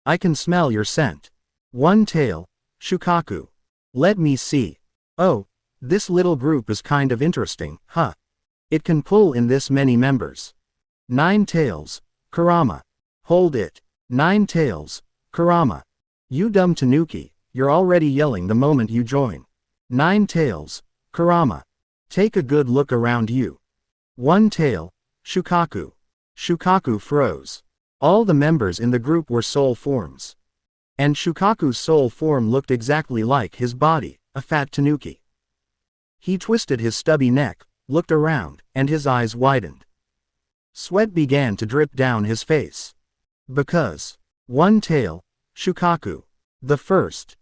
I can smell your scent. One Tail, Shukaku. Let me see. Oh, this little group is kind of interesting, huh? It can pull in this many members. Nine Tails, Kurama. Hold it. Nine Tails, Kurama. You dumb tanuki, you're already yelling the moment you join. Nine Tails, Kurama. Take a good look around you. One Tail, Shukaku. Shukaku froze. All the members in the group were soul forms. And Shukaku's soul form looked exactly like his body, a fat tanuki. He twisted his stubby neck, looked around, and his eyes widened. Sweat began to drip down his face. Because One Tail, Shukaku. The first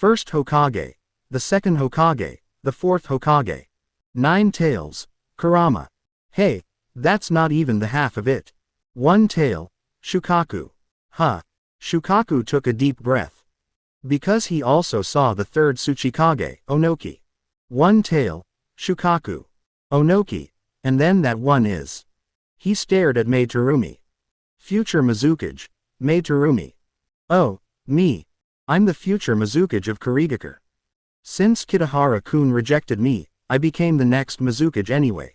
Hokage. The second Hokage. The fourth Hokage. Nine Tails, Kurama. Hey, that's not even the half of it. One Tail, Shukaku. Huh. Shukaku took a deep breath. Because he also saw the third Tsuchikage, Onoki. One Tail, Shukaku. Onoki, and then that one is. He stared at Mei-Terumi. Future Mizukage, Mei-Terumi. Oh, me. I'm the future Mizukage of Kurigakure. Since Kitahara-kun rejected me, I became the next Mizukage anyway.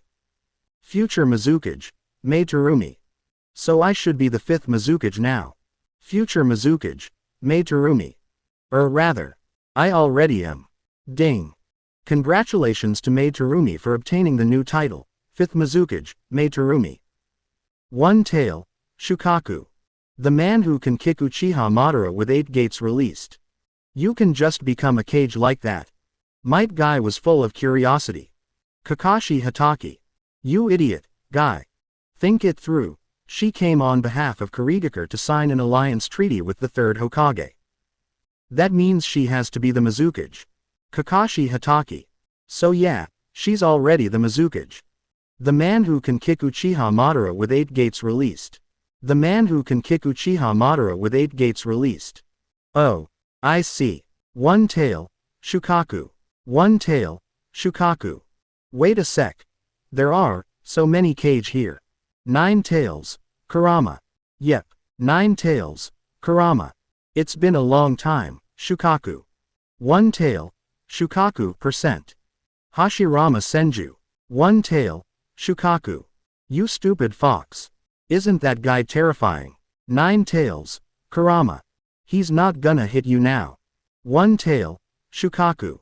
Future Mizukage, Mei-Terumi. So I should be the fifth Mizukage now. Future Mizukage, Mei-Terumi. Or rather, I already am. Ding. Congratulations to Mei-Terumi for obtaining the new title, fifth Mizukage, Mei-Terumi. One Tail, Shukaku. The man who can kick Uchiha Madara with 8 gates released. You can just become a cage like that. Might Guy was full of curiosity. Kakashi Hatake. You idiot, Guy. Think it through. She came on behalf of Kurigakure to sign an alliance treaty with the third Hokage. That means she has to be the Mizukage. Kakashi Hatake. So yeah, she's already the Mizukage. The man who can kick Uchiha Madara with 8 gates released. The man who can kick Uchiha Madara with 8 gates released. Oh, I see. One tail, Shukaku. One tail, Shukaku. Wait a sec. There are so many Kage here. 9 tails, Kurama. Yep, 9 tails, Kurama. It's been a long time, Shukaku. One tail, Shukaku %. Hashirama Senju. One tail, Shukaku. You stupid fox. Isn't that guy terrifying? 9 tails, Kurama. He's not gonna hit you now. One tail, Shukaku.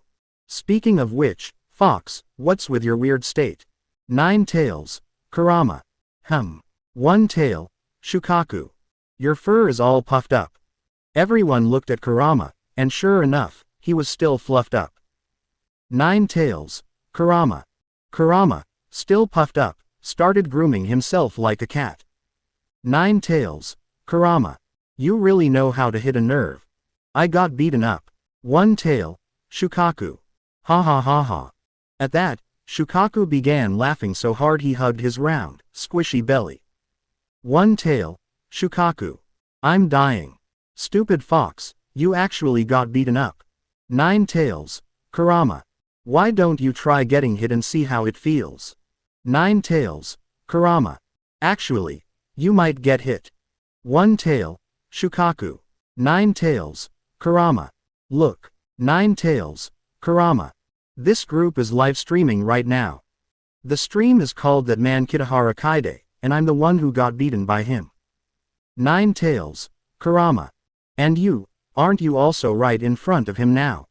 Speaking of which, fox, what's with your weird state? 9 tails, Kurama. One tail, Shukaku. Your fur is all puffed up. Everyone looked at Kurama, and sure enough, he was still fluffed up. 9 tails, Kurama. Kurama, still puffed up, started grooming himself like a cat. 9 tails, Kurama. You really know how to hit a nerve. I got beaten up. One tail, Shukaku. Ha ha ha ha. At that, Shukaku began laughing so hard he hugged his round, squishy belly. One tail, Shukaku. I'm dying. Stupid fox, you actually got beaten up. 9 tails, Kurama. Why don't you try getting hit and see how it feels? 9 tails, Kurama. Actually, you might get hit. One tail, Shukaku. 9 tails, Kurama. Look, 9 tails, Kurama. This group is live streaming right now. The stream is called That Man Kitahara Kaide, and I'm the one who got beaten by him. 9 tails, Kurama. And you, aren't you also right in front of him now?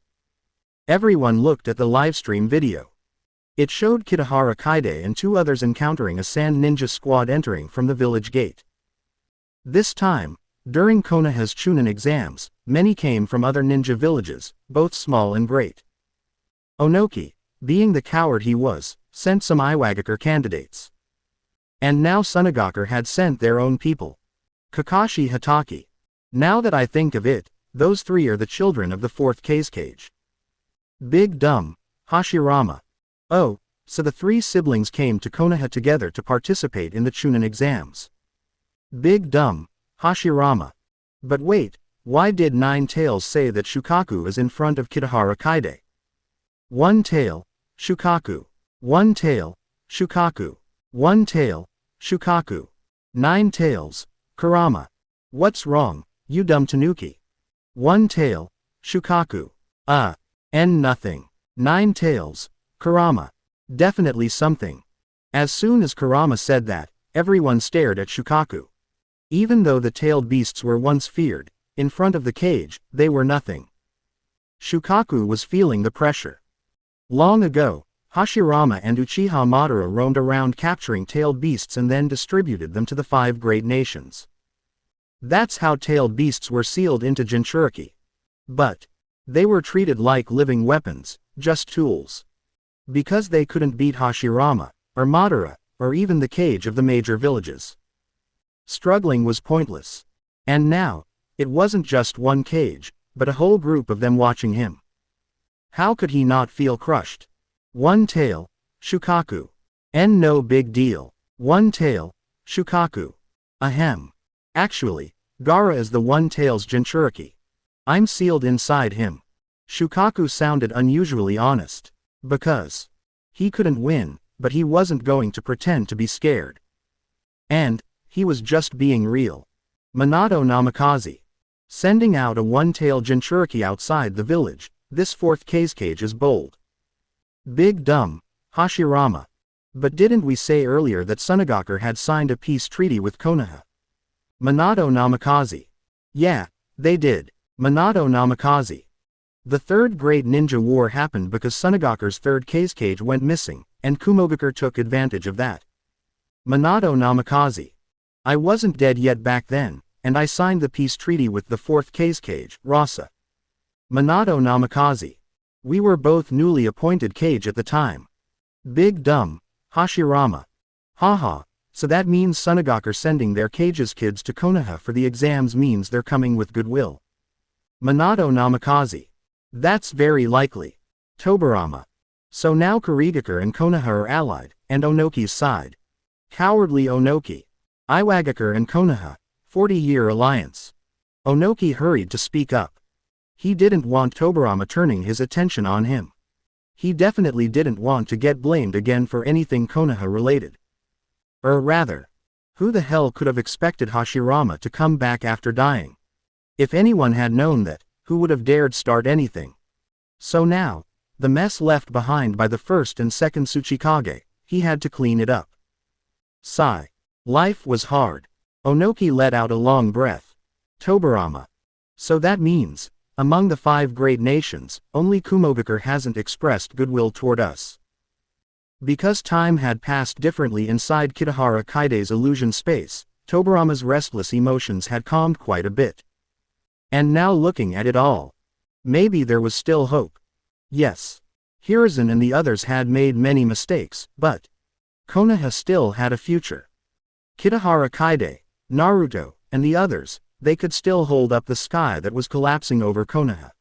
Everyone looked at the livestream video. It showed Kitahara Kaide and 2 others encountering a sand ninja squad entering from the village gate. This time, during Konoha's Chunin exams, many came from other ninja villages, both small and great. Onoki, being the coward he was, sent some Iwagakure candidates. And now Sunagakure had sent their own people. Kakashi Hatake. Now that I think of it, those 3 are the children of the 4th Kage. Big dumb, Hashirama. Oh, so the 3 siblings came to Konoha together to participate in the Chunin exams. Big dumb, Hashirama. But wait, why did 9 tails say that Shukaku is in front of Kitahara Kaide? One tail, Shukaku. One tail, Shukaku. One tail, Shukaku. 9 tails, Kurama. What's wrong, you dumb tanuki? One tail, Shukaku. Nothing. 9 tails, Kurama. Definitely something. As soon as Kurama said that, everyone stared at Shukaku. Even though the tailed beasts were once feared, in front of the cage, they were nothing. Shukaku was feeling the pressure. Long ago, Hashirama and Uchiha Madara roamed around capturing tailed beasts and then distributed them to the 5 great nations. That's how tailed beasts were sealed into Jinchuriki. But they were treated like living weapons, just tools. Because they couldn't beat Hashirama, or Madara, or even the cage of the major villages. Struggling was pointless. And now, it wasn't just one cage, but a whole group of them watching him. How could he not feel crushed? One tail, Shukaku. No big deal. One tail, Shukaku. Ahem. Actually, Gaara is the one tail's Jinchuriki. I'm sealed inside him. Shukaku sounded unusually honest. Because he couldn't win, but he wasn't going to pretend to be scared. And he was just being real. Minato Namikaze. Sending out a one-tailed Jinchuriki outside the village, this 4th cage is bold. Big dumb, Hashirama. But didn't we say earlier that Sunagakure had signed a peace treaty with Konoha? Minato Namikaze. Yeah, they did. Minato Namikaze. The 3rd Great Ninja War happened because Sunagakure's 3rd cage went missing, and Kumogakure took advantage of that. Minato Namikaze. I wasn't dead yet back then, and I signed the peace treaty with the 4th cage, Rasa. Minato Namikaze. We were both newly appointed cage at the time. Big dumb, Hashirama. Haha, So that means Sunagakure sending their Kage's kids to Konoha for the exams means they're coming with goodwill. Minato Namikaze. That's very likely. Tobirama. So now Kurigakure and Konoha are allied, and Onoki's side. Cowardly Onoki. Iwagakure and Konoha. 40-year alliance. Onoki hurried to speak up. He didn't want Tobirama turning his attention on him. He definitely didn't want to get blamed again for anything Konoha related. Or rather, who the hell could have expected Hashirama to come back after dying? If anyone had known that, who would have dared start anything? So now, the mess left behind by the first and second Tsuchikage, he had to clean it up. Sigh. Life was hard. Onoki let out a long breath. Tobirama. So that means, among the 5 great nations, only Kumogakure hasn't expressed goodwill toward us. Because time had passed differently inside Kitahara Kaide's illusion space, Tobirama's restless emotions had calmed quite a bit. And now looking at it all, maybe there was still hope. Yes. Hiruzen and the others had made many mistakes, but Konoha still had a future. Kitahara Kaide, Naruto, and the others, they could still hold up the sky that was collapsing over Konoha.